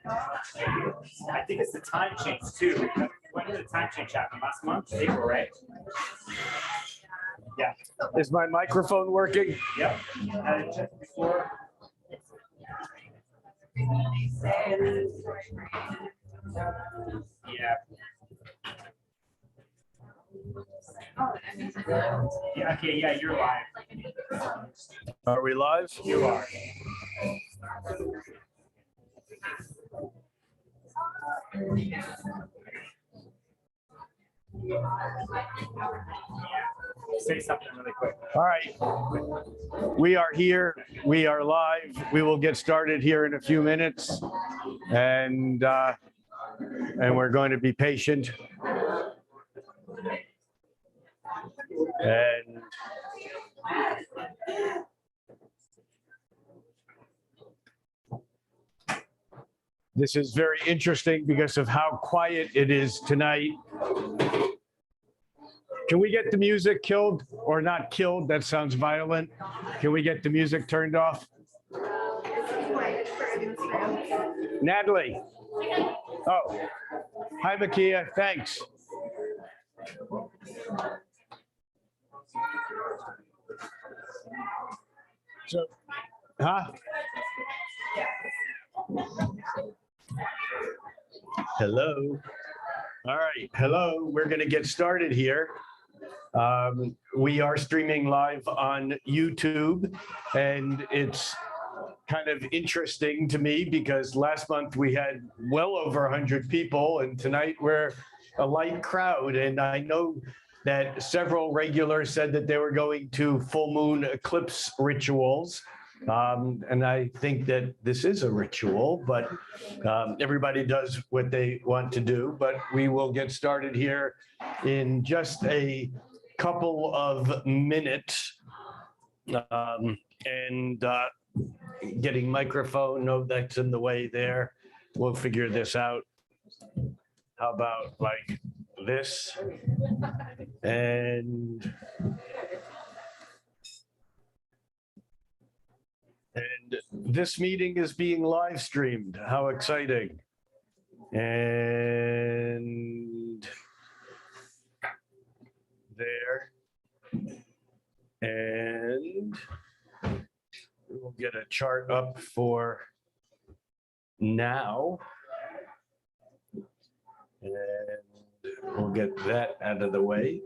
I think it's the time change too. When did the time change happen? Last month? April, right? Yeah. Is my microphone working? Yep. I checked before. Yeah. Yeah, okay, yeah, you're live. Are we live? You are. Say something really quick. All right. We are here. We are live. We will get started here in a few minutes. And we're going to be patient. And this is very interesting because of how quiet it is tonight. Can we get the music killed or not killed? That sounds violent. Can we get the music turned off? Natalie. Oh, hi, Makia. Thanks. So, huh? Hello. All right. Hello. We're going to get started here. We are streaming live on YouTube, and it's kind of interesting to me because last month we had well over 100 people, and tonight we're a light crowd. And I know that several regulars said that they were going to full moon eclipse rituals. And I think that this is a ritual, but everybody does what they want to do. But we will get started here in just a couple of minutes. Getting microphone, no, that's in the way there. We'll figure this out. How about like this? And this meeting is being live streamed. How exciting. And there. And we'll get a chart up for now. And we'll get that out of the way.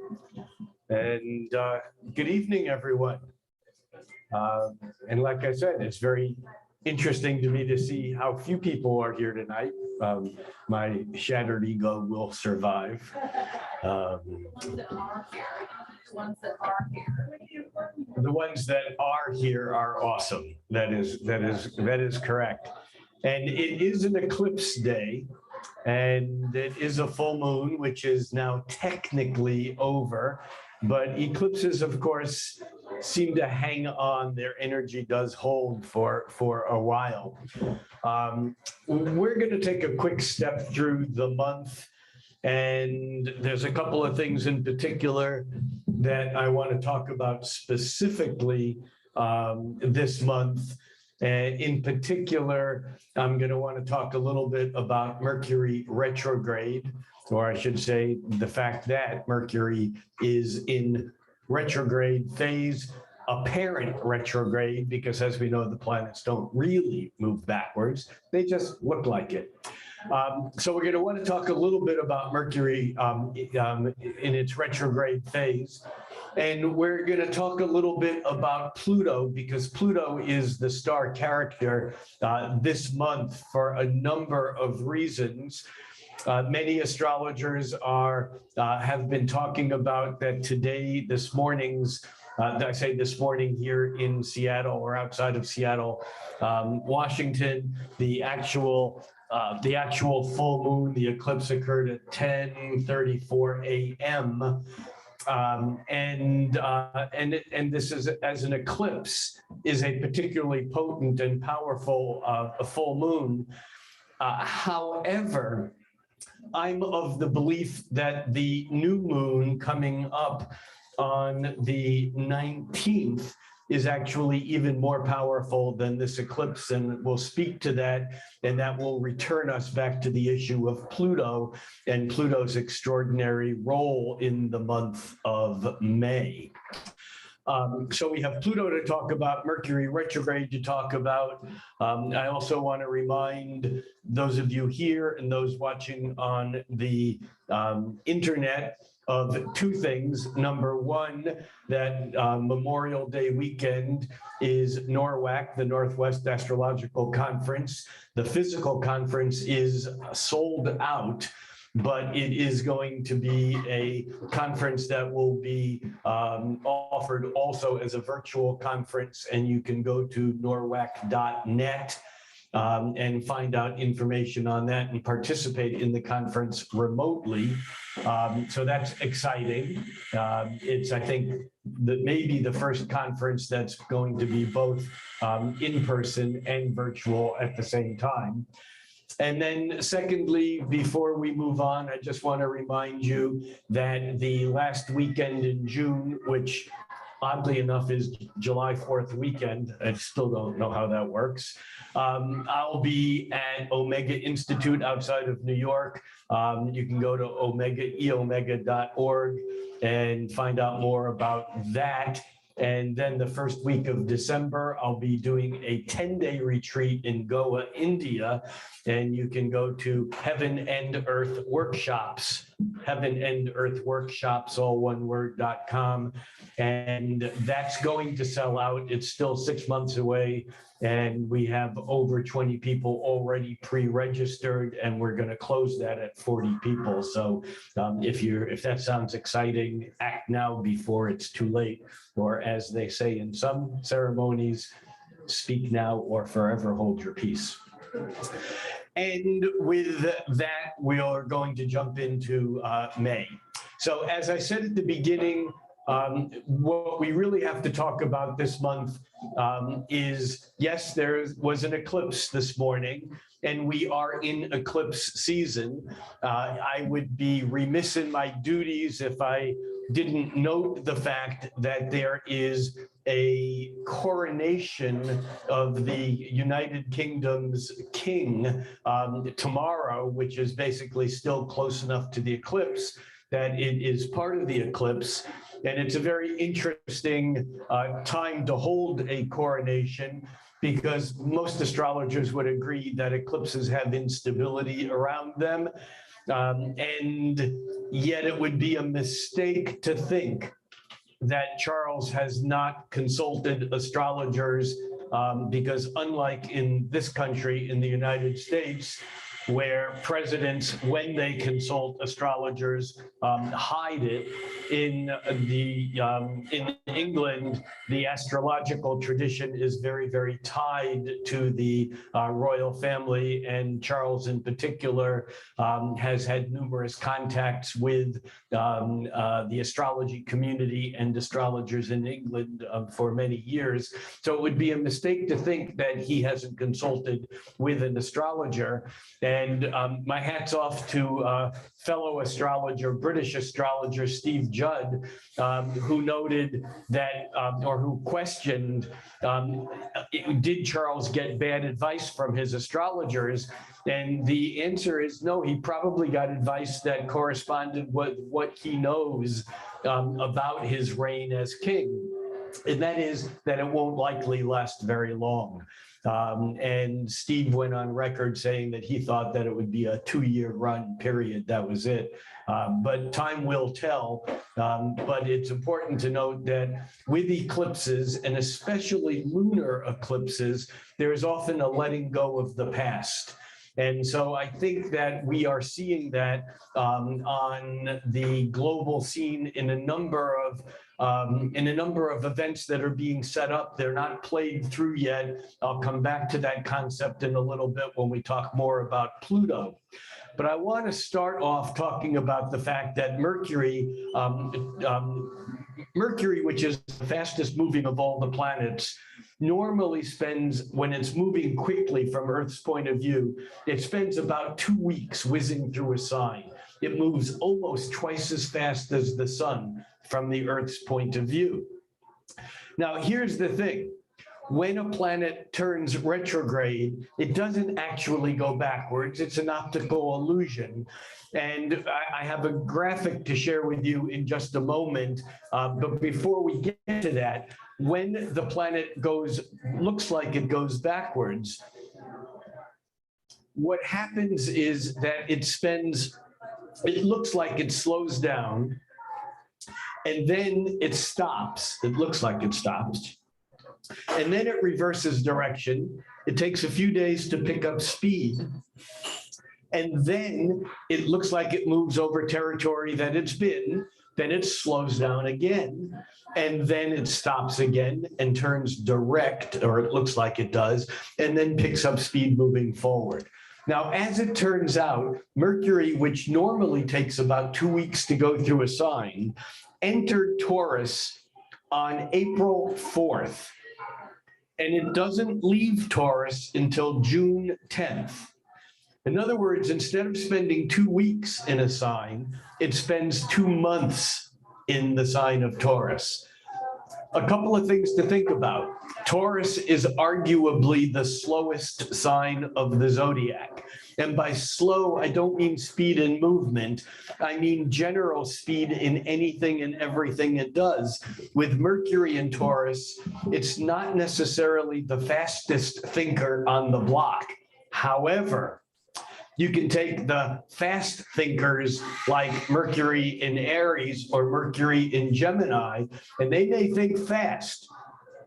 And good evening, everyone. And like I said, it's very interesting to me to see how few people are here tonight. My shattered ego will survive. The ones that are here are awesome. That is correct. And it is an eclipse day, and it is a full moon, which is now technically over. But eclipses, of course, seem to hang on. Their energy does hold for a while. We're going to take a quick step through the month. And there's a couple of things in particular that I want to talk about specifically this month. And in particular, I'm going to want to talk a little bit about Mercury retrograde, or I should say the fact that Mercury is in retrograde phase, apparent retrograde, because as we know, the planets don't really move backwards. They just look like it. So we're going to want to talk a little bit about Mercury in its retrograde phase. And we're going to talk a little bit about Pluto, because Pluto is the star character this month for a number of reasons. Many astrologers have been talking about that today, this morning's, I say this morning here in Seattle or outside of Seattle, Washington, the actual full moon, the eclipse occurred at 10:34 a.m. And this is, as an eclipse, is a particularly potent and powerful full moon. However, I'm of the belief that the new moon coming up on the 19th is actually even more powerful than this eclipse, and we'll speak to that, and that will return us back to the issue of Pluto and Pluto's extraordinary role in the month of May. So we have Pluto to talk about, Mercury retrograde to talk about. I also want to remind those of you here and those watching on the internet of two things. Number one, that Memorial Day weekend is NORWAC, the Northwest Astrological Conference. The physical conference is sold out, but it is going to be a conference that will be offered also as a virtual conference, and you can go to norwac.net and find out information on that and participate in the conference remotely. So that's exciting. It's, I think, maybe the first conference that's going to be both in person and virtual at the same time. And then secondly, before we move on, I just want to remind you that the last weekend in June, which oddly enough is July 4th weekend, I still don't know how that works, I'll be at Omega Institute outside of New York. You can go to eomega.org and find out more about that. And then the first week of December, I'll be doing a 10-day retreat in Goa, India. And you can go to Heaven and Earth Workshops, Heaven and Earth Workshops, all one word.com. And that's going to sell out. It's still 6 months away. And we have over 20 people already pre-registered, and we're going to close that at 40 people. So if that sounds exciting, act now before it's too late. Or as they say in some ceremonies, speak now or forever hold your peace. And with that, we are going to jump into May. So as I said at the beginning, what we really have to talk about this month is, yes, there was an eclipse this morning, and we are in eclipse season. I would be remiss in my duties if I didn't note the fact that there is a coronation of the United Kingdom's king tomorrow, which is basically still close enough to the eclipse that it is part of the eclipse. And it's a very interesting time to hold a coronation, because most astrologers would agree that eclipses have instability around them. And yet it would be a mistake to think that Charles has not consulted astrologers, because unlike in this country, in the United States, where presidents, when they consult astrologers, hide it. In England, the astrological tradition is very, very tied to the royal family, and Charles in particular has had numerous contacts with the astrology community and astrologers in England for many years. So it would be a mistake to think that he hasn't consulted with an astrologer. And my hat's off to fellow astrologer, British astrologer Steve Judd, who noted that, or who questioned, did Charles get bad advice from his astrologers? And the answer is no, he probably got advice that corresponded with what he knows about his reign as king. And that is that it won't likely last very long. And Steve went on record saying that he thought that it would be a 2-year run period. That was it. But time will tell. But it's important to note that with eclipses, and especially lunar eclipses, there is often a letting go of the past. And so I think that we are seeing that on the global scene in a number of events that are being set up. They're not played through yet. I'll come back to that concept in a little bit when we talk more about Pluto. But I want to start off talking about the fact that Mercury, which is the fastest moving of all the planets, normally spends, when it's moving quickly from Earth's point of view, it spends about 2 weeks whizzing through a sign. It moves almost twice as fast as the sun from the Earth's point of view. Now, here's the thing. When a planet turns retrograde, it doesn't actually go backwards. It's an optical illusion. And I have a graphic to share with you in just a moment. But before we get to that, when the planet looks like it goes backwards, what happens is that it looks like it slows down, and then it stops. It looks like it stops. And then it reverses direction. It takes a few days to pick up speed. And then it looks like it moves over territory that it's been. Then it slows down again. And then it stops again and turns direct, or it looks like it does, and then picks up speed moving forward. Now, as it turns out, Mercury, which normally takes about 2 weeks to go through a sign, entered Taurus on April 4th. And it doesn't leave Taurus until June 10th. In other words, instead of spending 2 weeks in a sign, it spends 2 months in the sign of Taurus. A couple of things to think about. Taurus is arguably the slowest sign of the zodiac. And by slow, I don't mean speed in movement. I mean general speed in anything and everything it does. With Mercury in Taurus, it's not necessarily the fastest thinker on the block. However, you can take the fast thinkers like Mercury in Aries or Mercury in Gemini, and they may think fast,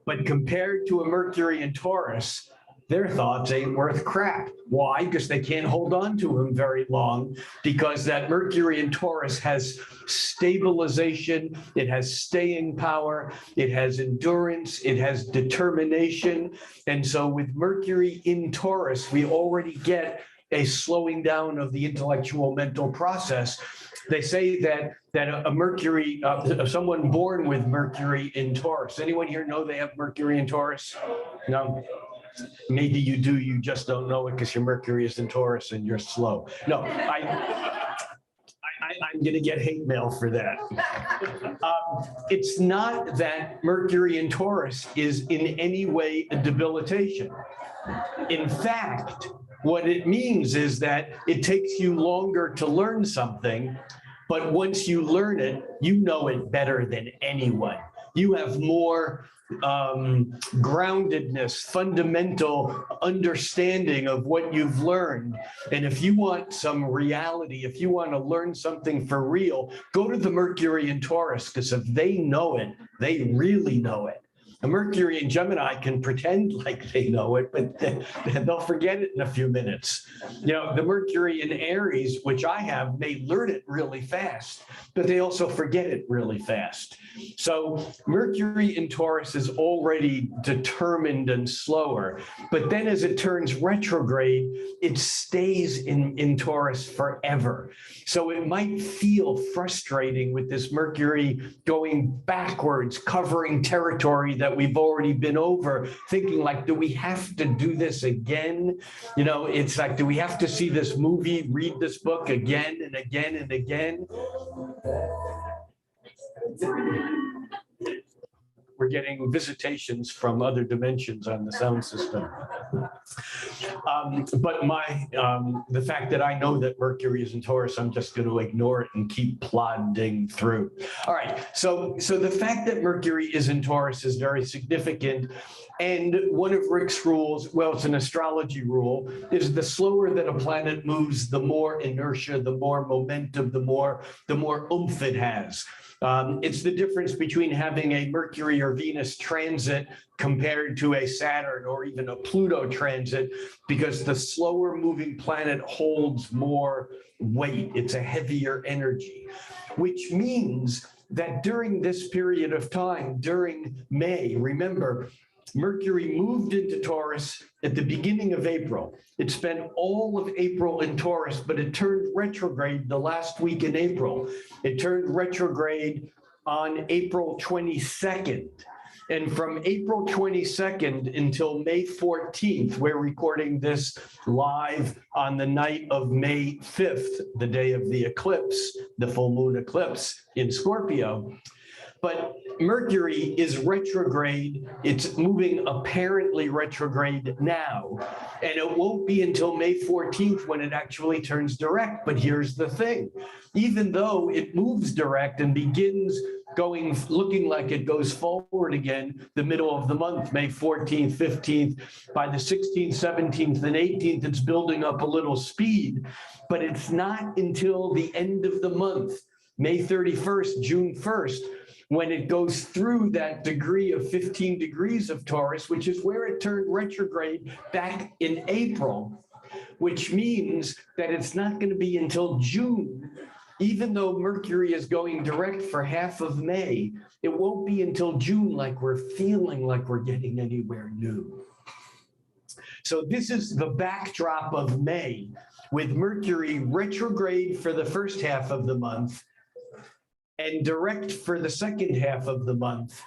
but compared to a Mercury in Taurus, their thoughts ain't worth crap. Why? Because they can't hold on to them very long, because that Mercury in Taurus has stabilization, it has staying power, it has endurance, it has determination. And so with Mercury in Taurus, we already get a slowing down of the intellectual mental process. They say that a Mercury, someone born with Mercury in Taurus. Anyone here know they have Mercury in Taurus? No. Maybe you do, you just don't know it because your Mercury is in Taurus and you're slow. No, I'm going to get hate mail for that. It's not that Mercury in Taurus is in any way a debilitation. In fact, what it means is that it takes you longer to learn something, but once you learn it, you know it better than anyone. You have more groundedness, fundamental understanding of what you've learned. And if you want some reality, if you want to learn something for real, go to the Mercury in Taurus, because if they know it, they really know it. A Mercury in Gemini can pretend like they know it, but they'll forget it in a few minutes. You know, the Mercury in Aries, which I have, may learn it really fast, but they also forget it really fast. So Mercury in Taurus is already determined and slower, but then as it turns retrograde, it stays in Taurus forever. So it might feel frustrating with this Mercury going backwards, covering territory that we've already been over, thinking like, do we have to do this again? You know, it's like, do we have to see this movie, read this book again and again and again? We're getting visitations from other dimensions on the sound system. But the fact that I know that Mercury is in Taurus, I'm just going to ignore it and keep plodding through. All right, so the fact that Mercury is in Taurus is very significant. And one of Rick's rules, well, it's an astrology rule, is the slower that a planet moves, the more inertia, the more momentum, the more oomph it has. It's the difference between having a Mercury or Venus transit compared to a Saturn or even a Pluto transit, because the slower moving planet holds more weight. It's a heavier energy, which means that during this period of time, during May, remember, Mercury moved into Taurus at the beginning of April. It spent all of April in Taurus, but it turned retrograde the last week in April. It turned retrograde on April 22nd. And from April 22nd until May 14th, we're recording this live on the night of May 5th, the day of the eclipse, the full moon eclipse in Scorpio. But Mercury is retrograde. It's moving apparently retrograde now. And it won't be until May 14th when it actually turns direct. But here's the thing. Even though it moves direct and begins looking like it goes forward again, the middle of the month, May 14th, 15th, by the 16th, 17th, and 18th, it's building up a little speed. But it's not until the end of the month, May 31st, June 1st, when it goes through that degree of 15 degrees of Taurus, which is where it turned retrograde back in April, which means that it's not going to be until June. Even though Mercury is going direct for half of May, it won't be until June like we're feeling like we're getting anywhere new. So this is the backdrop of May, with Mercury retrograde for the first half of the month and direct for the second half of the month.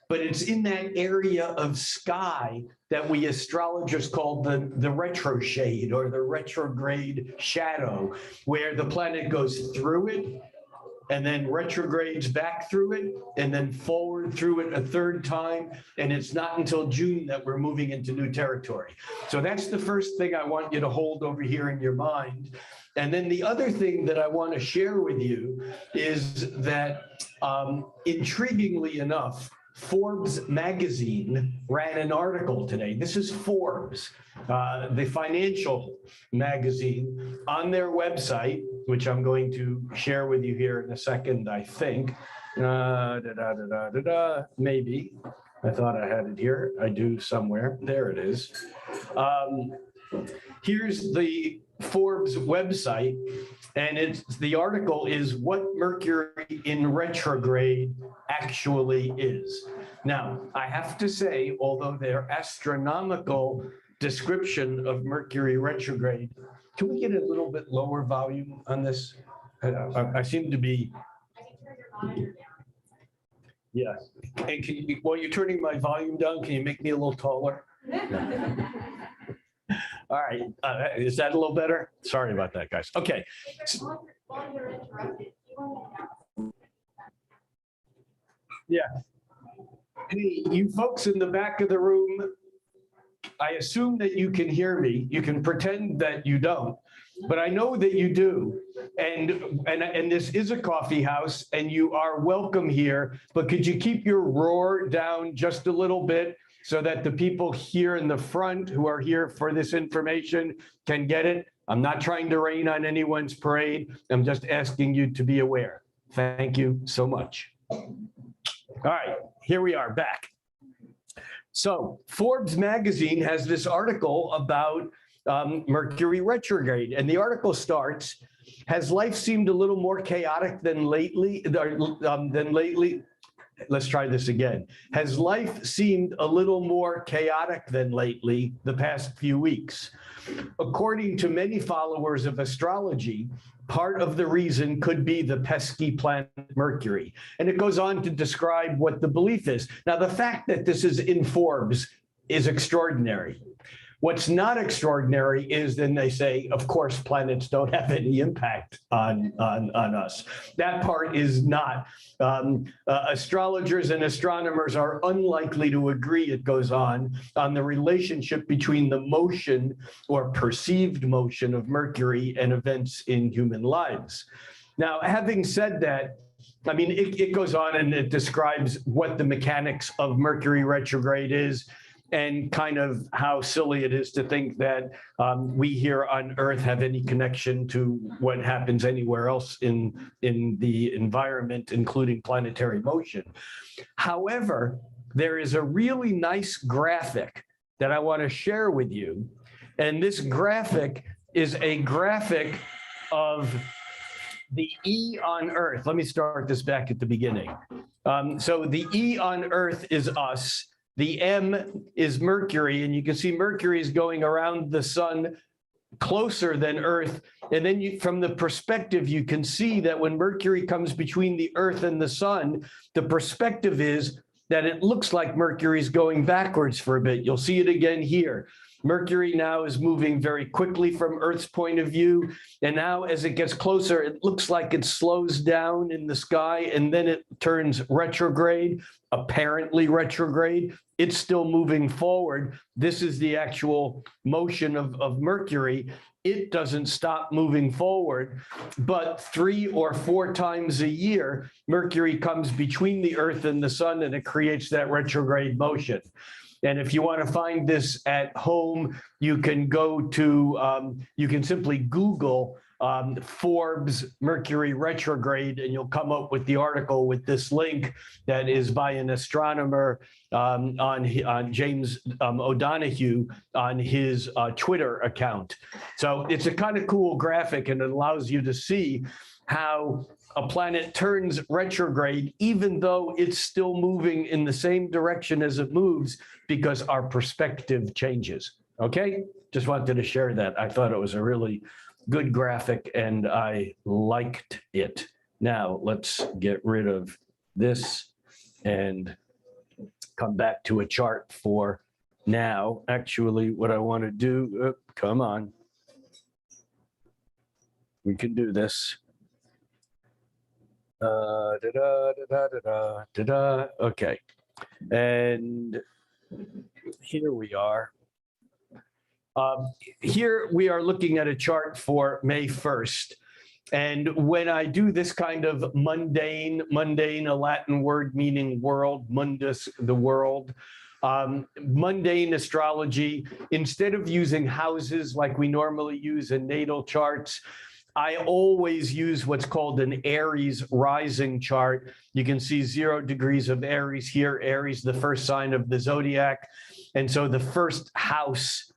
But it's in that area of sky that we astrologers call the retro shade, or the retrograde shadow, where the planet goes through it and then retrogrades back through it and then forward through it a third time. And it's not until June that we're moving into new territory. So that's the first thing I want you to hold over here in your mind. And then the other thing that I want to share with you is that, intriguingly enough, Forbes magazine ran an article today. This is Forbes, the financial magazine, on their website, which I'm going to share with you here in a second, I think. Maybe. I thought I had it here. I do somewhere. There it is. Here's the Forbes website, and the article is what Mercury in retrograde actually is. Now, I have to say, although their astronomical description of Mercury retrograde, can we get a little bit lower volume on this? I seem to be. Yeah. And can you, while you're turning my volume down, can you make me a little taller? All right. Is that a little better? Sorry about that, guys. Okay. Yeah. Hey, you folks in the back of the room, I assume that you can hear me. You can pretend that you don't, but I know that you do. And this is a coffee house, and you are welcome here. But could you keep your roar down just a little bit, so that the people here in the front who are here for this information can get it? I'm not trying to rain on anyone's parade. I'm just asking you to be aware. Thank you so much. All right, here we are back. So Forbes magazine has this article about Mercury retrograde, and the article starts, has life seemed a little more chaotic than lately? Let's try this again. Has life seemed a little more chaotic than lately the past few weeks? According to many followers of astrology, part of the reason could be the pesky planet Mercury. And it goes on to describe what the belief is. Now, the fact that this is in Forbes is extraordinary. What's not extraordinary is then they say, of course, planets don't have any impact on us. That part is not. Astrologers and astronomers are unlikely to agree, it goes on the relationship between the motion or perceived motion of Mercury and events in human lives. Now, having said that, I mean, it goes on and it describes what the mechanics of Mercury retrograde is, and kind of how silly it is to think that we here on Earth have any connection to what happens anywhere else in the environment, including planetary motion. However, there is a really nice graphic that I want to share with you. And this graphic is a graphic of the E on Earth. Let me start this back at the beginning. So the E on Earth is us. The M is Mercury, and you can see Mercury is going around the sun closer than Earth. And then from the perspective, you can see that when Mercury comes between the Earth and the sun, the perspective is that it looks like Mercury is going backwards for a bit. You'll see it again here. Mercury now is moving very quickly from Earth's point of view. And now as it gets closer, it looks like it slows down in the sky and then it turns retrograde, apparently retrograde. It's still moving forward. This is the actual motion of Mercury. It doesn't stop moving forward, but 3 or 4 times a year, Mercury comes between the Earth and the sun and it creates that retrograde motion. And if you want to find this at home, you can go to, you can simply Google Forbes Mercury retrograde, and you'll come up with the article with this link that is by an astronomer on James O'Donoghue on his Twitter account. So it's a kind of cool graphic, and it allows you to see how a planet turns retrograde, even though it's still moving in the same direction as it moves, because our perspective changes. Okay, just wanted to share that. I thought it was a really good graphic and I liked it. Now let's get rid of this and come back to a chart for now. Actually, what I want to do, come on. We can do this. Okay. And here we are. Here we are looking at a chart for May 1st. And when I do this kind of mundane, a Latin word meaning world, mundus, the world, mundane astrology, instead of using houses like we normally use in natal charts, I always use what's called an Aries rising chart. You can see 0 degrees of Aries here. Aries, the first sign of the zodiac. And so the first house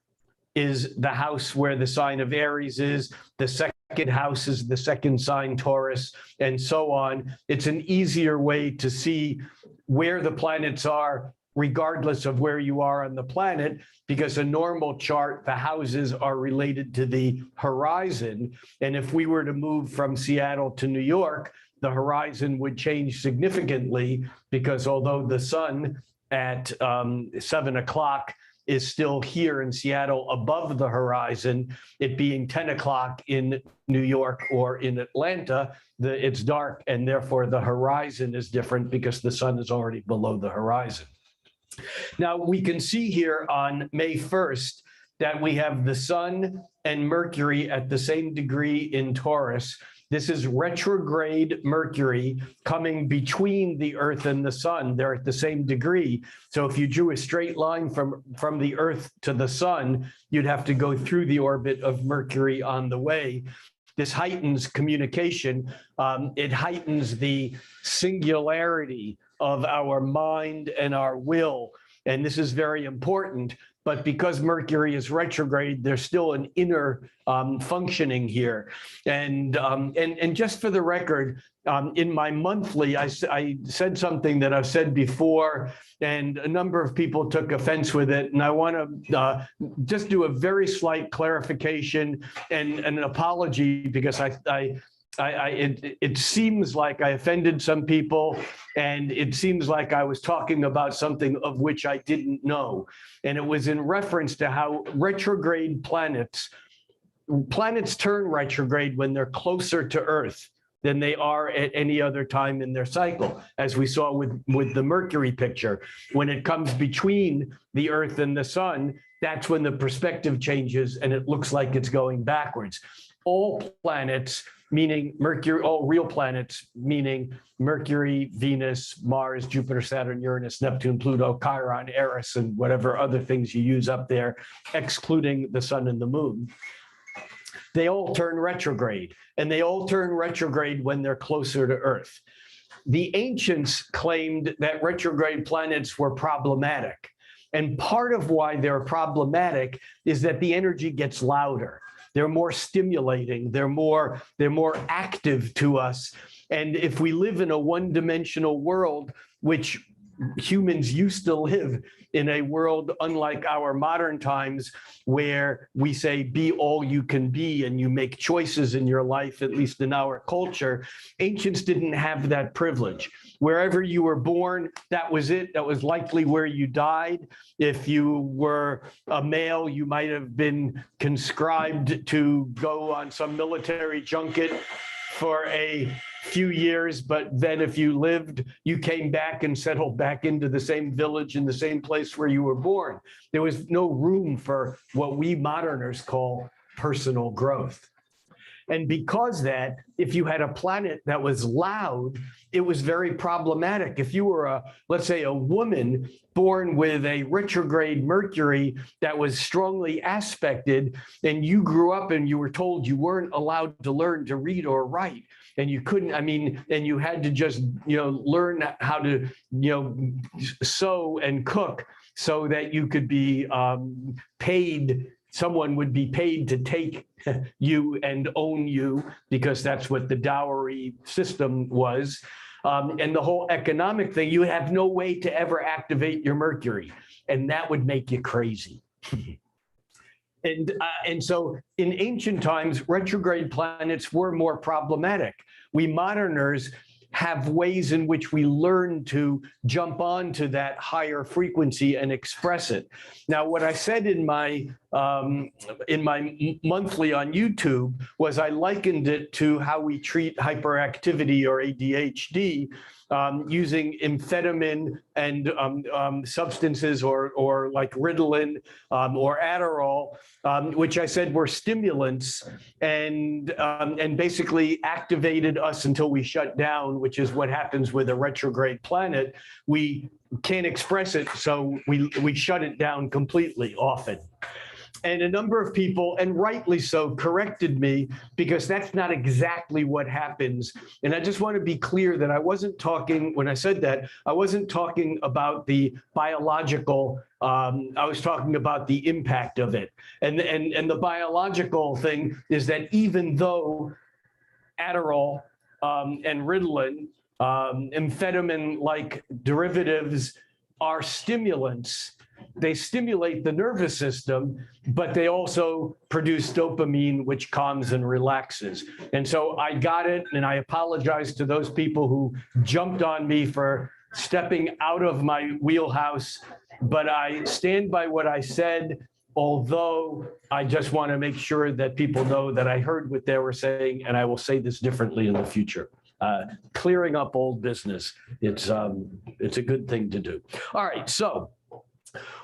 is the house where the sign of Aries is. The second house is the second sign, Taurus, and so on. It's an easier way to see where the planets are, regardless of where you are on the planet, because a normal chart, the houses are related to the horizon. And if we were to move from Seattle to New York, the horizon would change significantly, because although the sun at 7 o'clock is still here in Seattle above the horizon, it being 10 o'clock in New York or in Atlanta, it's dark, and therefore the horizon is different because the sun is already below the horizon. Now, we can see here on May 1st that we have the sun and Mercury at the same degree in Taurus. This is retrograde Mercury coming between the Earth and the sun. They're at the same degree. So if you drew a straight line from the Earth to the sun, you'd have to go through the orbit of Mercury on the way. This heightens communication. It heightens the singularity of our mind and our will. And this is very important. But because Mercury is retrograde, there's still an inner functioning here. And just for the record, in my monthly, I said something that I've said before, and a number of people took offense with it. And I want to just do a very slight clarification and an apology, because it seems like I offended some people, and it seems like I was talking about something of which I didn't know. And it was in reference to how retrograde planets turn retrograde when they're closer to Earth than they are at any other time in their cycle, as we saw with the Mercury picture. When it comes between the Earth and the sun, that's when the perspective changes and it looks like it's going backwards. All planets, meaning Mercury, all real planets, meaning Mercury, Venus, Mars, Jupiter, Saturn, Uranus, Neptune, Pluto, Chiron, Eris, and whatever other things you use up there, excluding the sun and the moon, they all turn retrograde, and they all turn retrograde when they're closer to Earth. The ancients claimed that retrograde planets were problematic. And part of why they're problematic is that the energy gets louder. They're more stimulating. They're more active to us. And if we live in a one-dimensional world, which humans used to live in a world unlike our modern times, where we say, be all you can be, and you make choices in your life, at least in our culture. Ancients didn't have that privilege. Wherever you were born, that was it. That was likely where you died. If you were a male, you might have been conscribed to go on some military junket for a few years, but then if you lived, you came back and settled back into the same village in the same place where you were born. There was no room for what we moderners call personal growth. And because that, if you had a planet that was loud, it was very problematic. If you were let's say a woman born with a retrograde Mercury that was strongly aspected, and you grew up and you were told you weren't allowed to learn to read or write, and you couldn't, and you had to just, learn how to, sew and cook so that you could be paid. Someone would be paid to take you and own you, because that's what the dowry system was. And the whole economic thing, you have no way to ever activate your Mercury, and that would make you crazy. And so in ancient times, retrograde planets were more problematic. We moderners have ways in which we learn to jump onto that higher frequency and express it. Now, what I said in my monthly on YouTube was I likened it to how we treat hyperactivity or ADHD, using amphetamine and substances or like Ritalin or Adderall, which I said were stimulants and basically activated us until we shut down, which is what happens with a retrograde planet. We can't express it, so we shut it down completely often. And a number of people, and rightly so, corrected me, because that's not exactly what happens. And I just want to be clear that I wasn't talking, when I said that, I wasn't talking about the biological, I was talking about the impact of it. And the biological thing is that even though Adderall and Ritalin, amphetamine-like derivatives are stimulants, they stimulate the nervous system, but they also produce dopamine, which calms and relaxes. And so I got it, and I apologize to those people who jumped on me for stepping out of my wheelhouse, but I stand by what I said, although I just want to make sure that people know that I heard what they were saying, and I will say this differently in the future. Clearing up old business, it's a good thing to do. All right, so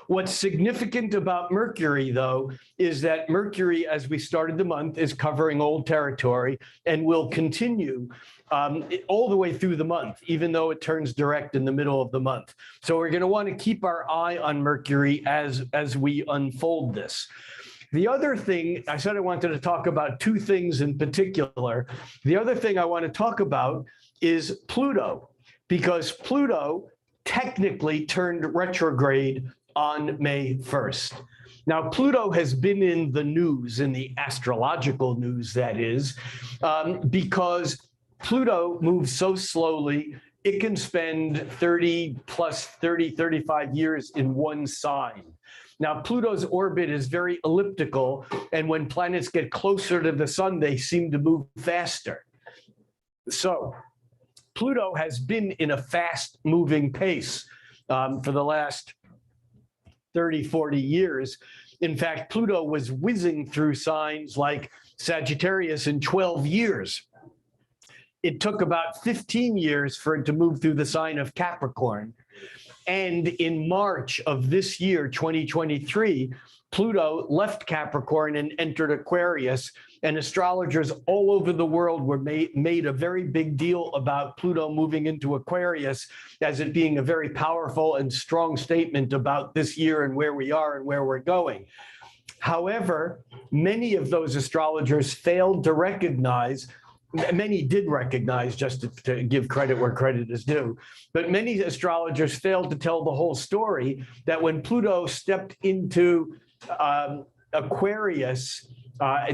what's significant about Mercury, though, is that Mercury, as we started the month, is covering old territory and will continue all the way through the month, even though it turns direct in the middle of the month. So we're going to want to keep our eye on Mercury as we unfold this. The other thing, I said I wanted to talk about two things in particular. The other thing I want to talk about is Pluto, because Pluto technically turned retrograde on May 1st. Now, Pluto has been in the news, in the astrological news, that is, because Pluto moves so slowly, it can spend 35 years in one sign. Now, Pluto's orbit is very elliptical, and when planets get closer to the sun, they seem to move faster. So Pluto has been in a fast-moving pace for the last 30, 40 years. In fact, Pluto was whizzing through signs like Sagittarius in 12 years. It took about 15 years for it to move through the sign of Capricorn. And in March of this year, 2023, Pluto left Capricorn and entered Aquarius, and astrologers all over the world were made a very big deal about Pluto moving into Aquarius as it being a very powerful and strong statement about this year and where we are and where we're going. However, many of those astrologers failed to recognize, many did recognize, just to give credit where credit is due, but many astrologers failed to tell the whole story, that when Pluto stepped into Aquarius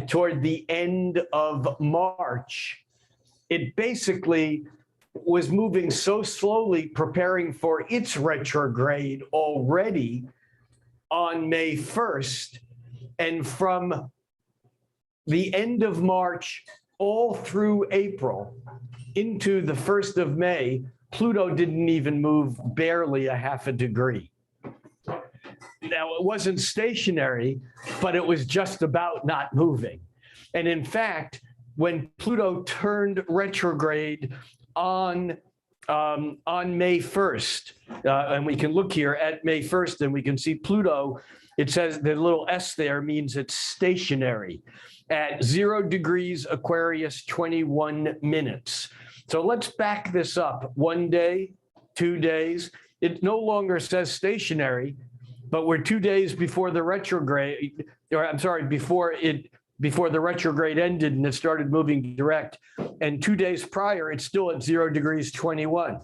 toward the end of March, it basically was moving so slowly, preparing for its retrograde already on May 1st. And from the end of March all through April into the 1st of May, Pluto didn't even move barely a half a degree. Now, it wasn't stationary, but it was just about not moving. And in fact, when Pluto turned retrograde on May 1st, and we can look here at May 1st, and we can see Pluto, it says the little S there means it's stationary at 0 degrees Aquarius, 21 minutes. So let's back this up 1 day, 2 days. It no longer says stationary, but we're 2 days before the retrograde, or I'm sorry, before the retrograde ended and it started moving direct. And 2 days prior, it's still at 0 degrees 21.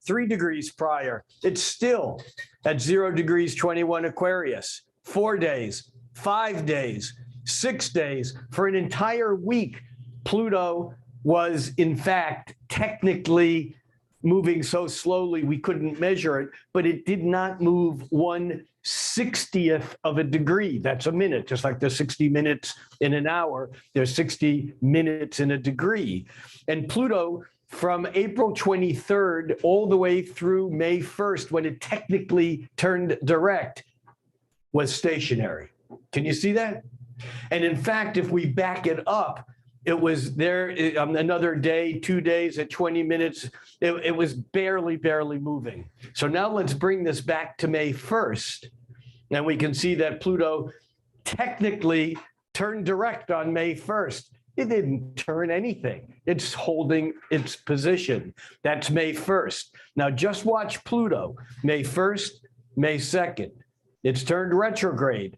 3 degrees prior, it's still at 0 degrees 21 Aquarius. 4 days, 5 days, 6 days. For an entire week, Pluto was in fact technically moving so slowly we couldn't measure it, but it did not move 1/60th of a degree. That's a minute, just like there's 60 minutes in an hour, there's 60 minutes in a degree. And Pluto, from April 23rd all the way through May 1st, when it technically turned direct, was stationary. Can you see that? And in fact, if we back it up, it was there another day, 2 days at 20 minutes. It was barely moving. So now let's bring this back to May 1st. And we can see that Pluto technically turned direct on May 1st. It didn't turn anything. It's holding its position. That's May 1st. Now just watch Pluto. May 1st, May 2nd. It's turned retrograde.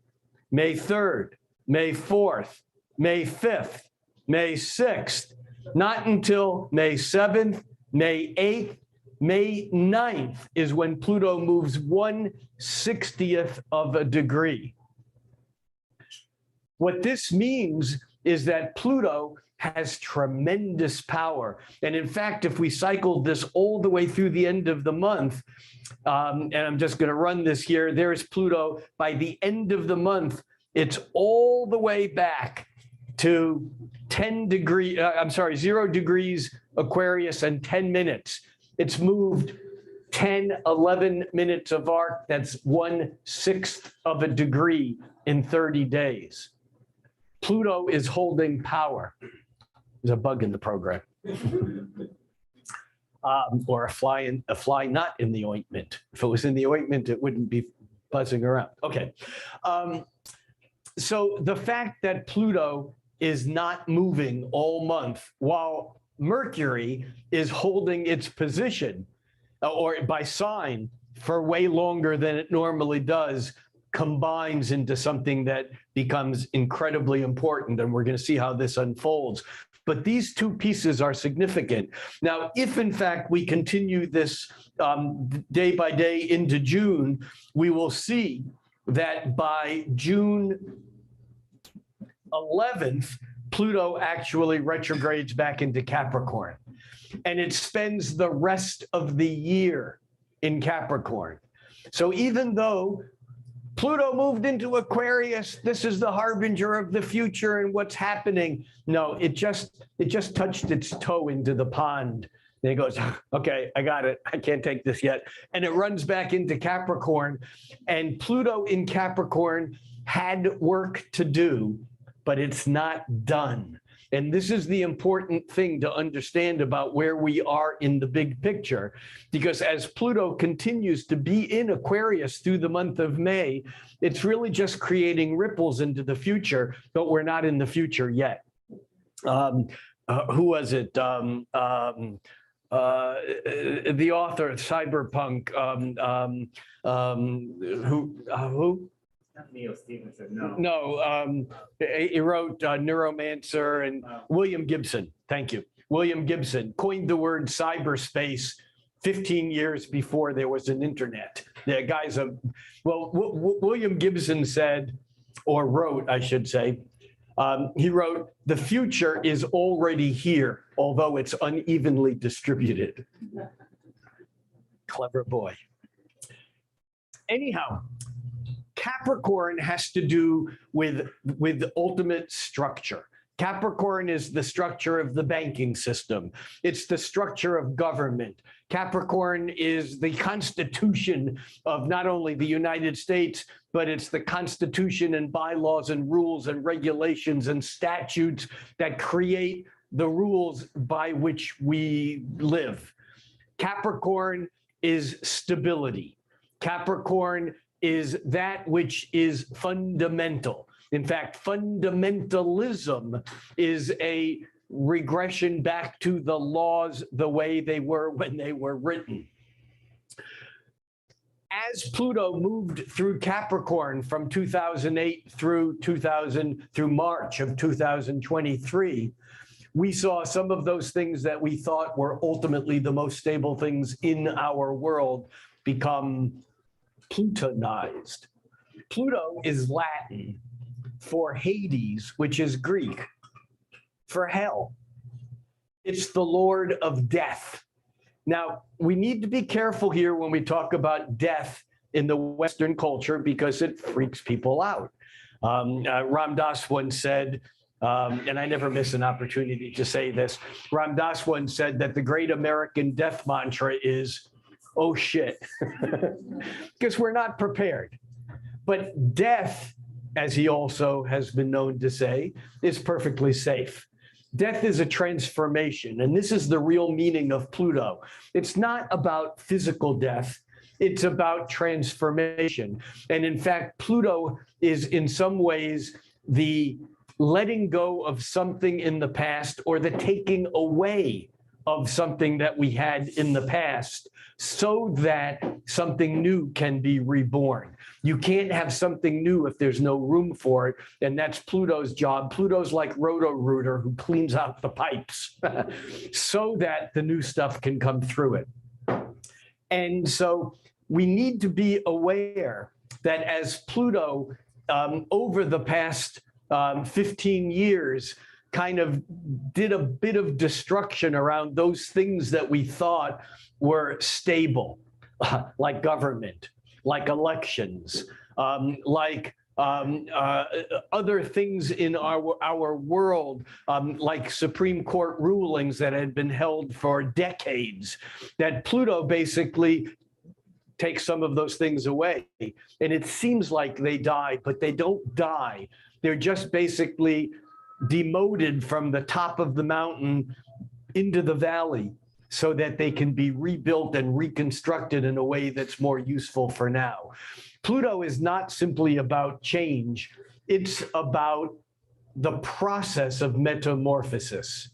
May 3rd, May 4th, May 5th, May 6th, not until May 7th, May 8th, May 9th is when Pluto moves 1/60th of a degree. What this means is that Pluto has tremendous power. And in fact, if we cycled this all the way through the end of the month, and I'm just going to run this here, there's Pluto. By the end of the month, it's all the way back to 0 degrees Aquarius and 10 minutes. It's moved 10, 11 minutes of arc. That's 1/6 of a degree in 30 days. Pluto is holding power. There's a bug in the program. Or a fly not in the ointment. If it was in the ointment, it wouldn't be buzzing around. Okay. So the fact that Pluto is not moving all month while Mercury is holding its position or by sign for way longer than it normally does, combines into something that becomes incredibly important. And we're going to see how this unfolds. But these two pieces are significant. Now, if in fact we continue this day by day into June, we will see that by June 11th, Pluto actually retrogrades back into Capricorn. And it spends the rest of the year in Capricorn. So even though Pluto moved into Aquarius, this is the harbinger of the future and what's happening. No, it just touched its toe into the pond. And it goes, okay, I got it. I can't take this yet. And it runs back into Capricorn. And Pluto in Capricorn had work to do, but it's not done. And this is the important thing to understand about where we are in the big picture, because as Pluto continues to be in Aquarius through the month of May, it's really just creating ripples into the future, but we're not in the future yet. Who was it? The author of Cyberpunk, who? Not Neil Stephenson, no. No, he wrote Neuromancer and William Gibson. Thank you. William Gibson coined the word cyberspace 15 years before there was an internet. The guys William Gibson said, or wrote, I should say, He wrote, "The future is already here, although it's unevenly distributed." Clever boy. Anyhow, Capricorn has to do with ultimate structure. Capricorn is the structure of the banking system. It's the structure of government. Capricorn is the constitution of not only the United States, but it's the constitution and bylaws and rules and regulations and statutes that create the rules by which we live. Capricorn is stability. Capricorn is that which is fundamental. In fact, fundamentalism is a regression back to the laws the way they were when they were written. As Pluto moved through Capricorn from 2008 through March of 2023, we saw some of those things that we thought were ultimately the most stable things in our world become Plutonized. Pluto is Latin for Hades, which is Greek for hell. It's the Lord of death. Now, we need to be careful here when we talk about death in the Western culture because it freaks people out. Ram Dass once said, and I never miss an opportunity to say this, Ram Dass once said that the great American death mantra is, "Oh shit," because we're not prepared. But death, as he also has been known to say, is perfectly safe. Death is a transformation, and this is the real meaning of Pluto. It's not about physical death, it's about transformation. And in fact, Pluto is in some ways the letting go of something in the past or the taking away of something that we had in the past so that something new can be reborn. You can't have something new if there's no room for it, and that's Pluto's job. Pluto's like Roto-Rooter who cleans out the pipes so that the new stuff can come through it. And so we need to be aware that as Pluto, over the past 15 years, kind of did a bit of destruction around those things that we thought were stable, like government, like elections, like other things in our world, like Supreme Court rulings that had been held for decades, that Pluto basically takes some of those things away. And it seems like they die, but they don't die. They're just basically demoted from the top of the mountain into the valley so that they can be rebuilt and reconstructed in a way that's more useful for now. Pluto is not simply about change. It's about the process of metamorphosis.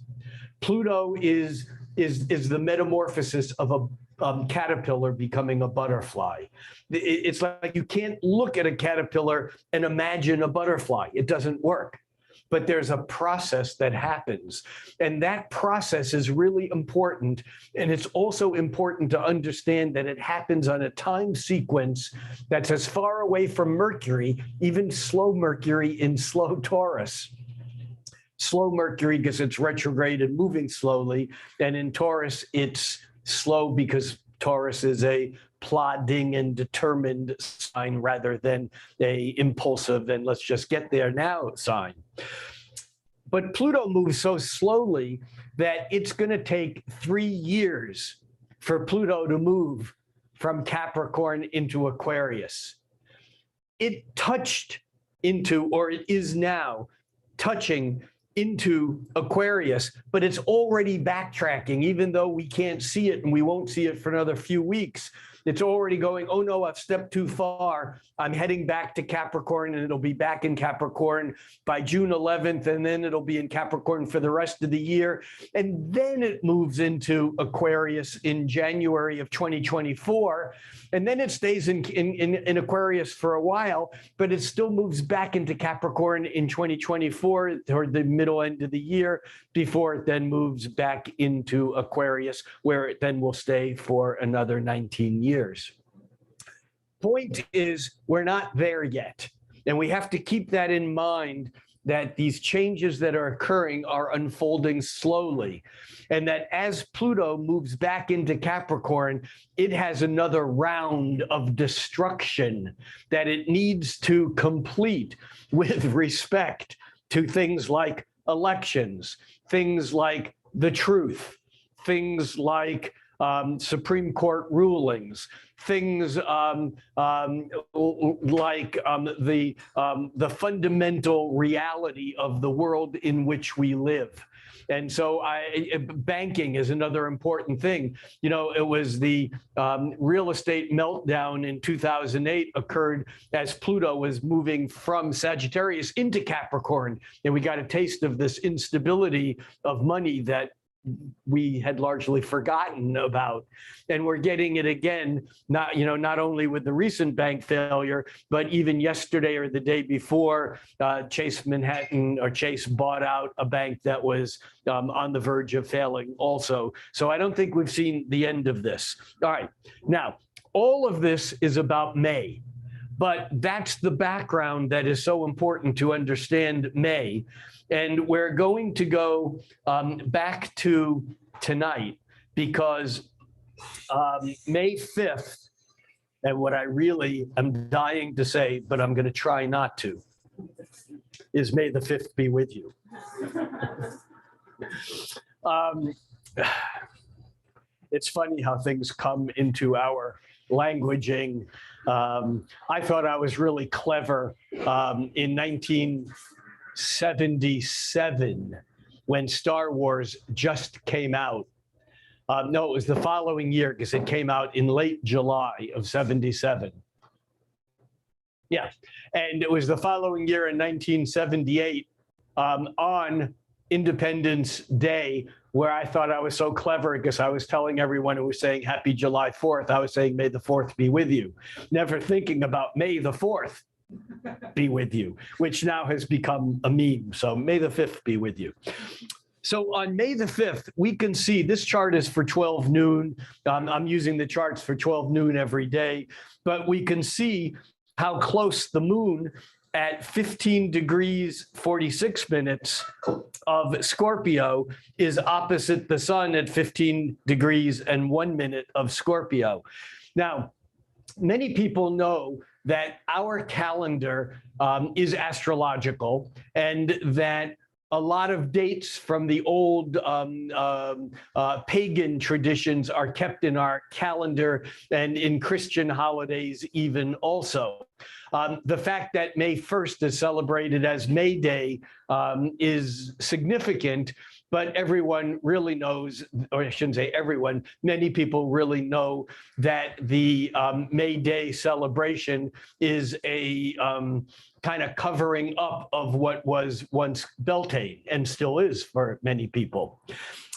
Pluto is the metamorphosis of a caterpillar becoming a butterfly. It's like you can't look at a caterpillar and imagine a butterfly. It doesn't work. But there's a process that happens. And that process is really important. And it's also important to understand that it happens on a time sequence that's as far away from Mercury, even slow Mercury in slow Taurus. Slow Mercury because it's retrograde and moving slowly. And in Taurus, it's slow because Taurus is a plodding and determined sign rather than a impulsive and let's just get there now sign. But Pluto moves so slowly that it's going to take 3 years for Pluto to move from Capricorn into Aquarius. It touched into, or it is now touching into Aquarius, but it's already backtracking, even though we can't see it and we won't see it for another few weeks. It's already going, oh no, I've stepped too far. I'm heading back to Capricorn and it'll be back in Capricorn by June 11th. And then it'll be in Capricorn for the rest of the year. And then it moves into Aquarius in January of 2024. And then it stays in Aquarius for a while, but it still moves back into Capricorn in 2024 toward the middle end of the year before it then moves back into Aquarius, where it then will stay for another 19 years. Point is, we're not there yet. And we have to keep that in mind that these changes that are occurring are unfolding slowly, and that as Pluto moves back into Capricorn, it has another round of destruction that it needs to complete with respect to things like elections, things like the truth, things like Supreme Court rulings, things like the fundamental reality of the world in which we live. And so banking is another important thing. You know, it was the real estate meltdown in 2008 occurred as Pluto was moving from Sagittarius into Capricorn. And we got a taste of this instability of money that we had largely forgotten about, and we're getting it again. Not only with the recent bank failure, but even yesterday or the day before, Chase bought out a bank that was on the verge of failing also. So I don't think we've seen the end of this. All right, now all of this is about May, but that's the background that is so important to understand May. And we're going to go back to tonight because May 5th, and what I really am dying to say, but I'm going to try not to, is May the 5th be with you. It's funny how things come into our languaging. I thought I was really clever in 1977 when Star Wars just came out. No, it was the following year because it came out in late July of 77. Yeah, and it was the following year in 1978 on Independence Day where I thought I was so clever because I was telling everyone who was saying Happy July 4th, I was saying May the 4th be with you, never thinking about May the 4th be with you, which now has become a meme. So May the 5th be with you. So on May the 5th, we can see this chart is for 12 noon. I'm using the charts for 12 noon every day, but we can see how close the moon at 15 degrees 46 minutes of Scorpio is opposite the sun at 15 degrees and 1 minute of Scorpio. Now, many people know that our calendar is astrological and that a lot of dates from the old pagan traditions are kept in our calendar and in Christian holidays even also. The fact that May 1st is celebrated as May Day is significant, but everyone really knows, or I shouldn't say everyone, many people really know that the May Day celebration is a kind of covering up of what was once Beltane and still is for many people.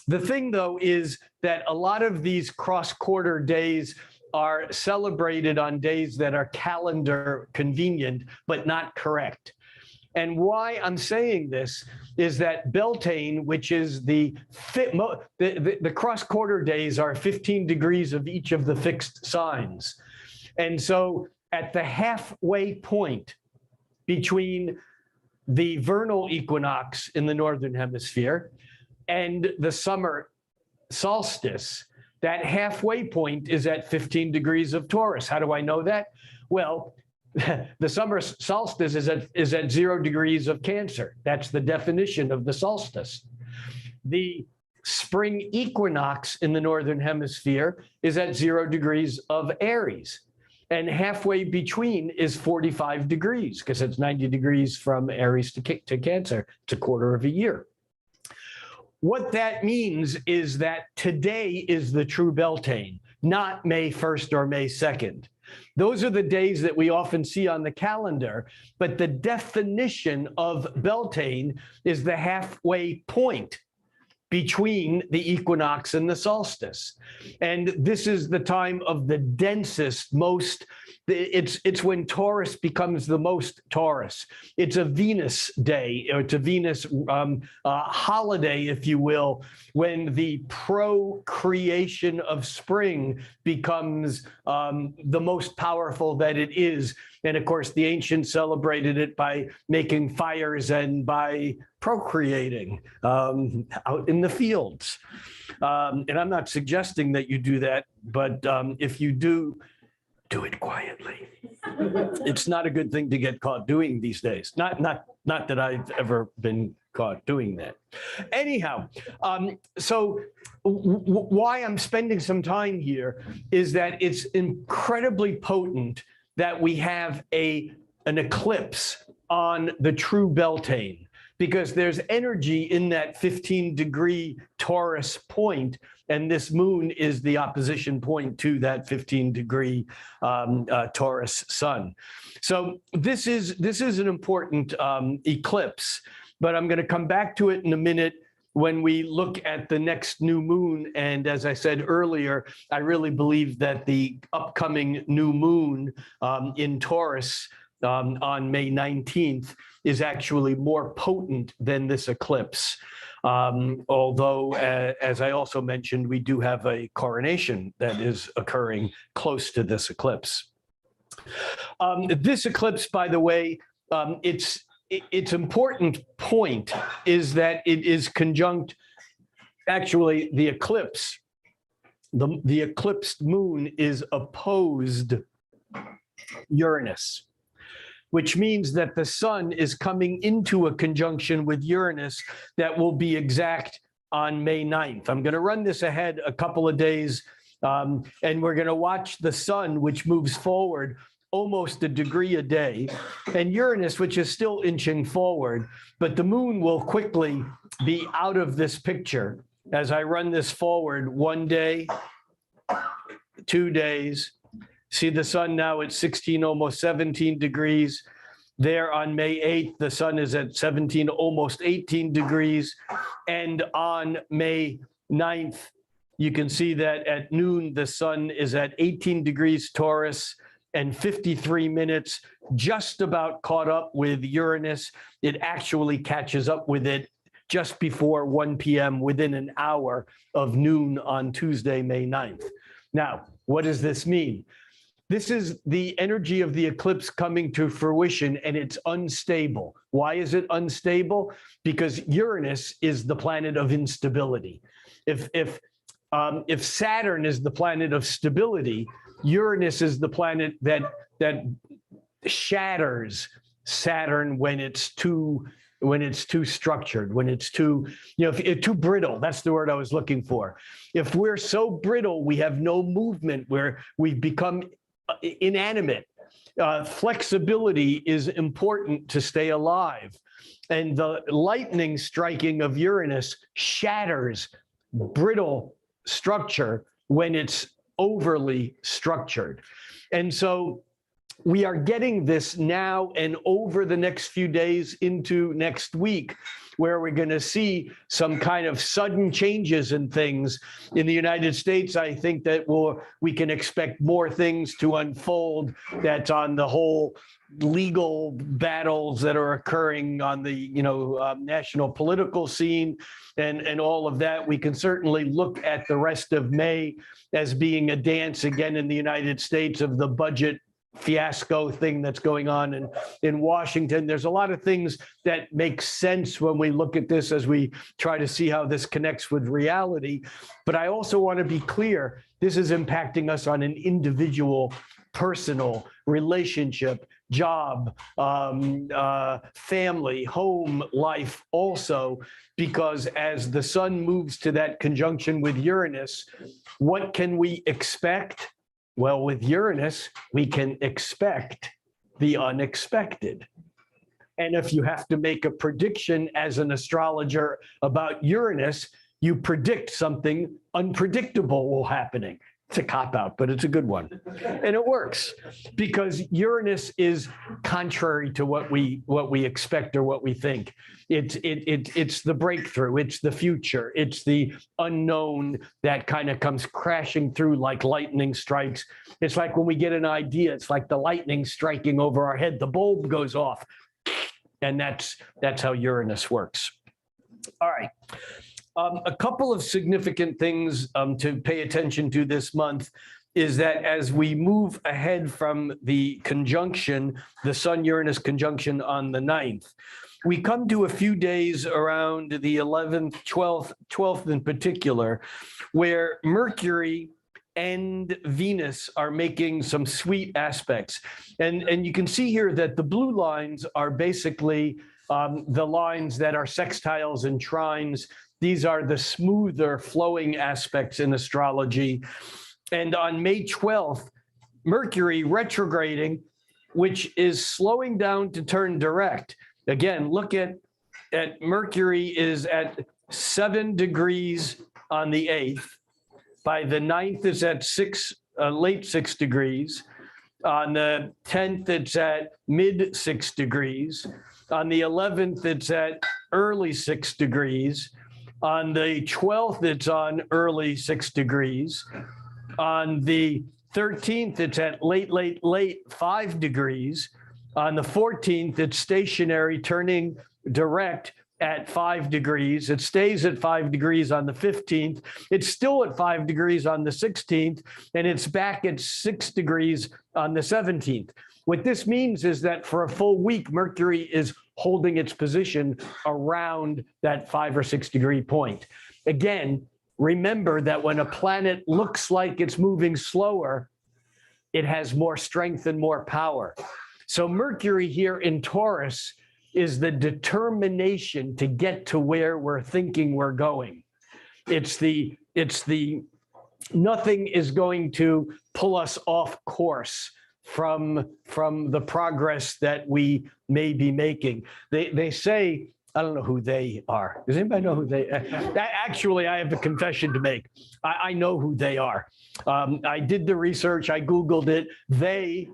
The thing, though, is that a lot of these cross-quarter days are celebrated on days that are calendar convenient, but not correct. And why I'm saying this is that Beltane, which is the cross-quarter days are 15 degrees of each of the fixed signs. And so at the halfway point between the vernal equinox in the Northern Hemisphere and the summer solstice, that halfway point is at 15 degrees of Taurus. How do I know that? Well, the summer solstice is at 0 degrees of Cancer. That's the definition of the solstice. The spring equinox in the Northern Hemisphere is at 0 degrees of Aries. And halfway between is 45 degrees because it's 90 degrees from Aries to Cancer. It's a quarter of a year. What that means is that today is the true Beltane, not May 1st or May 2nd. Those are the days that we often see on the calendar, but the definition of Beltane is the halfway point between the equinox and the solstice. And this is the time of the densest, most, it's when Taurus becomes the most Taurus. It's a Venus day, or it's a Venus holiday, if you will, when the procreation of spring becomes the most powerful that it is. And of course, the ancients celebrated it by making fires and by procreating out in the fields. And I'm not suggesting that you do that, but if you do it quietly. It's not a good thing to get caught doing these days. Not that I've ever been caught doing that. Anyhow, so why I'm spending some time here is that it's incredibly potent that we have an eclipse on the true Beltane, because there's energy in that 15-degree Taurus point, and this moon is the opposition point to that 15-degree Taurus sun. So this is an important eclipse, but I'm going to come back to it in a minute when we look at the next new moon. And as I said earlier, I really believe that the upcoming new moon in Taurus on May 19th is actually more potent than this eclipse. Although, as I also mentioned, we do have a coronation that is occurring close to this eclipse. This eclipse, by the way, its important point is that it is conjunct, actually, the eclipse, the eclipsed moon is opposed Uranus, which means that the sun is coming into a conjunction with Uranus that will be exact on May 9th. I'm going to run this ahead a couple of days, and we're going to watch the sun, which moves forward almost a degree a day, and Uranus, which is still inching forward, but the moon will quickly be out of this picture as I run this forward 1 day, 2 days. See the sun now at 16, almost 17 degrees. There on May 8th, the sun is at 17, almost 18 degrees. And on May 9th, you can see that at noon, the sun is at 18 degrees Taurus and 53 minutes, just about caught up with Uranus. It actually catches up with it just before 1 p.m., within an hour of noon on Tuesday, May 9th. Now, what does this mean? This is the energy of the eclipse coming to fruition, and it's unstable. Why is it unstable? Because Uranus is the planet of instability. If Saturn is the planet of stability, Uranus is the planet that shatters Saturn when it's too structured, when it's too, too brittle. That's the word I was looking for. If we're so brittle, we have no movement, where we've become inanimate. Flexibility is important to stay alive. And the lightning striking of Uranus shatters brittle structure when it's overly structured. And so we are getting this now and over the next few days into next week, where we're going to see some kind of sudden changes in things. In the United States, I think that we can expect more things to unfold. That's on the whole legal battles that are occurring on the national political scene and all of that. We can certainly look at the rest of May as being a dance again in the United States of the budget fiasco thing that's going on in Washington. There's a lot of things that make sense when we look at this as we try to see how this connects with reality. But I also want to be clear, this is impacting us on an individual, personal relationship, job, family, home life also, because as the sun moves to that conjunction with Uranus, what can we expect? Well, with Uranus, we can expect the unexpected. And if you have to make a prediction as an astrologer about Uranus, you predict something unpredictable will happen. It's a cop-out, but it's a good one. And it works because Uranus is contrary to what we expect or what we think. It's the breakthrough, it's the future, it's the unknown that kind of comes crashing through like lightning strikes. It's like when we get an idea, it's like the lightning striking over our head, the bulb goes off. And that's how Uranus works. All right. A couple of significant things to pay attention to this month is that as we move ahead from the conjunction, the Sun-Uranus conjunction on the 9th, we come to a few days around the 11th, 12th in particular, where Mercury and Venus are making some sweet aspects. And you can see here that the blue lines are basically the lines that are sextiles and trines. These are the smoother flowing aspects in astrology. And on May 12th, Mercury retrograding, which is slowing down to turn direct. Again, look at Mercury is at 7 degrees on the 8th. By the 9th, it's at late 6 degrees. On the 10th, it's at mid 6 degrees. On the 11th, it's at early 6 degrees. On the 12th, it's on early 6 degrees. On the 13th, it's at late 5 degrees. On the 14th, it's stationary, turning direct at 5 degrees. It stays at 5 degrees on the 15th. It's still at 5 degrees on the 16th, and it's back at 6 degrees on the 17th. What this means is that for a full week, Mercury is holding its position around that 5 or 6 degree point. Again, remember that when a planet looks like it's moving slower, it has more strength and more power. So Mercury here in Taurus is the determination to get to where we're thinking we're going. It's the nothing is going to pull us off course from the progress that we may be making. They say, I don't know who they are. Does anybody know who they are? Actually, I have a confession to make. I know who they are. I did the research. I Googled it. They,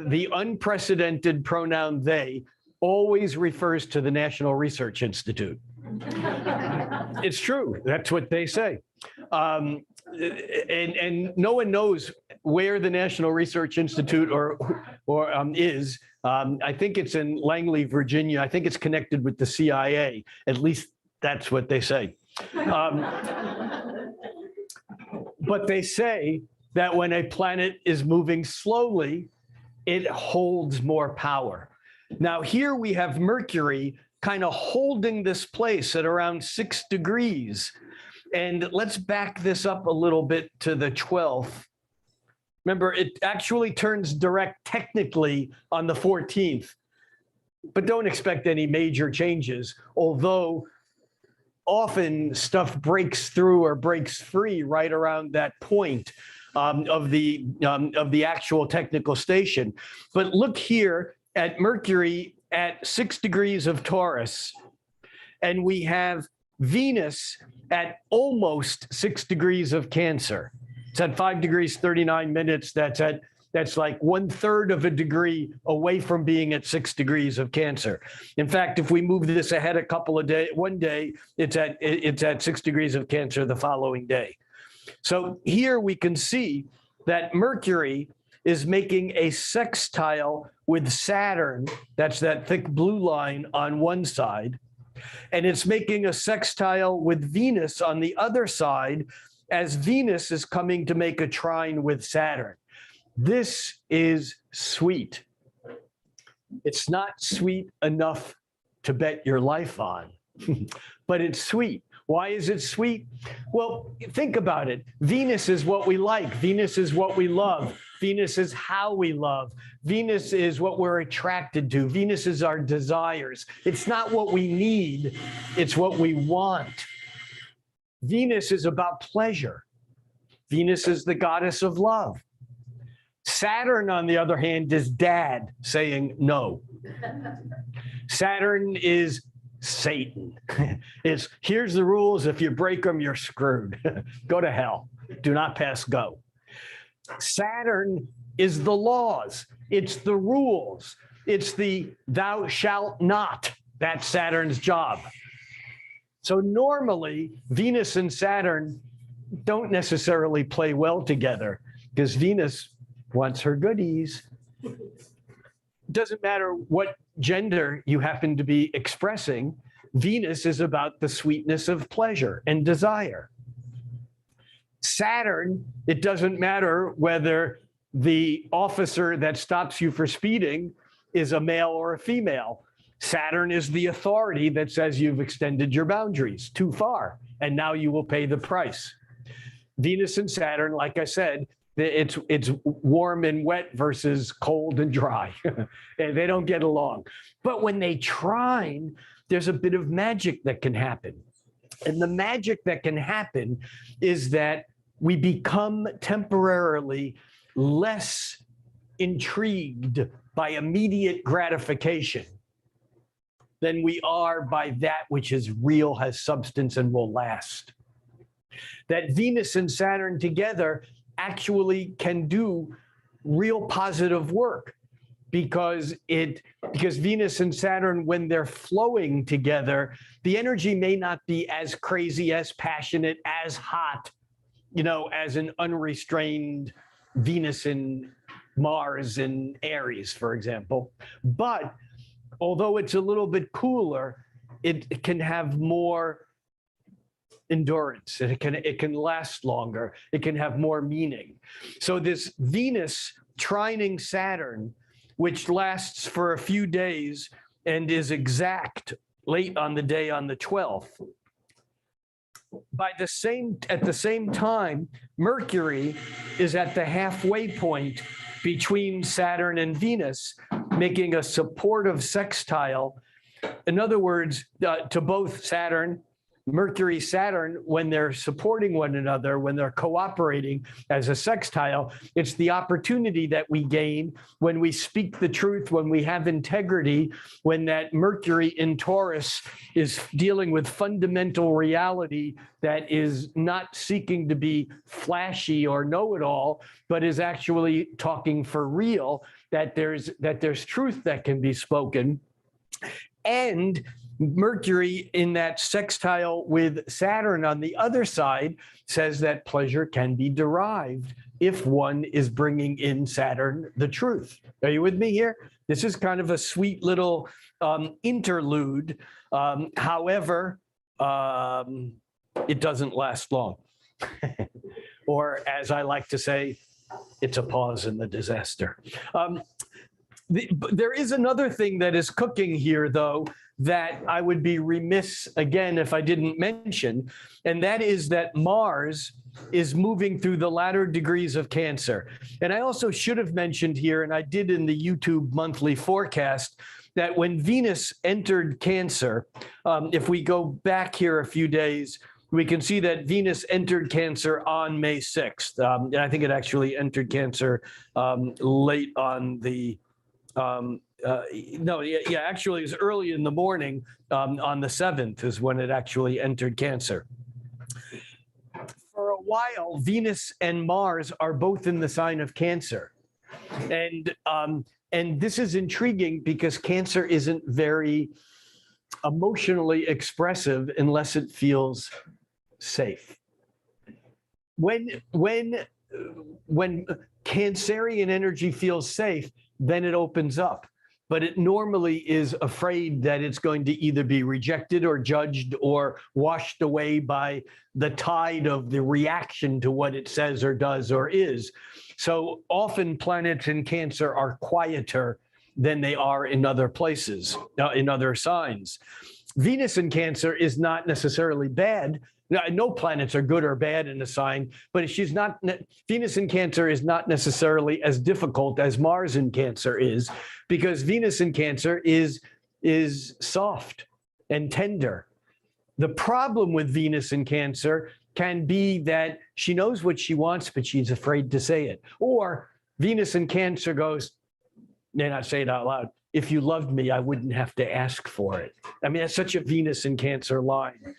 the unprecedented pronoun they, always refers to the National Research Institute. It's true. That's what they say. And no one knows where the National Research Institute is. I think it's in Langley, Virginia. I think it's connected with the CIA. At least that's what they say. But they say that when a planet is moving slowly, it holds more power. Now here we have Mercury kind of holding this place at around 6 degrees. And let's back this up a little bit to the 12th. Remember, it actually turns direct technically on the 14th, but don't expect any major changes, although often stuff breaks through or breaks free right around that point of the actual technical station. But look here at Mercury at 6 degrees of Taurus, and we have Venus at almost 6 degrees of Cancer. It's at 5 degrees, 39 minutes. That's like 1/3 of a degree away from being at 6 degrees of Cancer. In fact, if we move this ahead a couple of days, one day, it's at 6 degrees of Cancer the following day. So here we can see that Mercury is making a sextile with Saturn. That's that thick blue line on one side. And it's making a sextile with Venus on the other side, as Venus is coming to make a trine with Saturn. This is sweet. It's not sweet enough to bet your life on, but it's sweet. Why is it sweet? Well, think about it. Venus is what we like. Venus is what we love. Venus is how we love. Venus is what we're attracted to. Venus is our desires. It's not what we need, it's what we want. Venus is about pleasure. Venus is the goddess of love. Saturn, on the other hand, is dad saying no. Saturn is Satan. It's here's the rules. If you break them, you're screwed. Go to hell. Do not pass go. Saturn is the laws. It's the rules. It's the thou shalt not. That's Saturn's job. So normally Venus and Saturn don't necessarily play well together because Venus wants her goodies. Doesn't matter what gender you happen to be expressing, Venus is about the sweetness of pleasure and desire. Saturn, it doesn't matter whether the officer that stops you for speeding is a male or a female. Saturn is the authority that says you've extended your boundaries too far, and now you will pay the price. Venus and Saturn, like I said, it's warm and wet versus cold and dry. And they don't get along. But when they trine, there's a bit of magic that can happen. And the magic that can happen is that we become temporarily less intrigued by immediate gratification than we are by that which is real, has substance, and will last. That Venus and Saturn together actually can do real positive work because Venus and Saturn, when they're flowing together, the energy may not be as crazy, as passionate, as hot, as an unrestrained Venus and Mars and Aries, for example. But although it's a little bit cooler, it can have more endurance. It can last longer. It can have more meaning. So this Venus trining Saturn, which lasts for a few days and is exact late on the day on the 12th. At the same time, Mercury is at the halfway point between Saturn and Venus, making a supportive sextile. In other words, to both Mercury, Saturn, when they're supporting one another, when they're cooperating as a sextile, it's the opportunity that we gain when we speak the truth, when we have integrity, when that Mercury in Taurus is dealing with fundamental reality that is not seeking to be flashy or know-it-all, but is actually talking for real, that there's truth that can be spoken. And Mercury in that sextile with Saturn on the other side says that pleasure can be derived if one is bringing in Saturn the truth. Are you with me here? This is kind of a sweet little interlude. However, it doesn't last long. Or as I like to say, it's a pause in the disaster. There is another thing that is cooking here, though, that I would be remiss again if I didn't mention, and that is that Mars is moving through the latter degrees of Cancer. And I also should have mentioned here, and I did in the YouTube monthly forecast, that when Venus entered Cancer, if we go back here a few days, we can see that Venus entered Cancer on May 6th. And I think it actually entered Cancer late on the actually it was early in the morning on the 7th is when it actually entered Cancer. For a while, Venus and Mars are both in the sign of Cancer. And this is intriguing because Cancer isn't very emotionally expressive unless it feels safe. When Cancerian energy feels safe, then it opens up. But it normally is afraid that it's going to either be rejected or judged or washed away by the tide of the reaction to what it says or does or is. So often planets in Cancer are quieter than they are in other places, in other signs. Venus in Cancer is not necessarily bad. No planets are good or bad in a sign, but Venus in Cancer is not necessarily as difficult as Mars in Cancer is, because Venus in Cancer is soft and tender. The problem with Venus in Cancer can be that she knows what she wants, but she's afraid to say it. Or Venus in Cancer goes, may not say it out loud, if you loved me, I wouldn't have to ask for it. I mean, that's such a Venus in Cancer line,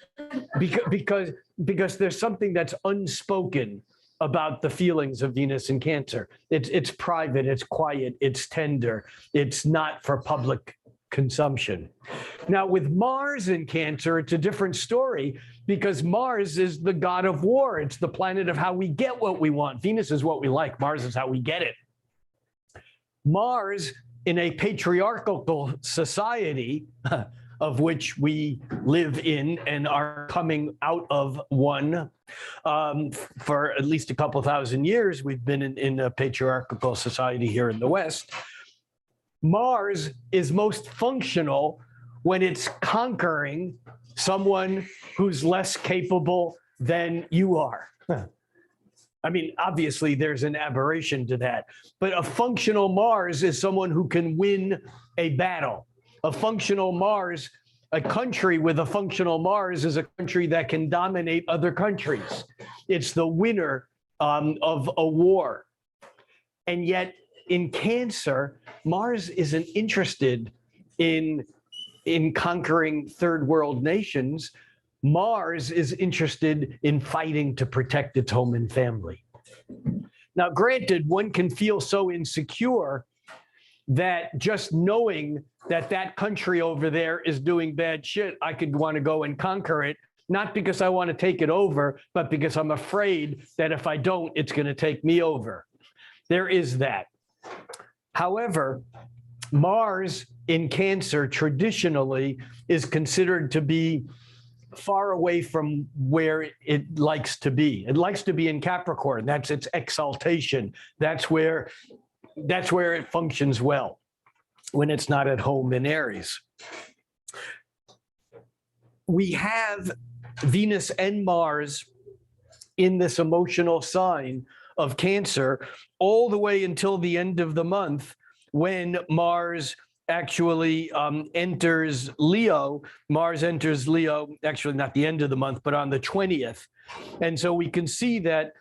because there's something that's unspoken about the feelings of Venus in Cancer. It's private, it's quiet, it's tender, it's not for public consumption. Now, with Mars in Cancer, it's a different story because Mars is the god of war. It's the planet of how we get what we want. Venus is what we like. Mars is how we get it. Mars, in a patriarchal society, of which we live in and are coming out of one, for at least a couple thousand years, we've been in a patriarchal society here in the West. Mars is most functional when it's conquering someone who's less capable than you are. I mean, obviously there's an aberration to that, but a functional Mars is someone who can win a battle. A functional Mars, a country with a functional Mars is a country that can dominate other countries. It's the winner of a war. And yet in Cancer, Mars isn't interested in conquering third world nations. Mars is interested in fighting to protect its home and family. Now, granted, one can feel so insecure that just knowing that that country over there is doing bad shit, I could want to go and conquer it, not because I want to take it over, but because I'm afraid that if I don't, it's going to take me over. There is that. However, Mars in Cancer traditionally is considered to be far away from where it likes to be. It likes to be in Capricorn. That's its exaltation. That's where it functions well, when it's not at home in Aries. We have Venus and Mars in this emotional sign of Cancer all the way until the end of the month, when Mars actually enters Leo. Mars enters Leo, actually not the end of the month, but on the 20th. And so we can see that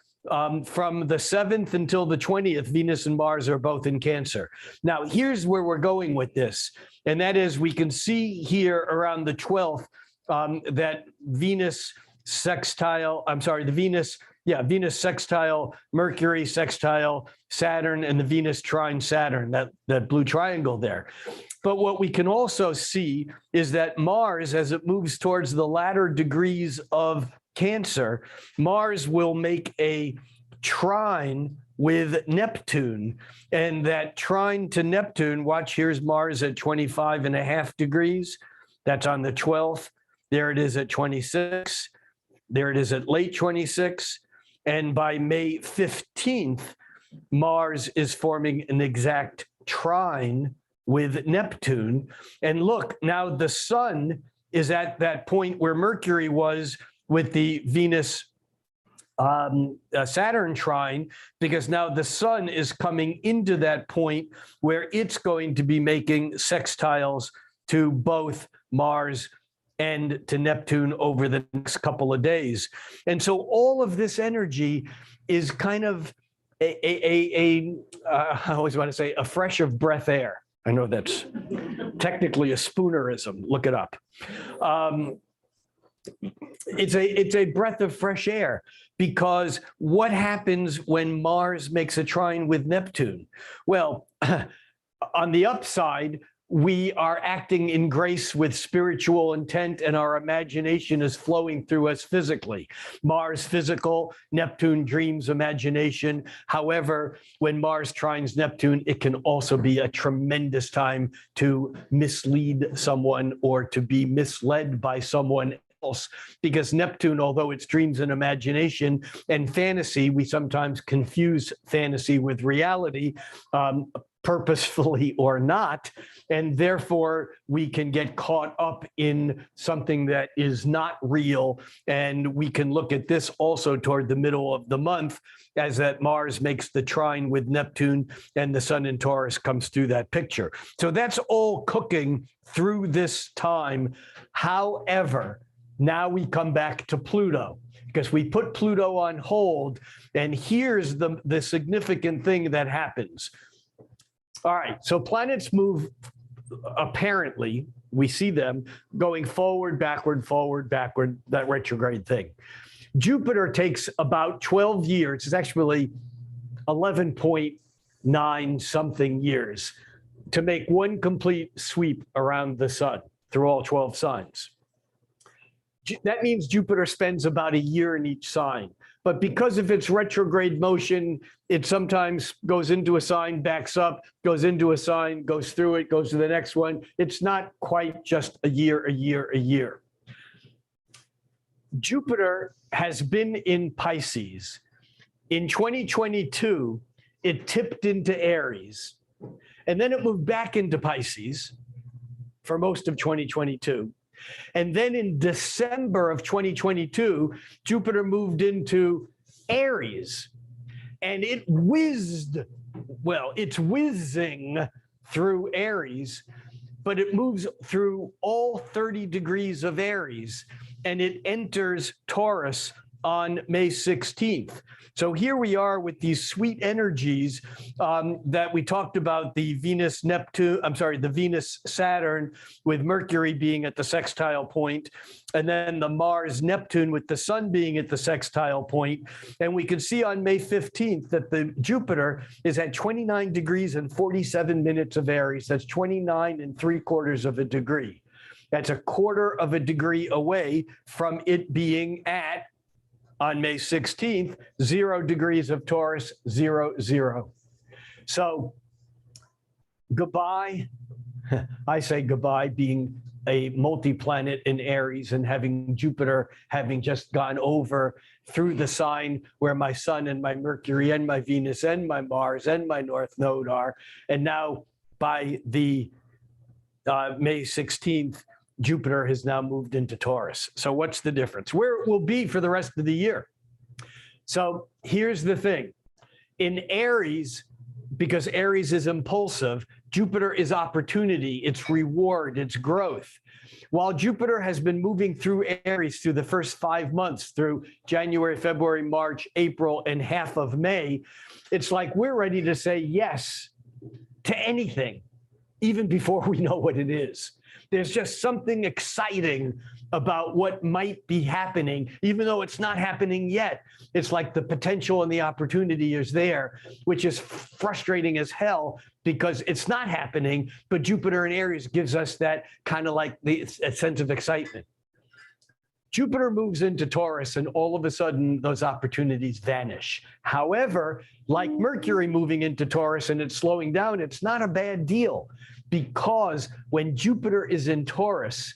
from the 7th until the 20th, Venus and Mars are both in Cancer. Now, here's where we're going with this. And that is, we can see here around the 12th that Venus sextile Mercury, sextile Saturn, and the Venus trine Saturn, that blue triangle there. But what we can also see is that Mars, as it moves towards the latter degrees of Cancer, Mars will make a trine with Neptune. And that trine to Neptune, watch, here's Mars at 25.5 degrees. That's on the 12th. There it is at 26. There it is at late 26. And by May 15th, Mars is forming an exact trine with Neptune. And look, now the sun is at that point where Mercury was with the Venus Saturn trine, because now the sun is coming into that point where it's going to be making sextiles to both Mars and to Neptune over the next couple of days. And so all of this energy is kind of I always want to say a fresh of breath air. I know that's technically a Spoonerism. Look it up. It's a breath of fresh air, because what happens when Mars makes a trine with Neptune? Well, on the upside, we are acting in grace with spiritual intent, and our imagination is flowing through us physically. Mars physical, Neptune dreams, imagination. However, when Mars trines Neptune, it can also be a tremendous time to mislead someone or to be misled by someone else, because Neptune, although it's dreams and imagination and fantasy, we sometimes confuse fantasy with reality, purposefully or not, and therefore we can get caught up in something that is not real. And we can look at this also toward the middle of the month, as that Mars makes the trine with Neptune and the sun in Taurus comes through that picture. So that's all cooking through this time. However, now we come back to Pluto, because we put Pluto on hold, and here's the significant thing that happens. All right, so planets move, apparently, we see them going forward, backward, that retrograde thing. Jupiter takes about 12 years. It's actually 11.9 something years to make one complete sweep around the sun through all 12 signs. That means Jupiter spends about a year in each sign. But because of its retrograde motion, it sometimes goes into a sign, backs up, goes into a sign, goes through it, goes to the next one. It's not quite just a year, a year, a year. Jupiter has been in Pisces. In 2022, it tipped into Aries, and then it moved back into Pisces for most of 2022. And then in December of 2022, Jupiter moved into Aries, and it whizzed, well, it's whizzing through Aries, but it moves through all 30 degrees of Aries, and it enters Taurus on May 16th. So here we are with these sweet energies that we talked about, the Venus-Saturn with Mercury being at the sextile point, and then the Mars-Neptune with the sun being at the sextile point. And we can see on May 15th that the Jupiter is at 29 degrees and 47 minutes of Aries. That's 29 3/4 of a degree. That's a 1/4 of a degree away from it being at, on May 16th, 0 degrees of Taurus, 0, 0. So goodbye. I say goodbye being a multi-planet in Aries and having Jupiter having just gone over through the sign where my sun and my Mercury and my Venus and my Mars and my North Node are. And now by the May 16th, Jupiter has now moved into Taurus. So what's the difference? Where it will be for the rest of the year. So here's the thing. In Aries, because Aries is impulsive, Jupiter is opportunity, it's reward, it's growth. While Jupiter has been moving through Aries through the first 5 months, through January, February, March, April, and half of May, it's like we're ready to say yes to anything, even before we know what it is. There's just something exciting about what might be happening, even though it's not happening yet. It's like the potential and the opportunity is there, which is frustrating as hell because it's not happening, but Jupiter in Aries gives us that kind of like a sense of excitement. Jupiter moves into Taurus and all of a sudden those opportunities vanish. However, like Mercury moving into Taurus and it's slowing down, it's not a bad deal. Because when Jupiter is in Taurus,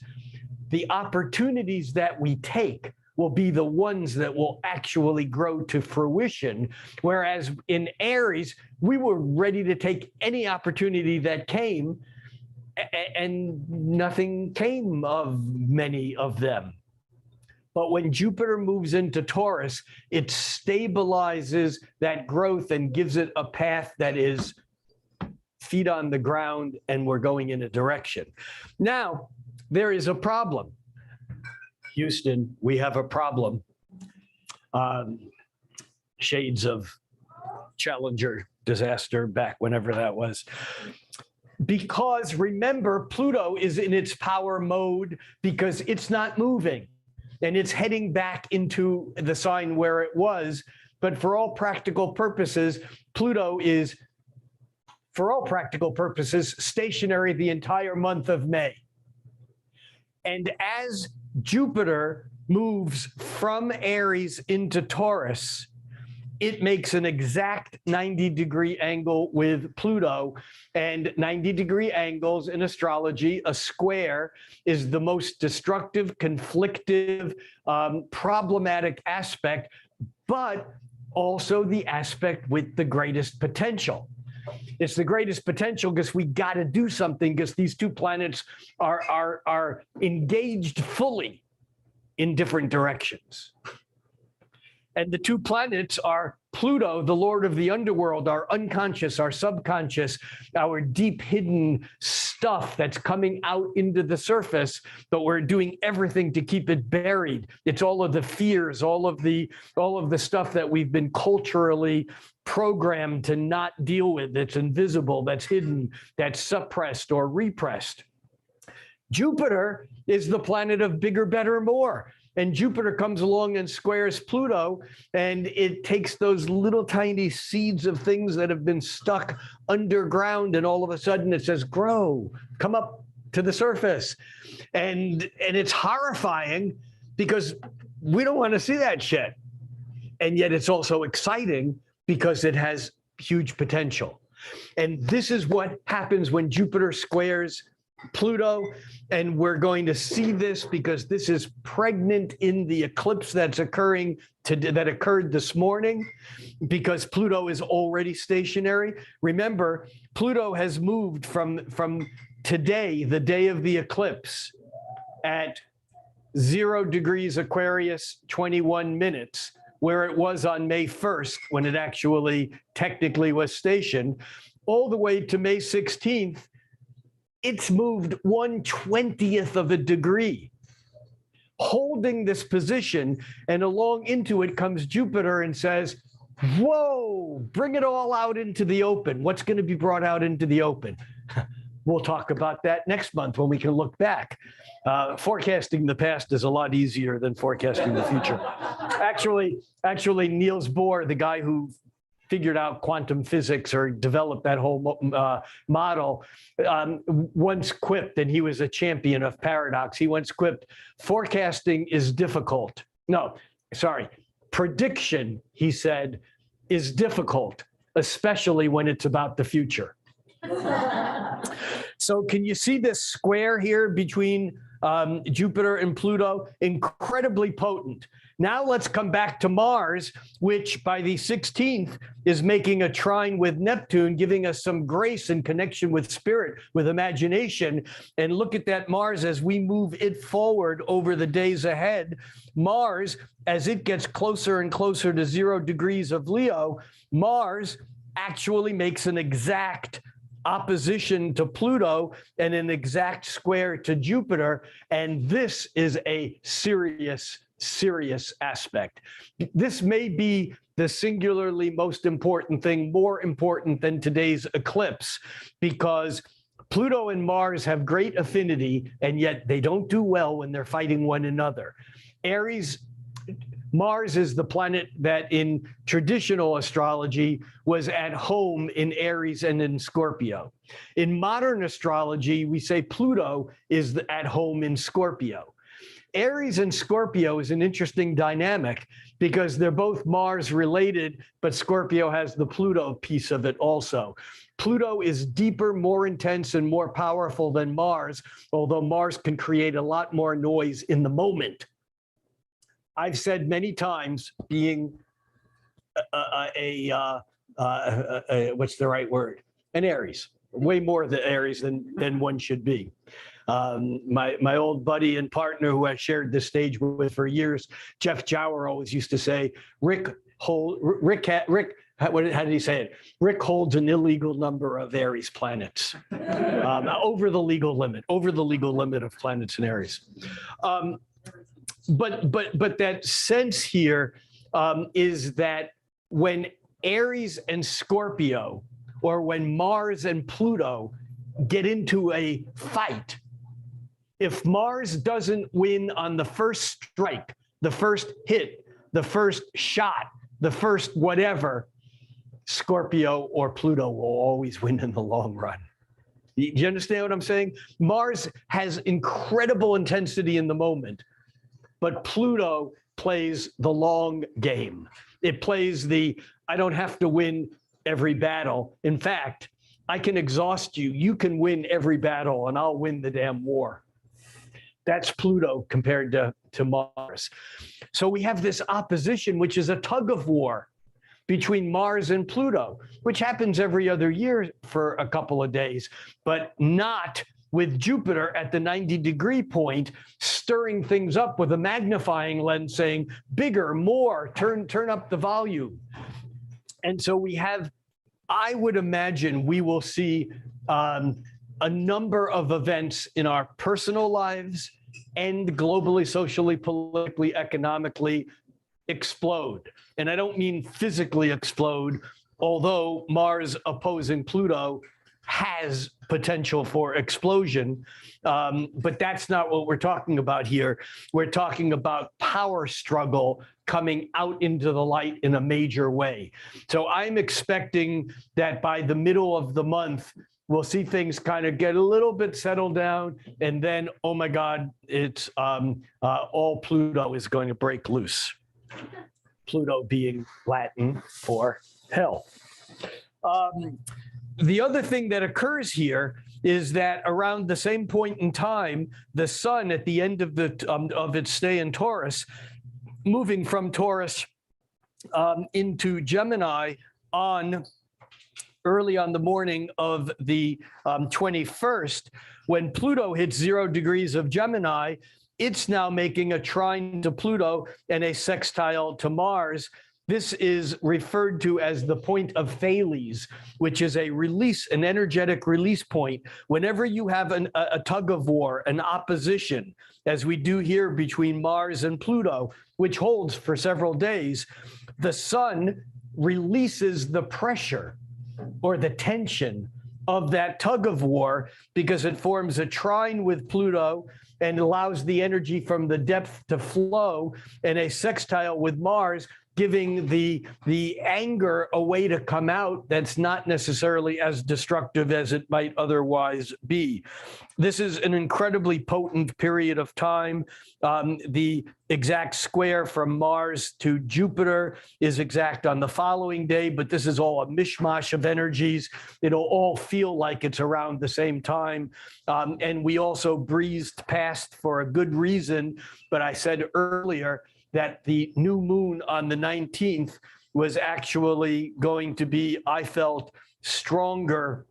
the opportunities that we take will be the ones that will actually grow to fruition. Whereas in Aries, we were ready to take any opportunity that came, and nothing came of many of them. But when Jupiter moves into Taurus, it stabilizes that growth and gives it a path that is feet on the ground, and we're going in a direction. Now, there is a problem. Houston, we have a problem. Shades of Challenger disaster back whenever that was. Because remember, Pluto is in its power mode because it's not moving and it's heading back into the sign where it was. But for all practical purposes, Pluto is, for all practical purposes, stationary the entire month of May. And as Jupiter moves from Aries into Taurus, it makes an exact 90-degree angle with Pluto. And 90-degree angles in astrology, a square is the most destructive, conflictive, problematic aspect, but also the aspect with the greatest potential. It's the greatest potential because we got to do something because these two planets are engaged fully in different directions. And the two planets are Pluto, the lord of the underworld, our unconscious, our subconscious, our deep hidden stuff that's coming out into the surface, but we're doing everything to keep it buried. It's all of the fears, all of the stuff that we've been culturally programmed to not deal with, that's invisible, that's hidden, that's suppressed or repressed. Jupiter is the planet of bigger, better, more. and Jupiter comes along and squares Pluto, and it takes those little tiny seeds of things that have been stuck underground, and all of a sudden it says, grow, come up to the surface. And it's horrifying because we don't want to see that shit. And yet it's also exciting because it has huge potential. And this is what happens when Jupiter squares Pluto, and we're going to see this because this is pregnant in the eclipse that occurred this morning, because Pluto is already stationary. Remember, Pluto has moved from today, the day of the eclipse, at 0 degrees Aquarius, 21 minutes, where it was on May 1st, when it actually technically was stationed, all the way to May 16th. It's moved 1/20th of a degree, holding this position, and along into it comes Jupiter and says, whoa, bring it all out into the open. What's going to be brought out into the open? We'll talk about that next month when we can look back. Forecasting the past is a lot easier than forecasting the future. Actually, Niels Bohr, the guy who figured out quantum physics or developed that whole model, once quipped, and he was a champion of paradox, he once quipped, forecasting is difficult. No, sorry, prediction, he said, is difficult, especially when it's about the future. So can you see this square here between Jupiter and Pluto? Incredibly potent. Now let's come back to Mars, which by the 16th is making a trine with Neptune, giving us some grace and connection with spirit, with imagination. And look at that Mars as we move it forward over the days ahead. Mars, as it gets closer and closer to 0 degrees of Leo, Mars actually makes an exact opposition to Pluto and an exact square to Jupiter. And this is a serious aspect. This may be the singularly most important thing, more important than today's eclipse, because Pluto and Mars have great affinity, and yet they don't do well when they're fighting one another. Mars is the planet that in traditional astrology was at home in Aries and in Scorpio. In modern astrology, we say Pluto is at home in Scorpio. Aries and Scorpio is an interesting dynamic because they're both Mars related, but Scorpio has the Pluto piece of it also. Pluto is deeper, more intense, and more powerful than Mars, although Mars can create a lot more noise in the moment. I've said many times, being what's the right word? An Aries, way more the Aries than one should be. My old buddy and partner who I shared this stage with for years, Jeff Jower, always used to say, how did he say it? Rick holds an illegal number of Aries planets, over the legal limit of planets in Aries. But that sense here is that when Aries and Scorpio, or when Mars and Pluto get into a fight, if Mars doesn't win on the first strike, the first hit, the first shot, the first whatever, Scorpio or Pluto will always win in the long run. Do you understand what I'm saying? Mars has incredible intensity in the moment, but Pluto plays the long game. It plays I don't have to win every battle. In fact, I can exhaust you. You can win every battle and I'll win the damn war. That's Pluto compared to Mars. So we have this opposition, which is a tug of war between Mars and Pluto, which happens every other year for a couple of days, but not with Jupiter at the 90-degree point, stirring things up with a magnifying lens saying, bigger, more, turn up the volume. And so we have, I would imagine we will see a number of events in our personal lives and globally, socially, politically, economically explode. And I don't mean physically explode, although Mars opposing Pluto has potential for explosion. But that's not what we're talking about here. We're talking about power struggle coming out into the light in a major way. So I'm expecting that by the middle of the month, we'll see things kind of get a little bit settled down. And then, oh my God, it's all Pluto is going to break loose. Pluto being Latin for hell. The other thing that occurs here is that around the same point in time, the sun at the end of its stay in Taurus, moving from Taurus into Gemini early on the morning of the 21st, when Pluto hits 0 degrees of Gemini, it's now making a trine to Pluto and a sextile to Mars. This is referred to as the point of Thales, which is a release, an energetic release point. Whenever you have a tug of war, an opposition, as we do here between Mars and Pluto, which holds for several days, the sun releases the pressure or the tension of that tug of war because it forms a trine with Pluto and allows the energy from the depth to flow, and a sextile with Mars, giving the anger a way to come out that's not necessarily as destructive as it might otherwise be. This is an incredibly potent period of time. The exact square from Mars to Jupiter is exact on the following day, but this is all a mishmash of energies. It'll all feel like it's around the same time. And we also breezed past for a good reason, but I said earlier that the new moon on the 19th was actually going to be, I felt, stronger,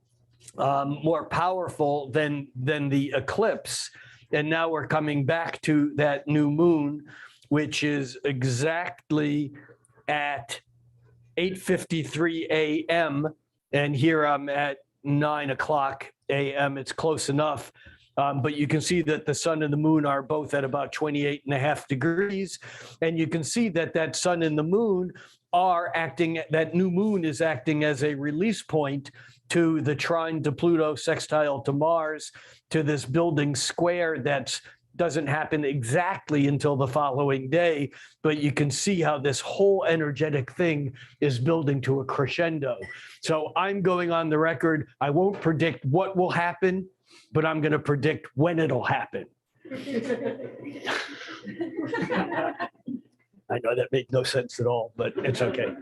more powerful than the eclipse. And now we're coming back to that new moon, which is exactly at 8:53 a.m. And here I'm at 9 o'clock a.m. It's close enough. But you can see that the sun and the moon are both at about 28.5 degrees. And you can see that that sun and the moon are acting, that new moon is acting as a release point to the trine to Pluto, sextile to Mars, to this building square that doesn't happen exactly until the following day. But you can see how this whole energetic thing is building to a crescendo. So I'm going on the record. I won't predict what will happen, but I'm going to predict when it'll happen. I know that made no sense at all, but it's okay.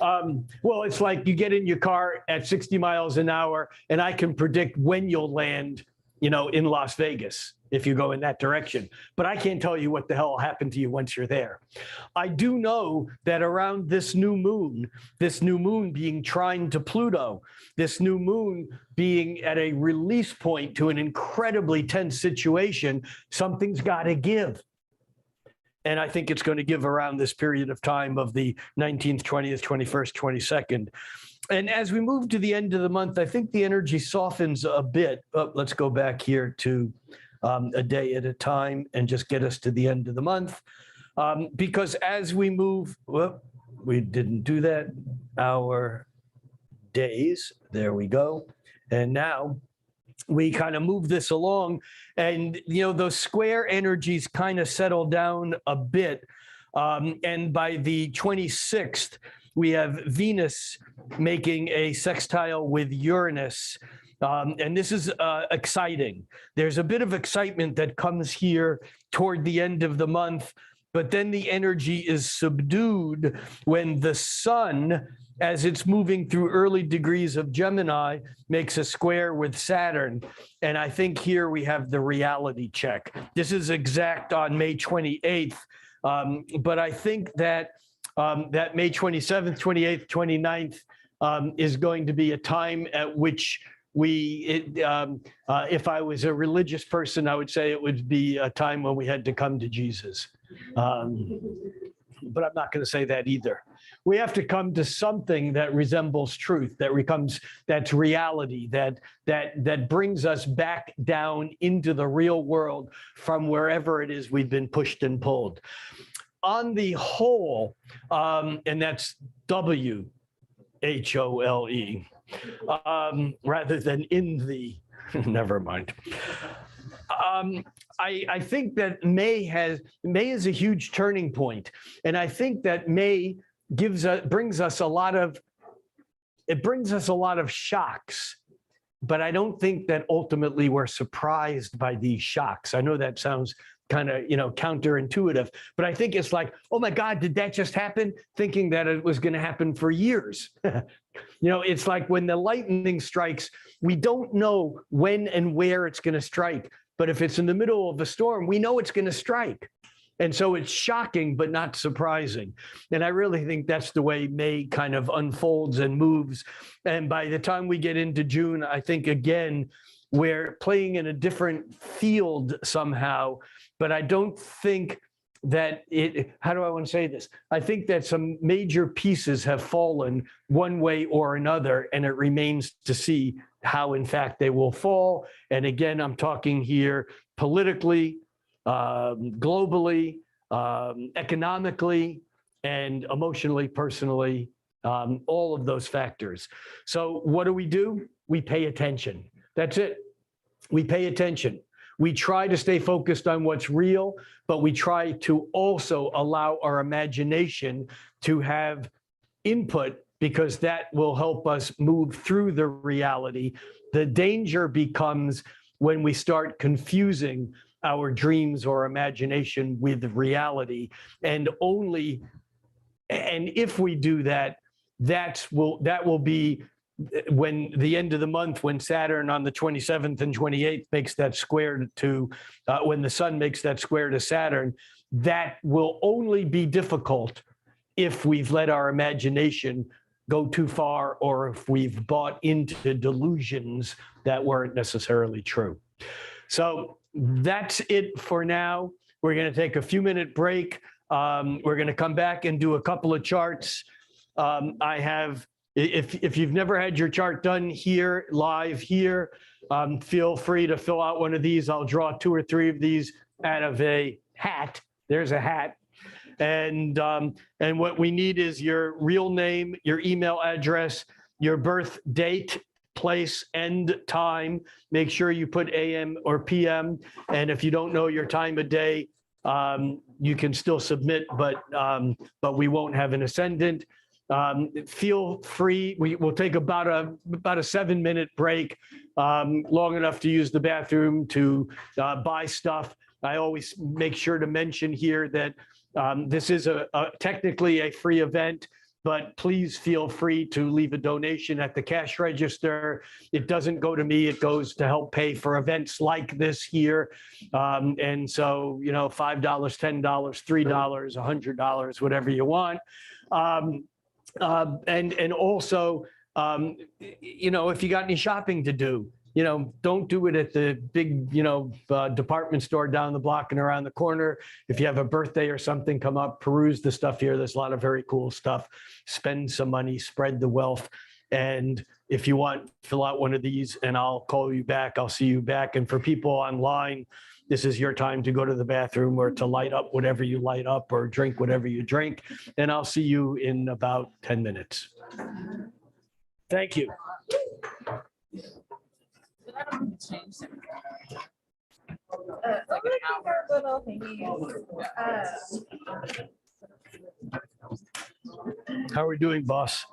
Well, it's like you get in your car at 60 miles an hour, and I can predict when you'll land, in Las Vegas, if you go in that direction. But I can't tell you what the hell will happen to you once you're there. I do know that around this new moon being trine to Pluto, this new moon being at a release point to an incredibly tense situation, something's got to give. And I think it's going to give around this period of time of the 19th, 20th, 21st, 22nd. And as we move to the end of the month, I think the energy softens a bit. Let's go back here to a day at a time and just get us to the end of the month. Because as we move, we didn't do that. Our days, there we go. And now we kind of move this along, and those square energies kind of settle down a bit. And by the 26th, we have Venus making a sextile with Uranus. And this is exciting. There's a bit of excitement that comes here toward the end of the month, but then the energy is subdued when the sun, as it's moving through early degrees of Gemini, makes a square with Saturn. And I think here we have the reality check. This is exact on May 28th, but I think that that May 27th, 28th, 29th is going to be a time at which if I was a religious person, I would say it would be a time when we had to come to Jesus. But I'm not going to say that either. We have to come to something that resembles truth, that's reality, that brings us back down into the real world from wherever it is we've been pushed and pulled. On the whole, and that's WHOLE, rather than in the, never mind. I think that May is a huge turning point, and I think that May brings us a lot of shocks, but I don't think that ultimately we're surprised by these shocks. I know that sounds kind of, counterintuitive, but I think it's like, oh my God, did that just happen? Thinking that it was going to happen for years. It's like when the lightning strikes, we don't know when and where it's going to strike. But if it's in the middle of a storm, we know it's going to strike. And so it's shocking, but not surprising. And I really think that's the way May kind of unfolds and moves. And by the time we get into June, I think, again, we're playing in a different field somehow. But I don't think that how do I want to say this? I think that some major pieces have fallen one way or another, and it remains to see how, in fact, they will fall. And again, I'm talking here politically, globally, economically, and emotionally, personally, all of those factors. So what do? We pay attention. That's it. We pay attention. We try to stay focused on what's real, but we try to also allow our imagination to have input, because that will help us move through the reality. The danger becomes when we start confusing our dreams or imagination with reality. And if we do that, that will be when the end of the month, when Saturn on the 27th and 28th makes that square to, when the sun makes that square to Saturn, that will only be difficult if we've let our imagination go too far, or if we've bought into delusions that weren't necessarily true. So that's it for now. We're going to take a few-minute break. We're going to come back and do a couple of charts. If you've never had your chart done here, live here, feel free to fill out one of these. I'll draw 2 or 3 of these out of a hat. There's a hat. And what we need is your real name, your email address, your birth date, place, and time. Make sure you put AM or PM. And if you don't know your time of day, you can still submit, but we won't have an ascendant. Feel free. We will take about a 7-minute break, long enough to use the bathroom, to buy stuff. I always make sure to mention here that this is technically a free event, but please feel free to leave a donation at the cash register. It doesn't go to me. It goes to help pay for events like this here. And so, $5, $10, $3, $100, whatever you want. And also, if you got any shopping to do, don't do it at the big, department store down the block and around the corner. If you have a birthday or something come up, peruse the stuff here. There's a lot of very cool stuff. Spend some money, spread the wealth. And if you want, fill out one of these and I'll call you back. I'll see you back. And for people online, this is your time to go to the bathroom or to light up whatever you light up or drink whatever you drink. And I'll see you in about 10 minutes. Thank you. How are we doing, boss?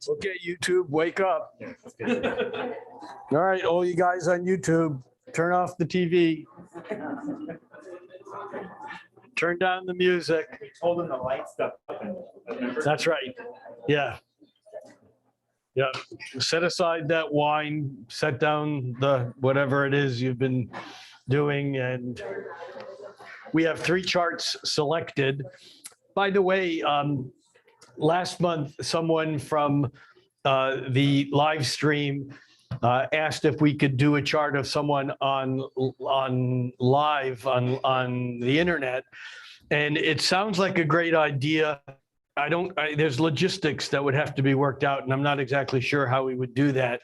Okay, YouTube, wake up. Yeah, that's good. All right, all you guys on YouTube, turn off the TV. Turn down the music. We told them the light stuff. Remember? That's right. Yeah. Yeah. Set aside that wine, set down the whatever it is you've been doing. And we have 3 charts selected. By the way, last month, someone from the live stream asked if we could do a chart of someone on live on the internet. And it sounds like a great idea. There's logistics that would have to be worked out, and I'm not exactly sure how we would do that.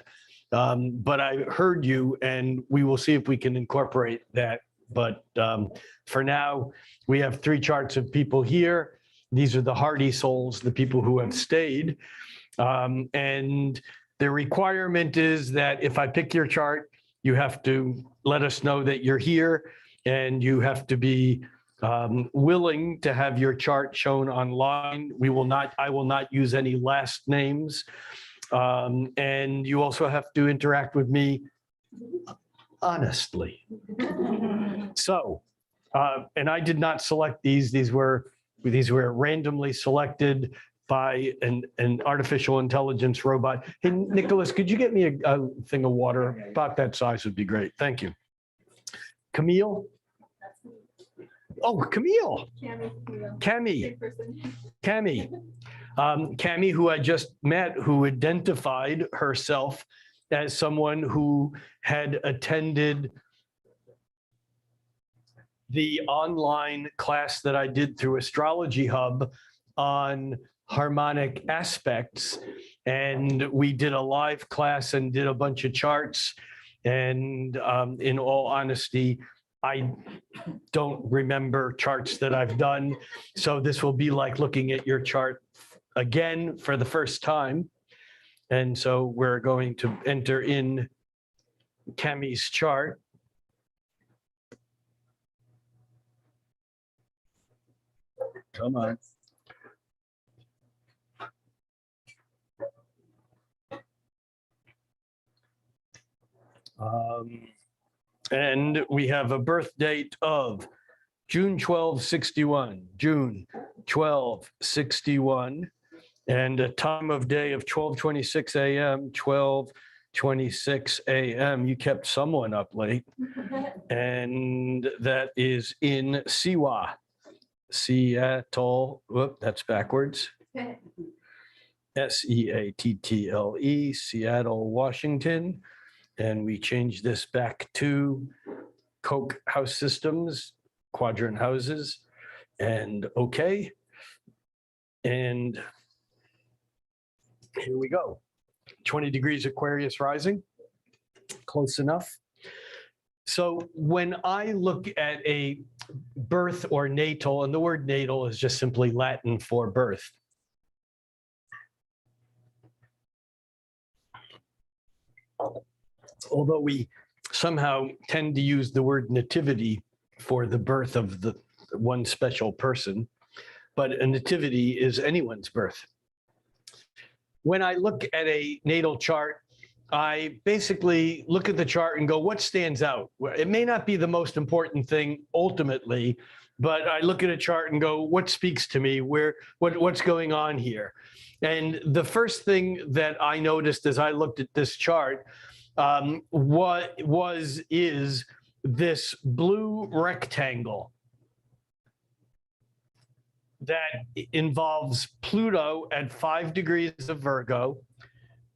But I heard you, and we will see if we can incorporate that. But for now, we have 3 charts of people here. These are the hardy souls, the people who have stayed. And the requirement is that if I pick your chart, you have to let us know that you're here, and you have to be willing to have your chart shown online. I will not use any last names. And you also have to interact with me honestly. So, and I did not select these. These were randomly selected by an artificial intelligence robot. Hey, Nicholas, could you get me a thing of water? About that size would be great. Thank you. Camille? Oh, Camille. Cami. Cami, who I just met, who identified herself as someone who had attended the online class that I did through Astrology Hub on harmonic aspects. And we did a live class and did a bunch of charts. And in all honesty, I don't remember charts that I've done. So this will be like looking at your chart again for the first time. And so we're going to enter in Cami's chart. Come on. And we have a birth date of June 1261, June 1261, and a time of day of 12:26 a.m., 12:26 a.m. You kept someone up late. And that is in Siwa, Seattle. Whoop, that's backwards. Seattle, Seattle, Washington. And we change this back to Koch house systems, quadrant houses, and okay. And here we go. 20 degrees Aquarius rising, close enough. So when I look at a birth or natal, and the word natal is just simply Latin for birth. Although we somehow tend to use the word nativity for the birth of the one special person, but a nativity is anyone's birth. When I look at a natal chart, I basically look at the chart and go, what stands out? It may not be the most important thing ultimately, but I look at a chart and go, what speaks to me? What's going on here? And the first thing that I noticed as I looked at this chart is this blue rectangle that involves Pluto at 5 degrees of Virgo,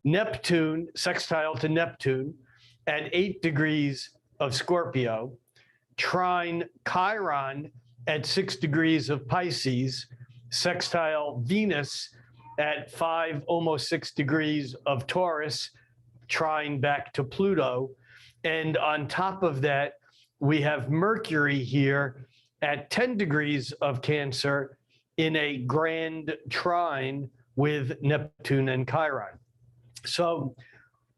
Neptune, sextile to Neptune at 8 degrees of Scorpio, trine Chiron at 6 degrees of Pisces, sextile Venus at 5, almost 6 degrees of Taurus, trine back to Pluto. And on top of that, we have Mercury here at 10 degrees of Cancer in a grand trine with Neptune and Chiron. So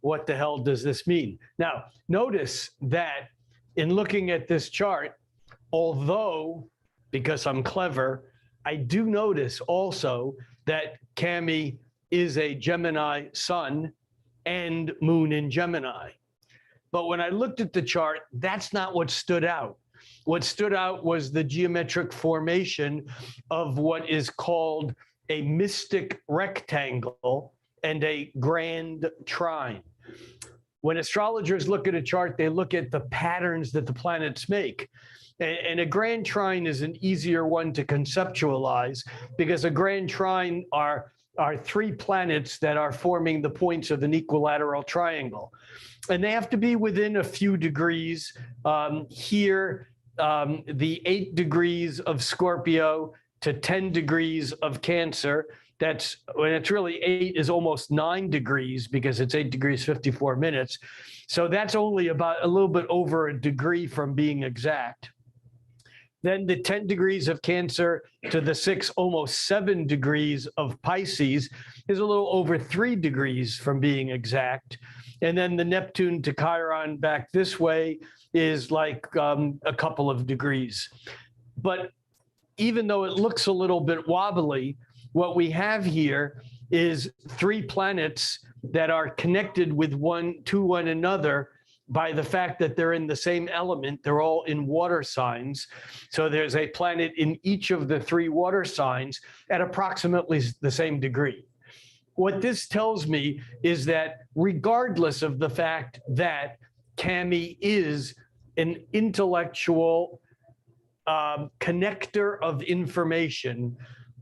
what the hell does this mean? Now, notice that in looking at this chart, although, because I'm clever, I do notice also that Cami is a Gemini sun and moon in Gemini. But when I looked at the chart, that's not what stood out. What stood out was the geometric formation of what is called a mystic rectangle and a grand trine. When astrologers look at a chart, they look at the patterns that the planets make. And a grand trine is an easier one to conceptualize because a grand trine are three planets that are forming the points of an equilateral triangle. And they have to be within a few degrees. Here, the 8 degrees of Scorpio to 10 degrees of Cancer. That's when it's really 8 is almost 9 degrees because it's 8 degrees 54 minutes. So that's only about a little bit over a degree from being exact. Then the 10 degrees of Cancer to the 6, almost 7 degrees of Pisces is a little over 3 degrees from being exact. And then the Neptune to Chiron back this way is like a couple of degrees. But even though it looks a little bit wobbly, what we have here is 3 planets that are connected with one another by the fact that they're in the same element. They're all in water signs. So there's a planet in each of the 3 water signs at approximately the same degree. What this tells me is that regardless of the fact that Cami is an intellectual connector of information,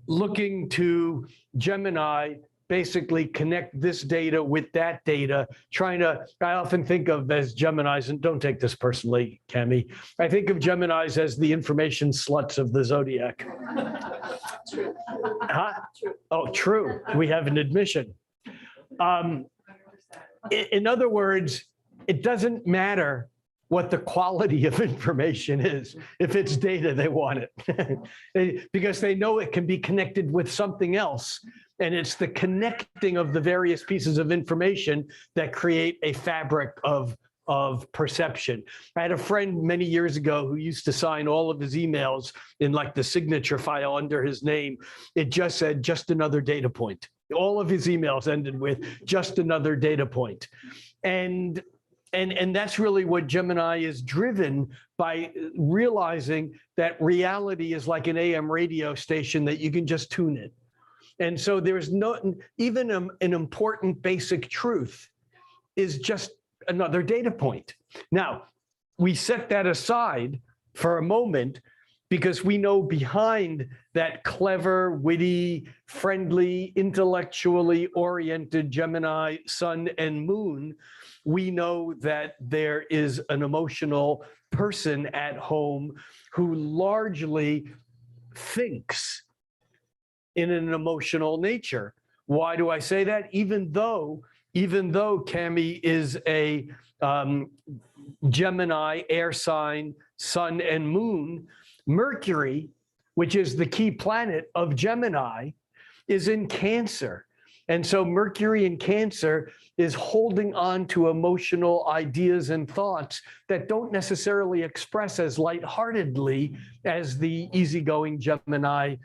looking to Gemini basically connect this data with that data, I often think of as Geminis, and don't take this personally, Cami, I think of Geminis as the information sluts of the zodiac. True. Huh? True. Oh, true. We have an admission. In other words, it doesn't matter what the quality of information is. If it's data, they want it because they know it can be connected with something else. And it's the connecting of the various pieces of information that create a fabric of perception. I had a friend many years ago who used to sign all of his emails in like the signature file under his name. It just said, just another data point. All of his emails ended with just another data point. And that's really what Gemini is driven by, realizing that reality is like an AM radio station that you can just tune it. And so there's even an important basic truth is just another data point. Now, we set that aside for a moment because we know behind that clever, witty, friendly, intellectually oriented Gemini sun and moon, we know that there is an emotional person at home who largely thinks in an emotional nature. Why do I say that? Even though Cami is a Gemini air sign, sun and moon, Mercury, which is the key planet of Gemini, is in Cancer. And so Mercury in Cancer is holding on to emotional ideas and thoughts that don't necessarily express as lightheartedly as the easygoing Gemini.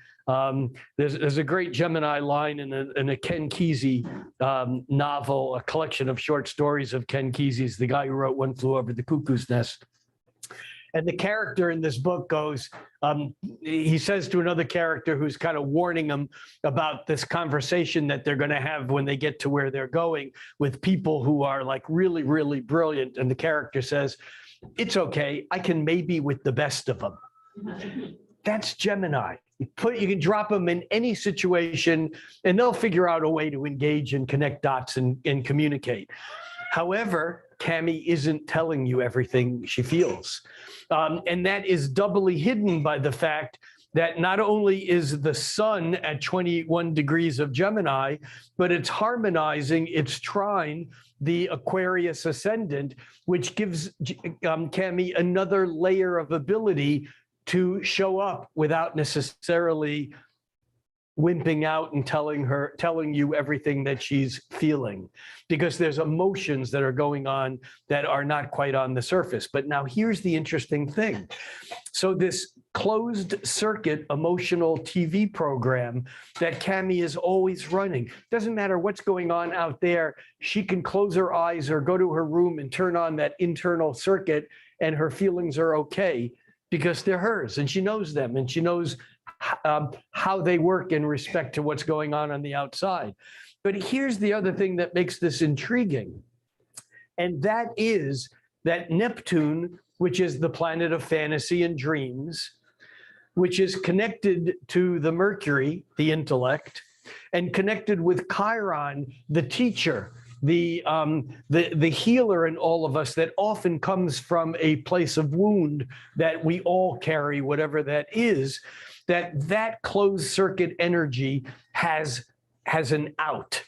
There's a great Gemini line in a Ken Kesey novel, a collection of short stories of Ken Kesey's, the guy who wrote One Flew Over the Cuckoo's Nest. And the character in this book goes, he says to another character who's kind of warning him about this conversation that they're going to have when they get to where they're going with people who are like really, really brilliant. And the character says, it's okay, I can maybe with the best of them. That's Gemini. You can drop them in any situation and they'll figure out a way to engage and connect dots and communicate. However, Cami isn't telling you everything she feels. And that is doubly hidden by the fact that not only is the sun at 21 degrees of Gemini, but it's harmonizing its trine, the Aquarius ascendant, which gives Cami another layer of ability to show up without necessarily wimping out and telling you everything that she's feeling, because there's emotions that are going on that are not quite on the surface. But now here's the interesting thing. So this closed circuit emotional TV program that Cami is always running. Doesn't matter what's going on out there. She can close her eyes or go to her room and turn on that internal circuit, and her feelings are okay because they're hers and she knows them and she knows how they work in respect to what's going on the outside. But here's the other thing that makes this intriguing. And that is that Neptune, which is the planet of fantasy and dreams, which is connected to the Mercury, the intellect, and connected with Chiron, the teacher, the healer in all of us that often comes from a place of wound that we all carry, whatever that is, that closed circuit energy has an out.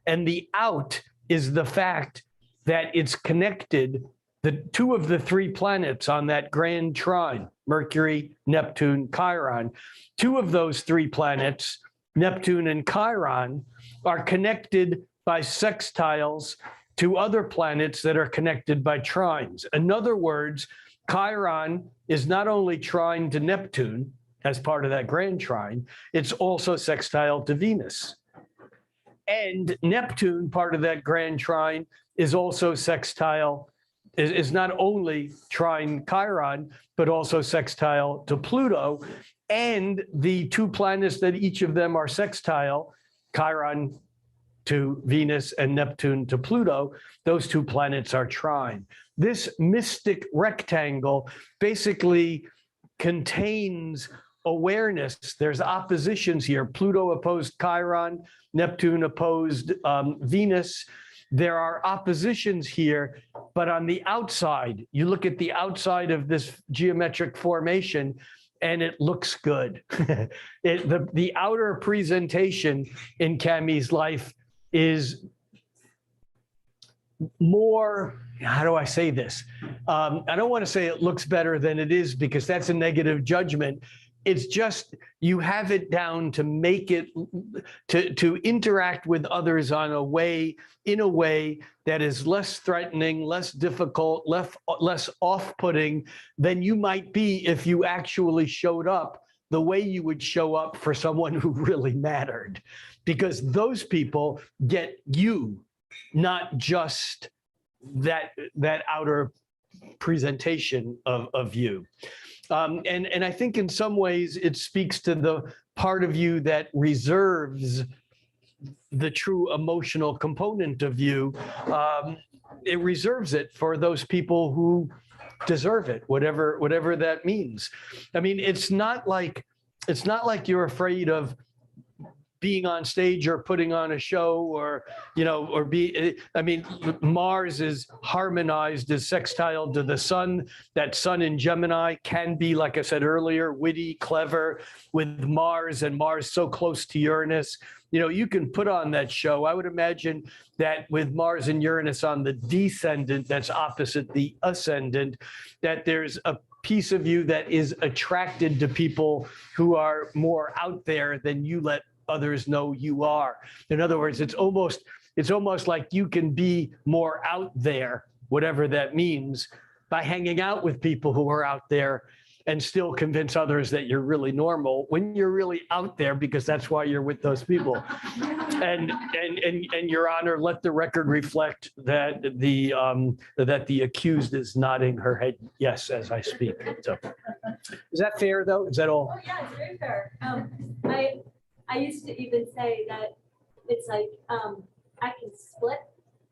And the out is the fact that it's connected, the two of the three planets on that grand trine, Mercury, Neptune, Chiron, two of those three planets, Neptune and Chiron, are connected by sextiles to other planets that are connected by trines. In other words, Chiron is not only trine to Neptune as part of that grand trine, it's also sextile to Venus. And Neptune, part of that grand trine, is also sextile, is not only trine Chiron, but also sextile to Pluto. And the two planets that each of them are sextile, Chiron to Venus and Neptune to Pluto, those two planets are trine. This mystic rectangle basically contains awareness. There's oppositions here. Pluto opposed Chiron, Neptune opposed Venus. There are oppositions here, but on the outside, you look at the outside of this geometric formation and it looks good. The outer presentation in Cami's life is more, how do I say this? I don't want to say it looks better than it is because that's a negative judgment. It's just you have it down to make it, to interact with others in a way that is less threatening, less difficult, less off-putting than you might be if you actually showed up the way you would show up for someone who really mattered. Because those people get you, not just that outer presentation of you. And I think in some ways it speaks to the part of you that reserves the true emotional component of you. It reserves it for those people who deserve it, whatever that means. I mean, it's not like you're afraid of being on stage or putting on a show or Mars is harmonized as sextile to the sun. That sun in Gemini can be, like I said earlier, witty, clever, with Mars and Mars so close to Uranus. You can put on that show. I would imagine that with Mars and Uranus on the descendant, that's opposite the ascendant, that there's a piece of you that is attracted to people who are more out there than you let others know you are. In other words, it's almost like you can be more out there, whatever that means, by hanging out with people who are out there and still convince others that you're really normal when you're really out there, because that's why you're with those people. And Your Honor, let the record reflect that the accused is nodding her head yes as I speak. So, is that fair though? Is that all? Oh yeah, it's very fair. I used to even say that it's like I can split.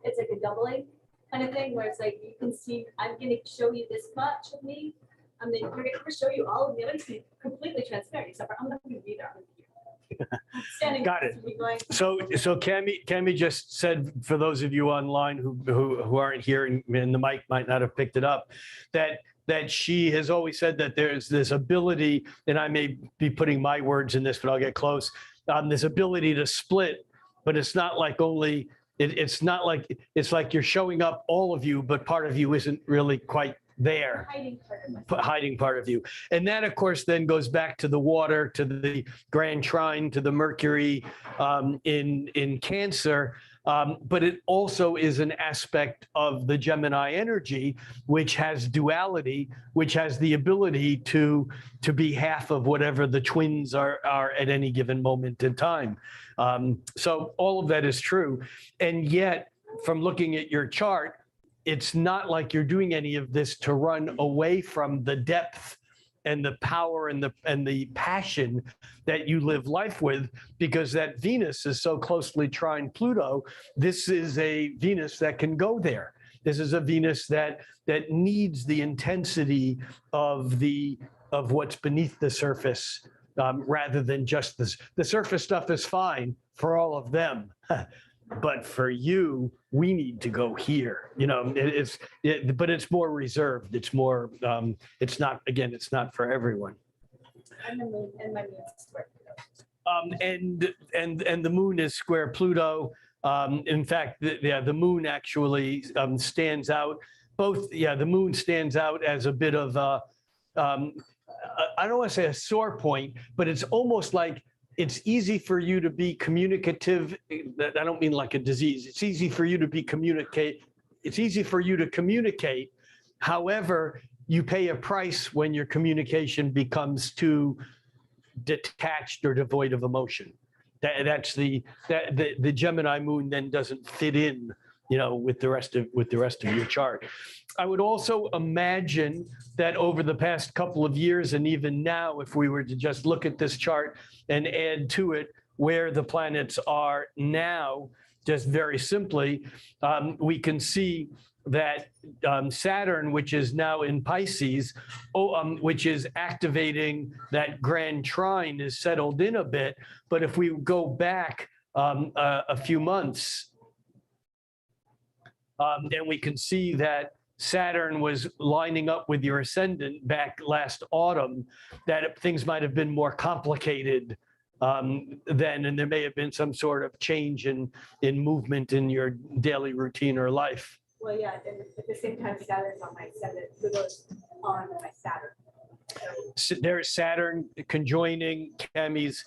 It's like a doubling kind of thing where it's like you can see I'm going to show you this much of me. And then we're going to show you all of the other things completely transparent, except for I'm not going to be there. I'm standing. Got it. So Cami just said, for those of you online who aren't here and the mic might not have picked it up, that she has always said that there's this ability, and I may be putting my words in this, but I'll get close, this ability to split, but it's not like only, it's not like, it's like you're showing up all of you, but part of you isn't really quite there. Hiding part of you. And that, of course, then goes back to the water, to the grand trine, to the Mercury in Cancer. But it also is an aspect of the Gemini energy, which has duality, which has the ability to be half of whatever the twins are at any given moment in time. So all of that is true. And yet, from looking at your chart, it's not like you're doing any of this to run away from the depth and the power and the passion that you live life with, because that Venus is so closely trine Pluto. This is a Venus that can go there. This is a Venus that needs the intensity of what's beneath the surface, rather than just this. The surface stuff is fine for all of them. But for you, we need to go here. But it's more reserved. It's more. It's not. Again, it's not for everyone. And the moon and my moon is square. And the moon is square Pluto. In fact, the moon actually stands out. The moon stands out as a bit of a. I don't want to say a sore point, but it's almost like. It's easy for you to be communicative. I don't mean like a disease. It's easy for you to communicate. It's easy for you to communicate. However, you pay a price when your communication becomes too detached or devoid of emotion. That's the Gemini moon then doesn't fit in, with the rest of your chart. I would also imagine that over the past couple of years, and even now, if we were to just look at this chart and add to it where the planets are now, just very simply, we can see that Saturn, which is now in Pisces, which is activating that grand trine, is settled in a bit. But if we go back a few months, and we can see that Saturn was lining up with your ascendant back last autumn, that things might have been more complicated then, and there may have been some sort of change in movement in your daily routine or life. Well, yeah, and at the same time, Saturn's on my ascendant, Pluto's on my Saturn. So there's Saturn conjoining Cammie's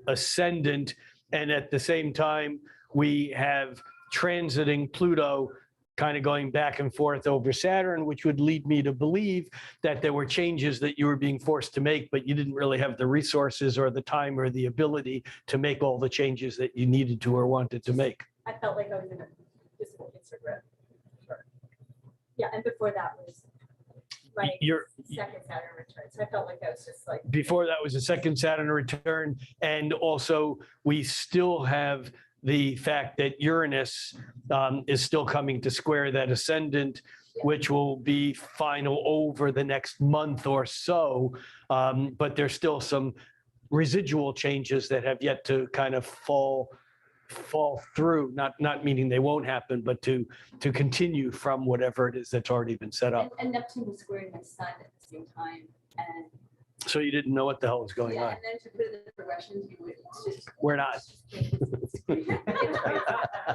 ascendant, and at the same time, we have transiting Pluto kind of going back and forth over Saturn, which would lead me to believe that there were changes that you were being forced to make, but you didn't really have the resources or the time or the ability to make all the changes that you needed to or wanted to make. I felt like I was in a physical Instagram. Sure. Yeah, and before that was my second Saturn return. So I felt like I was just like. Before that was a second Saturn return. And also we still have the fact that Uranus is still coming to square that ascendant, which will be final over the next month or so. But there's still some residual changes that have yet to kind of fall through, not meaning they won't happen, but to continue from whatever it is that's already been set up. And Neptune was squaring my sun at the same time. And so you didn't know what the hell was going on. and then to put in the progressions, you would just. We're not. It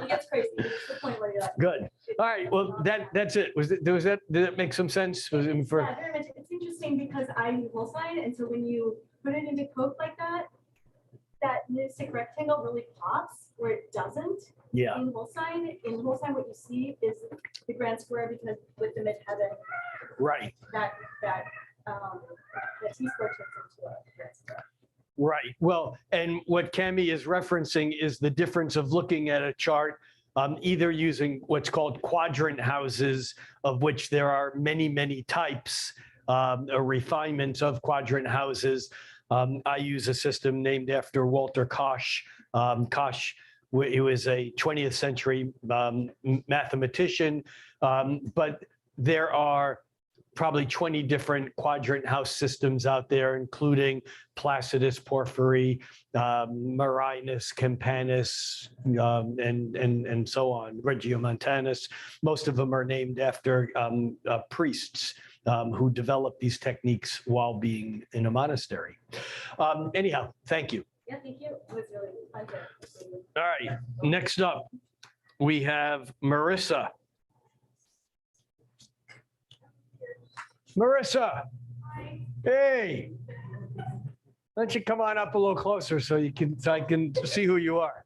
gets crazy. It's the point where you're like. Good. All right. Well, that's it. Did that make some sense? Was it for? Yeah, very much. It's interesting because I'm whole sign, and so when you put it into code like that, that mystic rectangle really pops where it doesn't. Yeah. In whole sign, what you see is the grand square because with the midheaven. Right. That T-square turns into a grand square. Right. Well, and what Cammie is referencing is the difference of looking at a chart, either using what's called quadrant houses, of which there are many, many types, refinements of quadrant houses. I use a system named after Walter Koch. Koch, he was a 20th century mathematician, but there are probably 20 different quadrant house systems out there, including Placidus, Porphyry, Marinus, Campanus, and so on, Regiomontanus. Most of them are named after priests who developed these techniques while being in a monastery. Anyhow, thank you. Yeah, thank you. It was really fun to. All right, next up, we have Marissa. Marissa, Hi. hey, why don't you come on up a little closer so I can see who you are.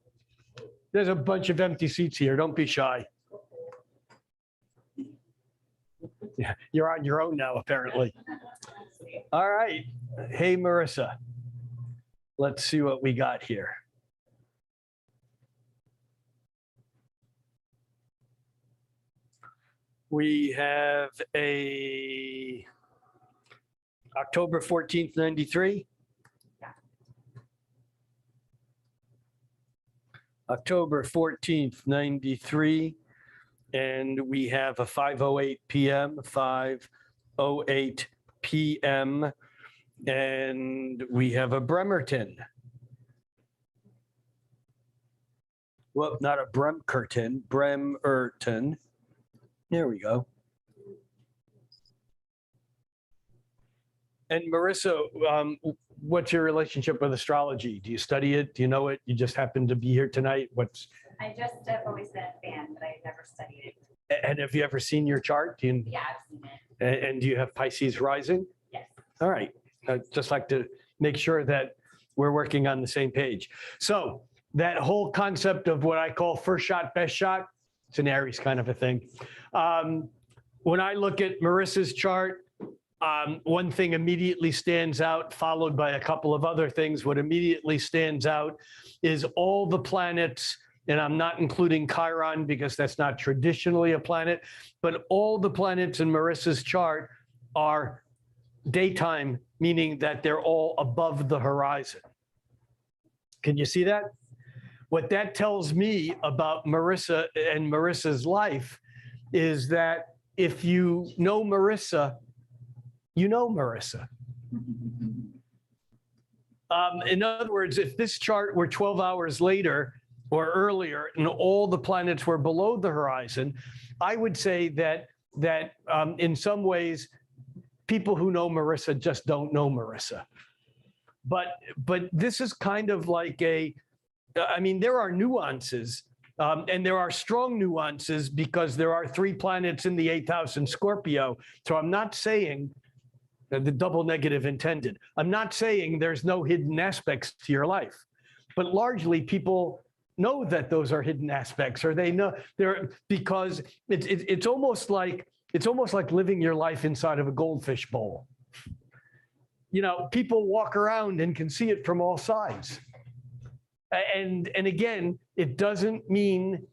There's a bunch of empty seats here. Don't be shy. Yeah, you're on your own now, apparently. All right. Hey, Marissa. Let's see what we got here. We have a October 14th, 93. October 14th, 93. And we have a 5:08 p.m., 5:08 p.m. And we have a Bremerton. Well, not a Bremkerton, Bremerton. There we go. And Marissa, what's your relationship with astrology? Do you study it? Do you know it? You just happen to be here tonight? I just have always been a fan, but I've never studied it. And have you ever seen your chart? Yeah, I've seen it. And do you have Pisces rising? Yes. All right. I'd just like to make sure that we're working on the same page. So that whole concept of what I call first shot, best shot, it's an Aries kind of a thing. When I look at Marissa's chart, one thing immediately stands out, followed by a couple of other things. What immediately stands out is all the planets, and I'm not including Chiron because that's not traditionally a planet, but all the planets in Marissa's chart are daytime, meaning that they're all above the horizon. Can you see that? What that tells me about Marissa and Marissa's life is that if you know Marissa, you know Marissa. In other words, if this chart were 12 hours later or earlier and all the planets were below the horizon, I would say that in some ways, people who know Marissa just don't know Marissa. But this is kind of like there are nuances, and there are strong nuances because there are 3 planets in the 8th house in Scorpio. So I'm not saying the double negative intended. I'm not saying there's no hidden aspects to your life, but largely people know that those are hidden aspects, or they know they're, because it's almost like living your life inside of a goldfish bowl. You know, people walk around and can see it from all sides. And again, it doesn't mean,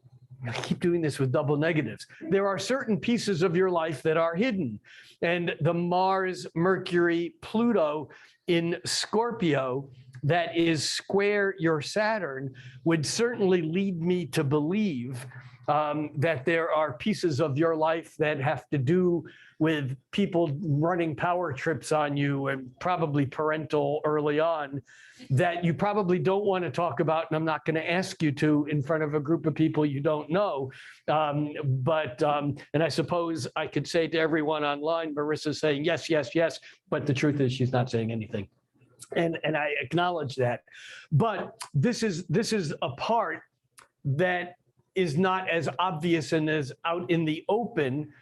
I keep doing this with double negatives. There are certain pieces of your life that are hidden. And the Mars, Mercury, Pluto in Scorpio that is square your Saturn would certainly lead me to believe that there are pieces of your life that have to do with people running power trips on you, and probably parental early on, that you probably don't want to talk about, and I'm not going to ask you to in front of a group of people you don't know. And I suppose I could say to everyone online, Marissa's saying yes, yes, yes, but the truth is she's not saying anything. And I acknowledge that. But this is a part that is not as obvious and as out in the open,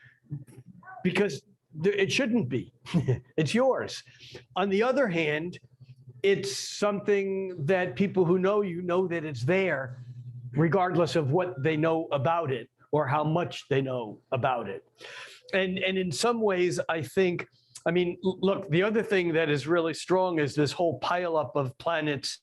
because it shouldn't be. It's yours. On the other hand, it's something that people who know you know that it's there, regardless of what they know about it or how much they know about it. And in some ways, I think, look, the other thing that is really strong is this whole pileup of planets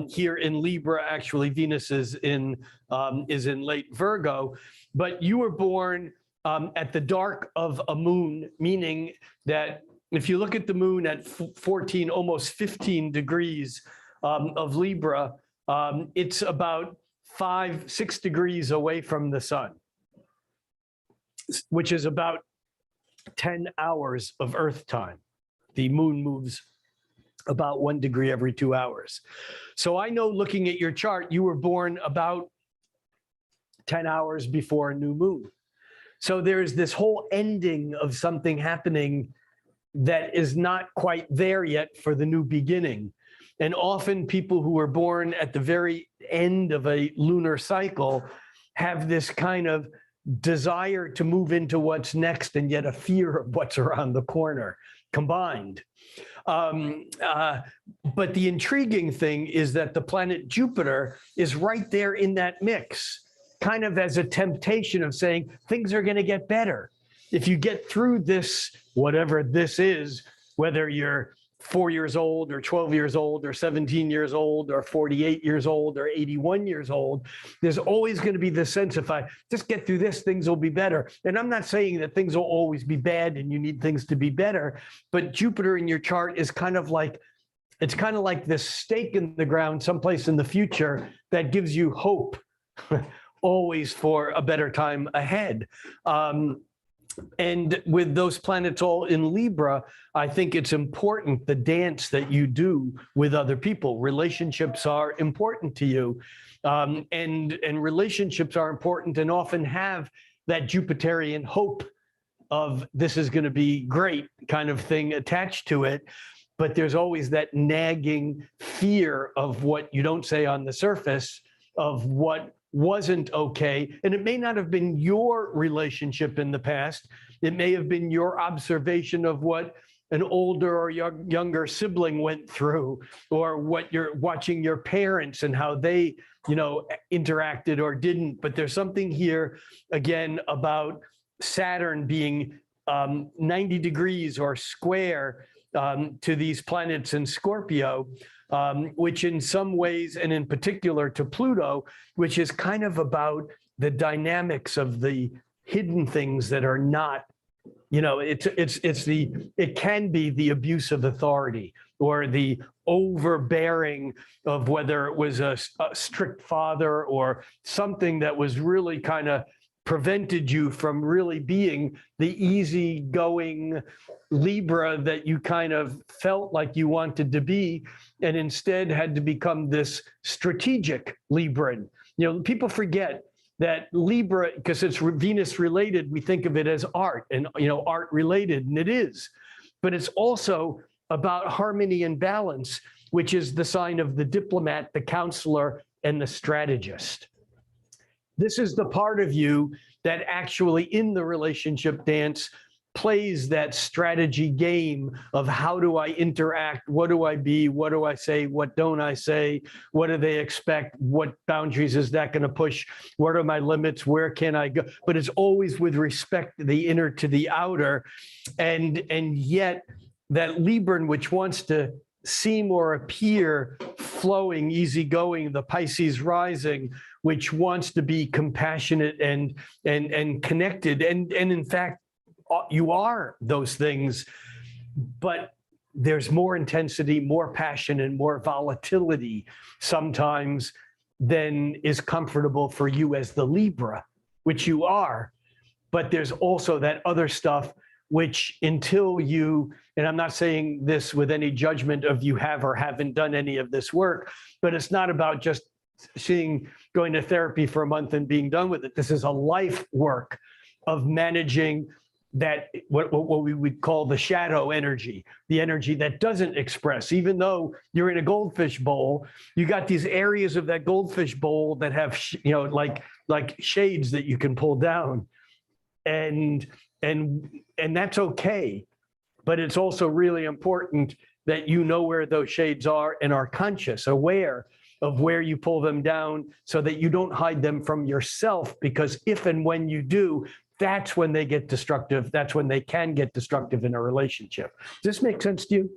here in Libra. Actually, Venus is in late Virgo, but you were born at the dark of a moon, meaning that if you look at the moon at 14, almost 15 degrees of Libra, it's about 5-6 degrees away from the sun, which is about 10 hours of Earth time. The moon moves about 1 degree every 2 hours. So I know, looking at your chart, you were born about 10 hours before a new moon. So there's this whole ending of something happening that is not quite there yet for the new beginning. And often people who are born at the very end of a lunar cycle have this kind of desire to move into what's next and yet a fear of what's around the corner combined. But the intriguing thing is that the planet Jupiter is right there in that mix, kind of as a temptation of saying things are going to get better. If you get through this, whatever this is, whether you're 4 years old or 12 years old or 17 years old or 48 years old or 81 years old, there's always going to be this sense if I just get through this, things will be better. And I'm not saying that things will always be bad and you need things to be better, but Jupiter in your chart is kind of like, it's kind of like this stake in the ground someplace in the future that gives you hope always for a better time ahead. And with those planets all in Libra, I think it's important, the dance that you do with other people. Relationships are important to you. And relationships are important and often have that Jupiterian hope of this is going to be great kind of thing attached to it. But there's always that nagging fear of what you don't say on the surface, of what wasn't okay. And it may not have been your relationship in the past. It may have been your observation of what an older or younger sibling went through, or what you're watching your parents and how they, interacted or didn't. But there's something here, again, about Saturn being 90 degrees or square to these planets in Scorpio, which in some ways, and in particular to Pluto, which is kind of about the dynamics of the hidden things that are not, it can be the abuse of authority or the overbearing of whether it was a strict father or something that was really kind of prevented you from really being the easygoing Libra that you kind of felt like you wanted to be, and instead had to become this strategic Libran. People forget that Libra, because it's Venus related, we think of it as art and, art related, and it is. But it's also about harmony and balance, which is the sign of the diplomat, the counselor, and the strategist. This is the part of you that actually in the relationship dance plays that strategy game of how do I interact? What do I be? What do I say? What don't I say? What do they expect? What boundaries is that going to push? What are my limits? Where can I go? But it's always with respect to the inner to the outer. And yet that Libran, which wants to seem or appear flowing, easygoing, the Pisces rising, which wants to be compassionate and connected. And in fact, you are those things, but there's more intensity, more passion, and more volatility sometimes than is comfortable for you as the Libra, which you are. But there's also that other stuff which until you, and I'm not saying this with any judgment of you have or haven't done any of this work, but it's not about just going to therapy for a month and being done with it. This is a life work of managing that, what we would call the shadow energy, the energy that doesn't express. Even though you're in a goldfish bowl, you got these areas of that goldfish bowl that have, like shades that you can pull down. And that's okay. But it's also really important that you know where those shades are and are conscious, aware of where you pull them down so that you don't hide them from yourself, because if and when you do, that's when they get destructive. That's when they can get destructive in a relationship. Does this make sense to you?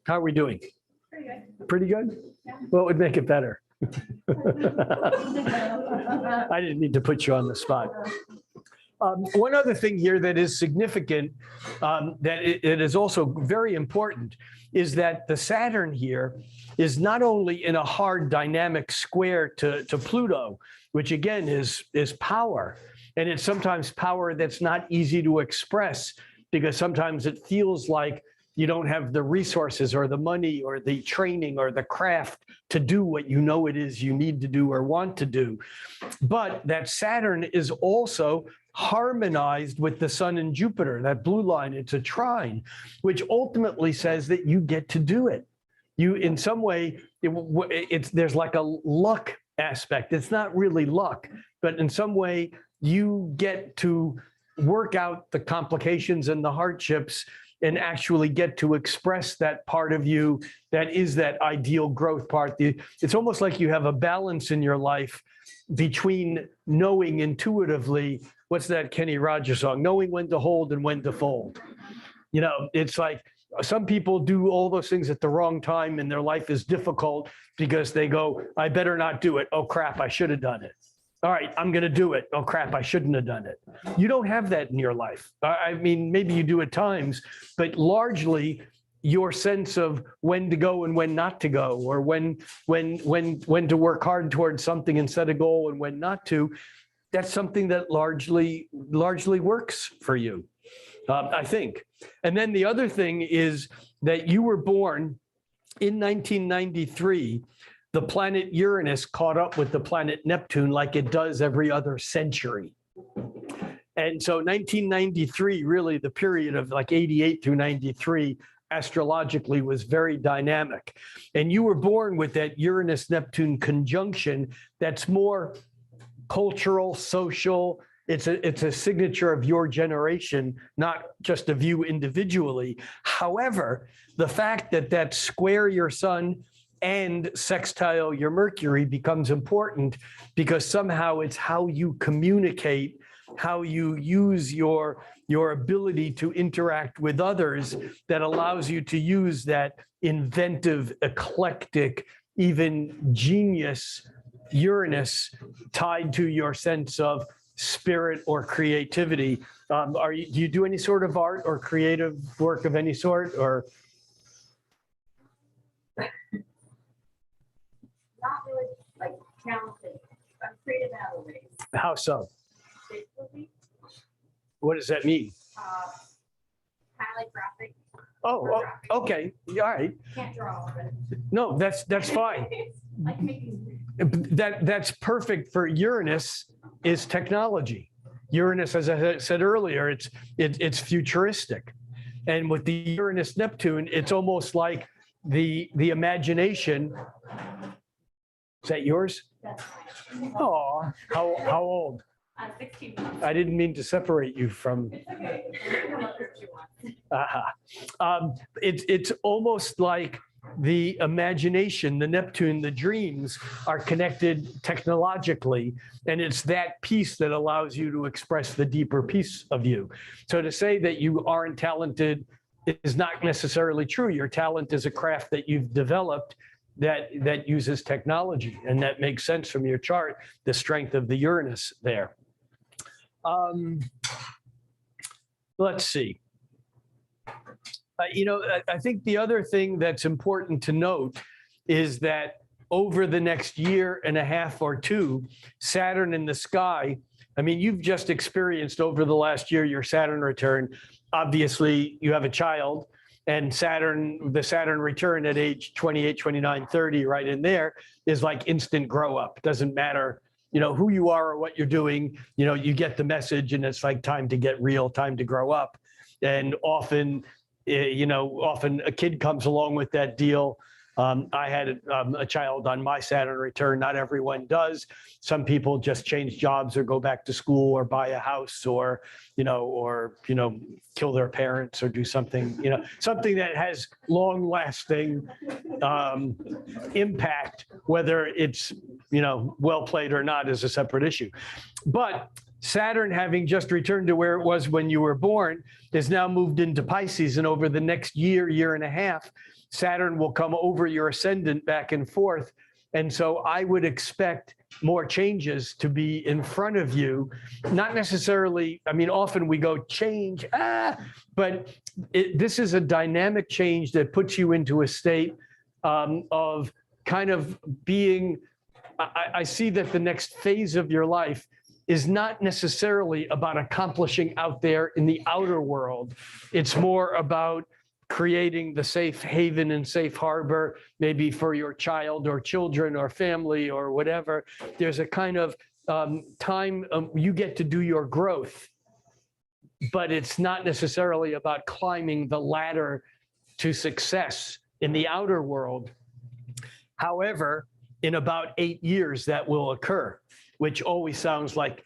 How are we doing? Pretty good. Pretty good? Yeah. What would make it better? I didn't need to put you on the spot. One other thing here that is significant, that it is also very important, is that the Saturn here is not only in a hard dynamic square to Pluto, which again is power. And it's sometimes power that's not easy to express, because sometimes it feels like you don't have the resources or the money or the training or the craft to do what you know it is you need to do or want to do. But that Saturn is also harmonized with the Sun and Jupiter, that blue line. It's a trine, which ultimately says that you get to do it. You, in some way, there's like a luck aspect. It's not really luck, but in some way, you get to work out the complications and the hardships and actually get to express that part of you that is that ideal growth part. It's almost like you have a balance in your life between knowing intuitively, what's that Kenny Rogers song? Knowing when to hold and when to fold. You know, it's like some people do all those things at the wrong time and their life is difficult because they go, I better not do it. Oh, crap, I should have done it. All right, I'm going to do it. Oh, crap, I shouldn't have done it. You don't have that in your life. I mean, maybe you do at times, but largely your sense of when to go and when not to go, or when to work hard towards something and set a goal and when not to, that's something that largely works for you, I think. And then the other thing is that you were born in 1993. The planet Uranus caught up with the planet Neptune like it does every other century. And so 1993, really the period of like 88 through 93, astrologically was very dynamic. And you were born with that Uranus-Neptune conjunction that's more cultural, social. It's a signature of your generation, not just of you individually. However, the fact that square your sun and sextile your Mercury becomes important because somehow it's how you communicate, how you use your ability to interact with others that allows you to use that inventive, eclectic, even genius Uranus tied to your sense of spirit or creativity. Do you do any sort of art or creative work of any sort, or? Not really like talented. I'm creative in other ways. How so? Visually, What does that mean? kind of like graphic. Oh, okay. All right. Can't draw, but No, that's fine. like making. That's perfect for Uranus is technology. Uranus, as I said earlier, it's futuristic. And with the Uranus Neptune, it's almost like the imagination. Is that yours? That's fine. Oh, how old? 16 months. I didn't mean to separate you from. It's okay. Come up if you want. It's almost like the imagination, the Neptune, the dreams are connected technologically, and it's that piece that allows you to express the deeper piece of you. So to say that you aren't talented is not necessarily true. Your talent is a craft that you've developed that uses technology, and that makes sense from your chart, the strength of the Uranus there. Let's see. I think the other thing that's important to note is that over the next year and a half or two, Saturn in the sky, I mean, you've just experienced over the last year your Saturn return. Obviously, you have a child, and the Saturn return at age 28, 29, 30, right in there, is like instant grow up. Doesn't matter, who you are or what you're doing, you get the message, and it's like time to get real, time to grow up. And often a kid comes along with that deal. I had a child on my Saturn return. Not everyone does. Some people just change jobs or go back to school or buy a house or kill their parents or do something, something that has long lasting impact, whether it's, well played or not is a separate issue. But Saturn, having just returned to where it was when you were born, has now moved into Pisces. And over the next year and a half, Saturn will come over your ascendant back and forth. And so I would expect more changes to be in front of you. Not necessarily, often we go change, but this is a dynamic change that puts you into a state of kind of being, I see that the next phase of your life is not necessarily about accomplishing out there in the outer world. It's more about creating the safe haven and safe harbor, maybe for your child or children or family or whatever. There's a kind of time you get to do your growth, but it's not necessarily about climbing the ladder to success in the outer world. However, in about 8 years, that will occur, which always sounds like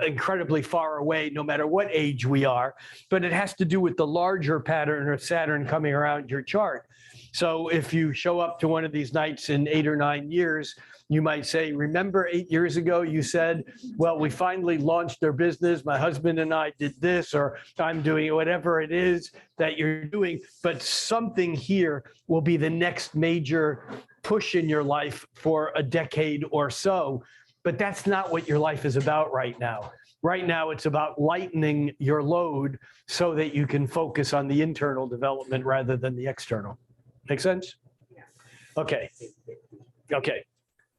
incredibly far away, no matter what age we are, but it has to do with the larger pattern of Saturn coming around your chart. So if you show up to one of these nights in 8 or 9 years, you might say, remember 8 years ago, you said, well, we finally launched their business. My husband and I did this, or I'm doing whatever it is that you're doing. But something here will be the next major push in your life for a decade or so. But that's not what your life is about right now. Right now, it's about lightening your load so that you can focus on the internal development rather than the external. Make sense? Okay. Okay.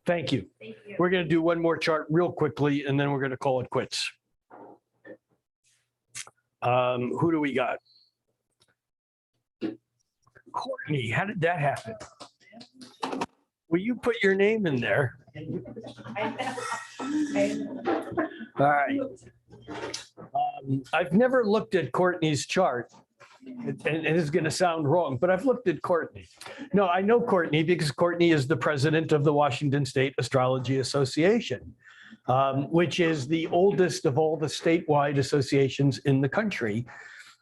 Thank you. Thank you. We're going to do one more chart real quickly, and then we're going to call it quits. Who do we got? Courtney, how did that happen? Will you put your name in there? All right. I've never looked at Courtney's chart, and it's going to sound wrong, but I've looked at Courtney. No, I know Courtney because Courtney is the president of the Washington State Astrology Association, which is the oldest of all the statewide associations in the country.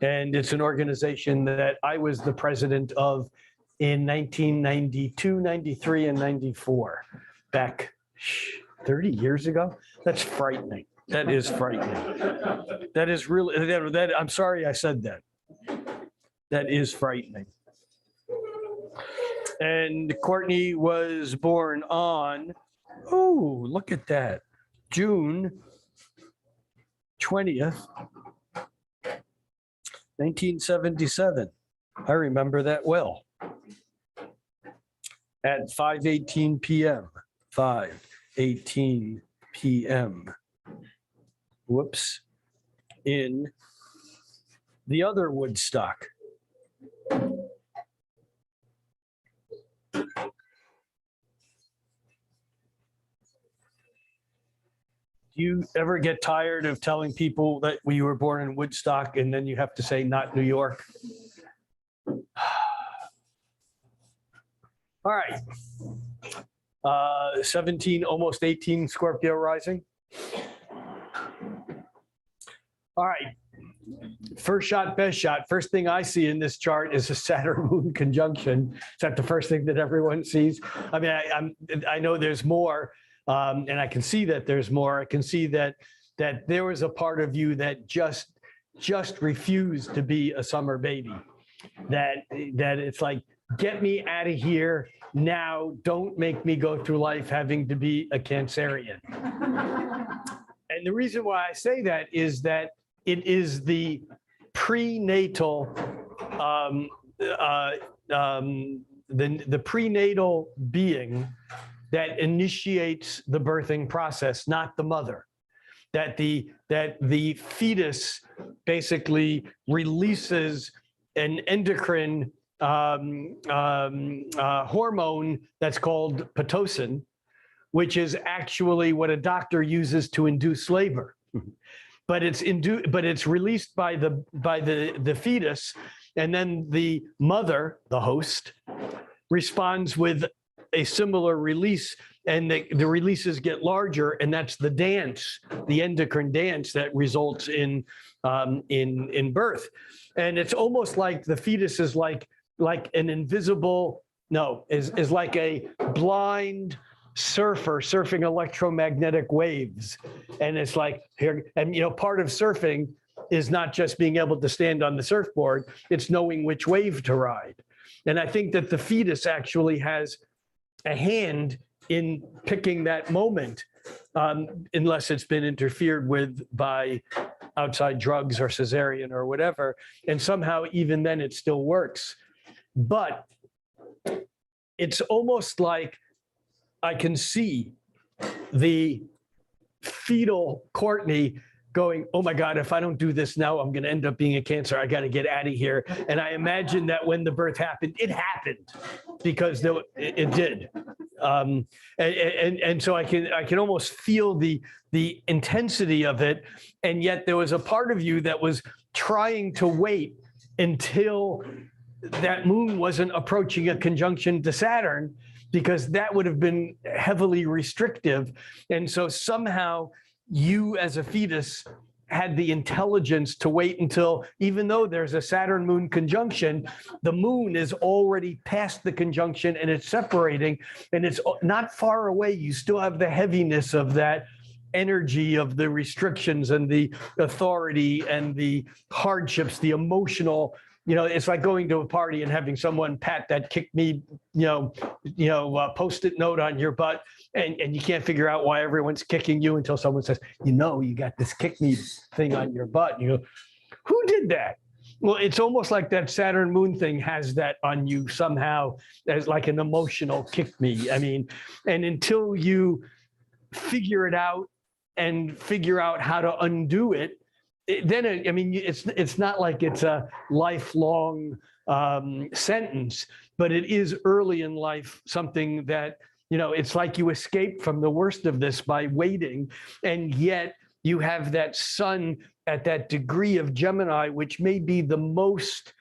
And it's an organization that I was the president of in 1992, 93, and 94, back 30 years ago. That's frightening. That is frightening. That is really, I'm sorry I said that. That is frightening. And Courtney was born on, oh, look at that, June 20th, 1977. I remember that well. At 5:18 p.m. 5:18 p.m. Whoops. In the other Woodstock. Do you ever get tired of telling people that we were born in Woodstock and then you have to say not New York? All right. 17, almost 18 Scorpio rising. All right. First shot, best shot. First thing I see in this chart is a Saturn Moon conjunction. Is that the first thing that everyone sees? I mean, I know there's more, and I can see that there's more. I can see that there was a part of you that just refused to be a summer baby. That it's like, get me out of here now. Don't make me go through life having to be a Cancerian. And the reason why I say that is that it is the prenatal, the prenatal being that initiates the birthing process, not the mother. That the fetus basically releases an endocrine hormone that's called Pitocin, which is actually what a doctor uses to induce labor. But it's released by the fetus, and then the mother, the host, responds with a similar release, and the releases get larger, and that's the dance, the endocrine dance that results in birth. And it's almost like the fetus is like an invisible, is like a blind surfer surfing electromagnetic waves. And it's like here, and part of surfing is not just being able to stand on the surfboard, it's knowing which wave to ride. And I think that the fetus actually has a hand in picking that moment, unless it's been interfered with by outside drugs or cesarean or whatever. And somehow even then it still works. But it's almost like I can see the fetal Courtney going, oh my God, if I don't do this now, I'm going to end up being a Cancer. I got to get out of here. And I imagine that when the birth happened, it happened because it did. And so I can almost feel the intensity of it. And yet there was a part of you that was trying to wait until that moon wasn't approaching a conjunction to Saturn, because that would have been heavily restrictive. And so somehow you as a fetus had the intelligence to wait until, even though there's a Saturn moon conjunction, the moon is already past the conjunction and it's separating and it's not far away. You still have the heaviness of that energy of the restrictions and the authority and the hardships, the emotional, it's like going to a party and having someone pat that kick me, post-it note on your butt, and you can't figure out why everyone's kicking you until someone says, you got this kick me thing on your butt. And you go, who did that? Well, it's almost like that Saturn moon thing has that on you somehow as like an emotional kick me. I mean, and until you figure it out and figure out how to undo it, it's not like it's a lifelong sentence, but it is early in life something that, it's like you escape from the worst of this by waiting. And yet you have that sun at that degree of Gemini, which may be the most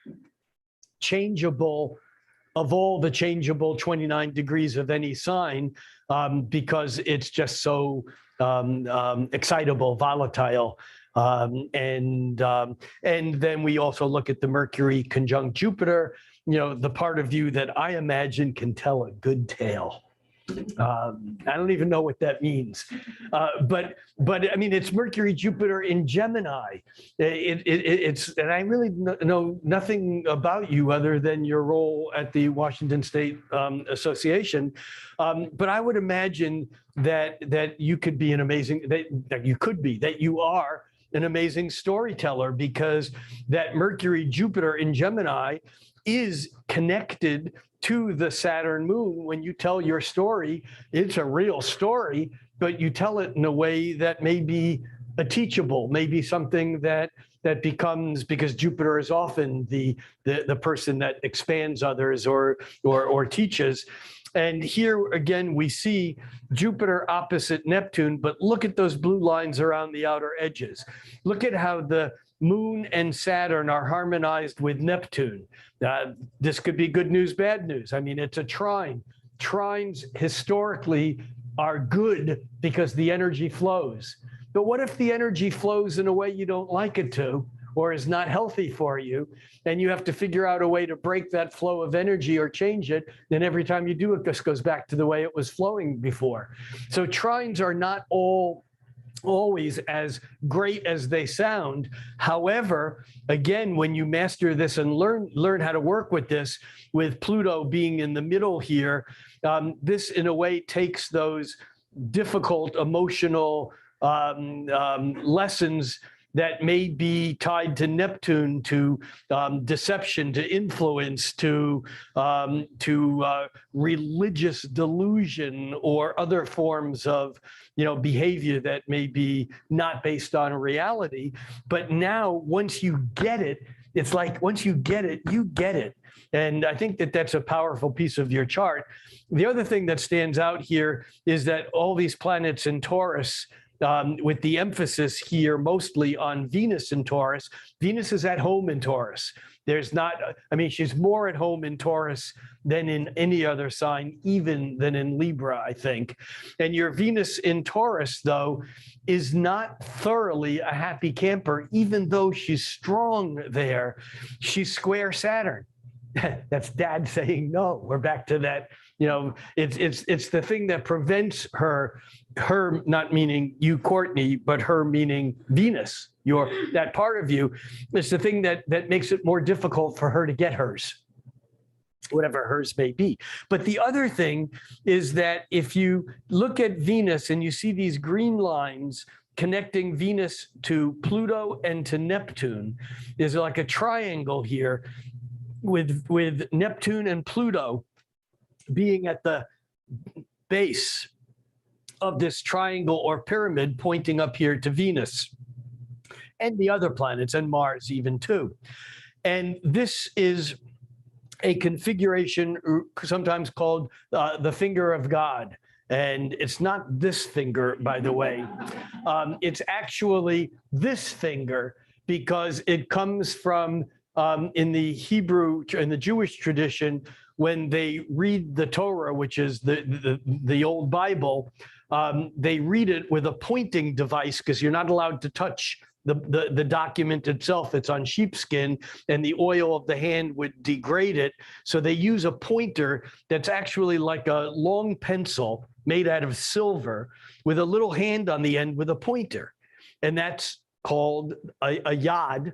changeable of all the changeable 29 degrees of any sign, because it's just so excitable, volatile. And then we also look at the Mercury conjunct Jupiter, the part of you that I imagine can tell a good tale. I don't even know what that means, but I mean, it's Mercury Jupiter in Gemini. It's and I really know nothing about you other than your role at the Washington State Association, but I would imagine that you could be an amazing that you are an amazing storyteller, because that Mercury Jupiter in Gemini is connected to the Saturn moon. When you tell your story, it's a real story, but you tell it in a way that may be a teachable, maybe something that becomes, because Jupiter is often the person that expands others or teaches. And here again, we see Jupiter opposite Neptune, but look at those blue lines around the outer edges. Look at how the Moon and Saturn are harmonized with Neptune. This could be good news, bad news. I mean, it's a trine. Trines historically are good because the energy flows. But what if the energy flows in a way you don't like it to, or is not healthy for you, and you have to figure out a way to break that flow of energy or change it, then every time you do it, this goes back to the way it was flowing before. So trines are not always as great as they sound. However, again, when you master this and learn how to work with this, with Pluto being in the middle here, this in a way takes those difficult emotional lessons that may be tied to Neptune, to deception, to influence, to religious delusion, or other forms of behavior that may be not based on reality. But now, once you get it, it's like once you get it, you get it. And I think that that's a powerful piece of your chart. The other thing that stands out here is that all these planets in Taurus, with the emphasis here mostly on Venus in Taurus. Venus is at home in Taurus. She's more at home in Taurus than in any other sign, even than in Libra, I think. And your Venus in Taurus, though, is not thoroughly a happy camper, even though she's strong there. She's square Saturn. That's Dad saying no. We're back to that. It's the thing that prevents her not meaning you, Courtney, but her meaning Venus, that part of you. It's the thing that makes it more difficult for her to get hers, whatever hers may be. But the other thing is that if you look at Venus and you see these green lines connecting Venus to Pluto and to Neptune, there's like a triangle here with Neptune and Pluto being at the base of this triangle or pyramid pointing up here to Venus and the other planets, and Mars even too. And this is a configuration sometimes called the finger of God. And it's not this finger, by the way. It's actually this finger, because it comes from in the Hebrew, in the Jewish tradition, when they read the Torah, which is the old Bible, they read it with a pointing device because you're not allowed to touch the document itself. It's on sheepskin, and the oil of the hand would degrade it. So they use a pointer that's actually like a long pencil made out of silver with a little hand on the end with a pointer. And that's called a yod,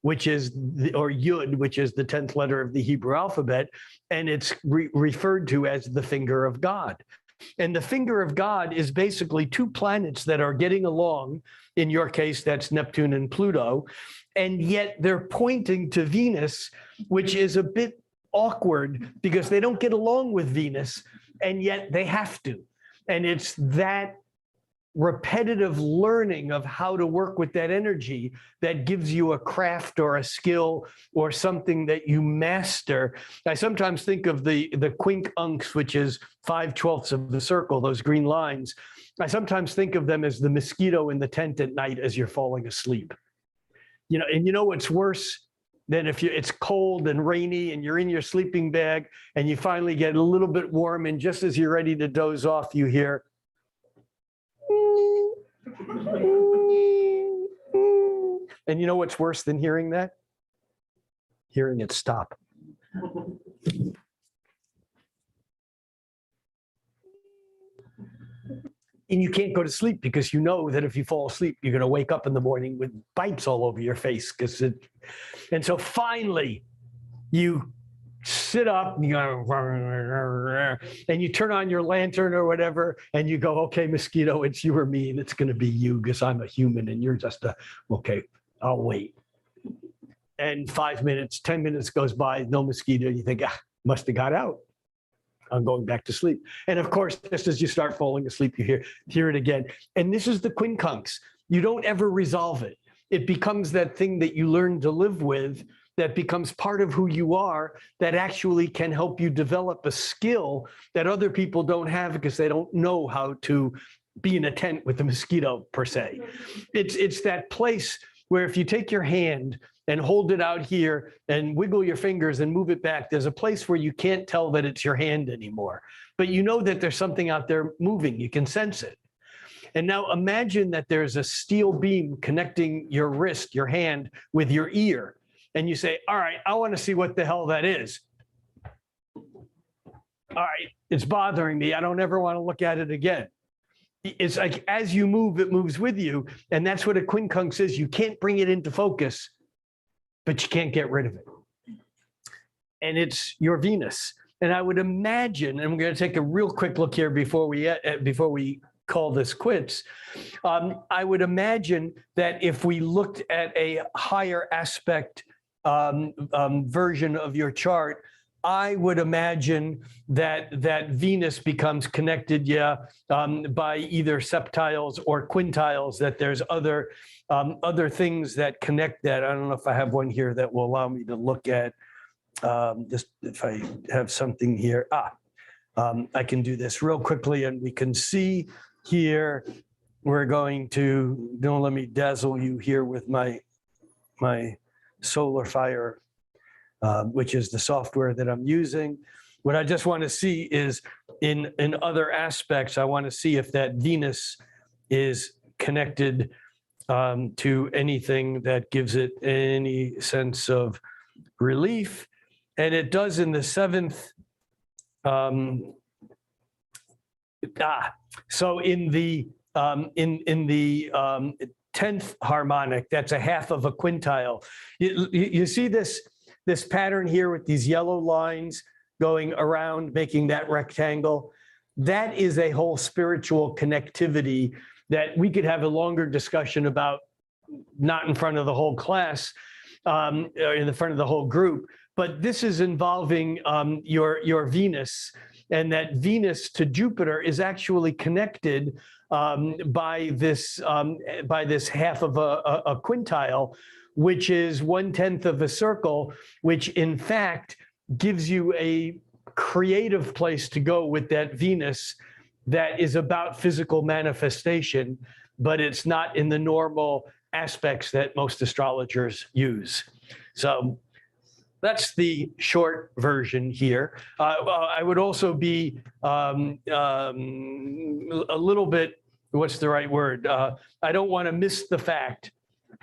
which is, or yud, which is the 10th letter of the Hebrew alphabet. And it's referred to as the finger of God. And the finger of God is basically two planets that are getting along. In your case, that's Neptune and Pluto. And yet they're pointing to Venus, which is a bit awkward because they don't get along with Venus, and yet they have to. And it's that repetitive learning of how to work with that energy that gives you a craft or a skill or something that you master. I sometimes think of the quincunx, which is 5/12 of the circle, those green lines. I sometimes think of them as the mosquito in the tent at night as you're falling asleep. You know, and you know what's worse than if it's cold and rainy and you're in your sleeping bag and you finally get a little bit warm, and just as you're ready to doze off, you hear and you know what's worse than hearing that? Hearing it stop. And you can't go to sleep because you know that if you fall asleep, you're going to wake up in the morning with bites all over your face. And so finally, you sit up and you go, and you turn on your lantern or whatever, and you go, okay, mosquito, it's you or me, and it's going to be you because I'm a human and you're just okay, I'll wait. And 5 minutes, 10 minutes goes by, no mosquito. You think, must have got out. I'm going back to sleep. And of course, just as you start falling asleep, you hear it again. And this is the quincunx. You don't ever resolve it. It becomes that thing that you learn to live with, that becomes part of who you are, that actually can help you develop a skill that other people don't have because they don't know how to be in a tent with a mosquito, per se. It's that place where if you take your hand and hold it out here and wiggle your fingers and move it back, there's a place where you can't tell that it's your hand anymore. But you know that there's something out there moving. You can sense it. And now imagine that there's a steel beam connecting your wrist, your hand, with your ear. And you say, all right, I want to see what the hell that is. All right, it's bothering me. I don't ever want to look at it again. It's like as you move, it moves with you. And that's what a quincunx is. You can't bring it into focus, but you can't get rid of it. And it's your Venus. And I would imagine, and I'm going to take a real quick look here before we call this quits. I would imagine that if we looked at a higher aspect version of your chart, I would imagine that Venus becomes connected, by either septiles or quintiles, that there's other things that connect that. I don't know if I have one here that will allow me to look at, just if I have something here. I can do this real quickly and we can see here, we're going to, don't let me dazzle you here with my Solar Fire, which is the software that I'm using. What I just want to see is in other aspects, I want to see if that Venus is connected to anything that gives it any sense of relief. And it does in the seventh. So in the 10th harmonic, that's a half of a quintile. You see this pattern here with these yellow lines going around, making that rectangle? That is a whole spiritual connectivity that we could have a longer discussion about, not in front of the whole class, or in the front of the whole group, but this is involving your Venus, and that Venus to Jupiter is actually connected by this half of a quintile, which is 1/10 of a circle, which in fact gives you a creative place to go with that Venus that is about physical manifestation, but it's not in the normal aspects that most astrologers use. So that's the short version here. I would also be a little bit, what's the right word? I don't want to miss the fact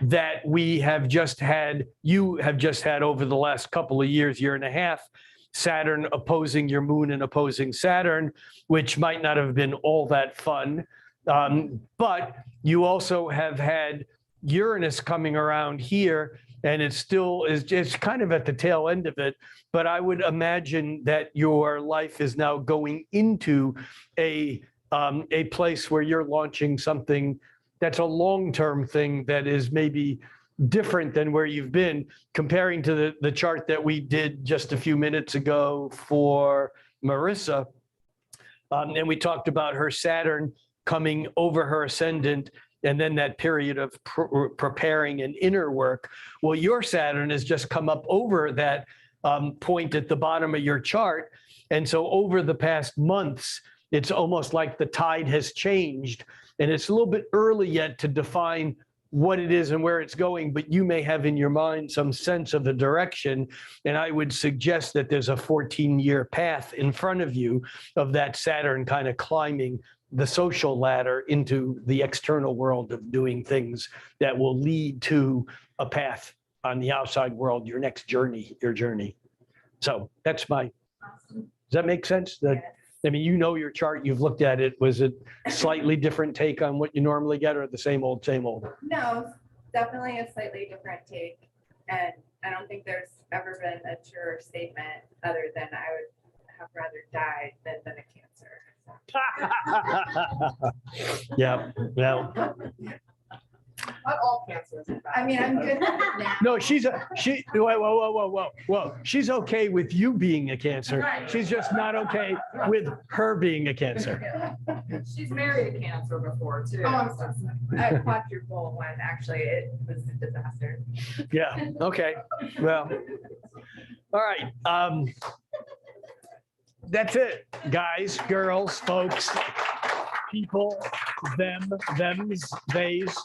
that you have just had over the last couple of years, year and a half, Saturn opposing your moon and opposing Saturn, which might not have been all that fun. But you also have had Uranus coming around here, and it's kind of at the tail end of it. But I would imagine that your life is now going into a place where you're launching something that's a long-term thing that is maybe different than where you've been, comparing to the chart that we did just a few minutes ago for Marissa. And we talked about her Saturn coming over her ascendant, and then that period of preparing and inner work. Well, your Saturn has just come up over that point at the bottom of your chart. And so over the past months, it's almost like the tide has changed. And it's a little bit early yet to define what it is and where it's going, but you may have in your mind some sense of the direction. And I would suggest that there's a 14-year path in front of you of that Saturn kind of climbing the social ladder into the external world of doing things that will lead to a path on the outside world, your next journey, your journey. So that's does that make sense? I mean, you know your chart, you've looked at it. Was it slightly different take on what you normally get, or the same old, same old? No, definitely a slightly different take. And I don't think there's ever been a truer statement other than I would have rather died than been a cancer. Yeah, well, Not all cancers. I mean, I'm good with it now. no, whoa. She's okay with you being a Cancer. She's just not okay with her being a Cancer. She's married a Cancer before too. Oh, I'm so sorry. I quadruple one, actually, it was a disaster. Yeah, okay, well, all right. That's it, guys, girls, folks, people, them, thems, theys.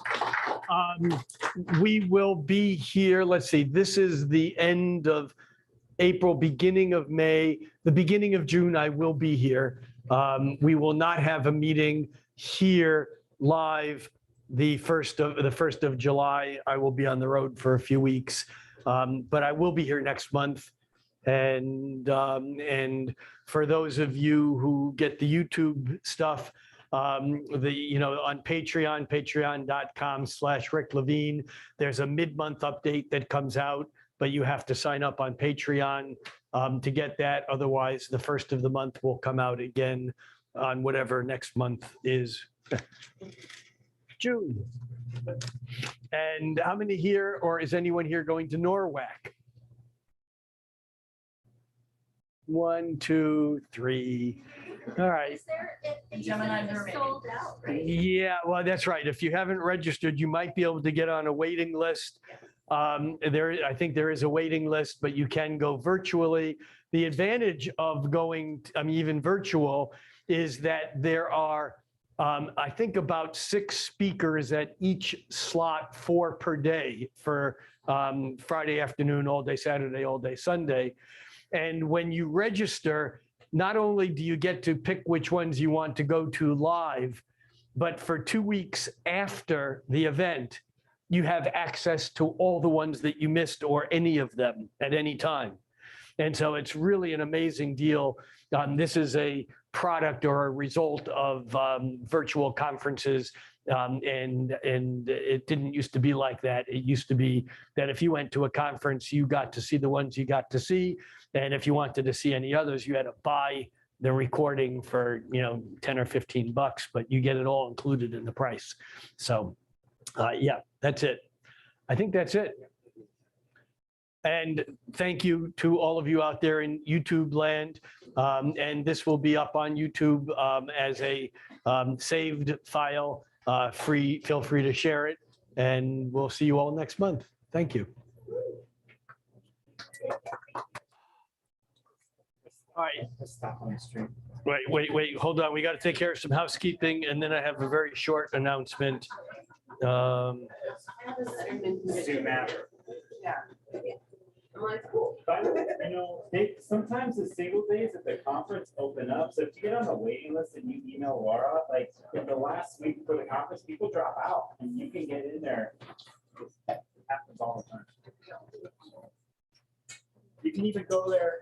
We will be here. Let's see, this is the end of April, beginning of May, the beginning of June, I will be here. We will not have a meeting here live the 1st of July. I will be on the road for a few weeks, but I will be here next month. And for those of you who get the YouTube stuff, on Patreon, patreon.com/Rick Levine, there's a mid-month update that comes out, but you have to sign up on Patreon to get that. Otherwise, the 1st of the month will come out again on whatever next month is. June. And how many here, or is anyone here going to Norwalk? 1, 2, 3. All right. Is there, Gemini it's Mermaid. sold out, right? Yeah, well, that's right. If you haven't registered, you might be able to get on a waiting list. I think there is a waiting list, but you can go virtually. The advantage of going, even virtual, is that there are, I think, about 6 speakers at each slot, 4 per day for Friday afternoon, all day Saturday, all day Sunday. And when you register, not only do you get to pick which ones you want to go to live, but for 2 weeks after the event, you have access to all the ones that you missed or any of them at any time. And so it's really an amazing deal. This is a product or a result of virtual conferences. And it didn't used to be like that. It used to be that if you went to a conference, you got to see the ones you got to see. And if you wanted to see any others, you had to buy the recording for, 10 or 15 bucks, but you get it all included in the price. So yeah, that's it. I think that's it. And thank you to all of you out there in YouTube land. And this will be up on YouTube as a saved file. Feel free to share it. And we'll see you all next month. Thank you. All right. Stop on the street. Wait, hold on. We got to take care of some housekeeping, and then I have a very short announcement. Zoom out. I'm like, cool. But, you know, sometimes the single days at the conference open up, so if you get on the waiting list and you email Laura, like, in the last week for the conference, people drop out, and you can get in there. It happens all the time. You can even go there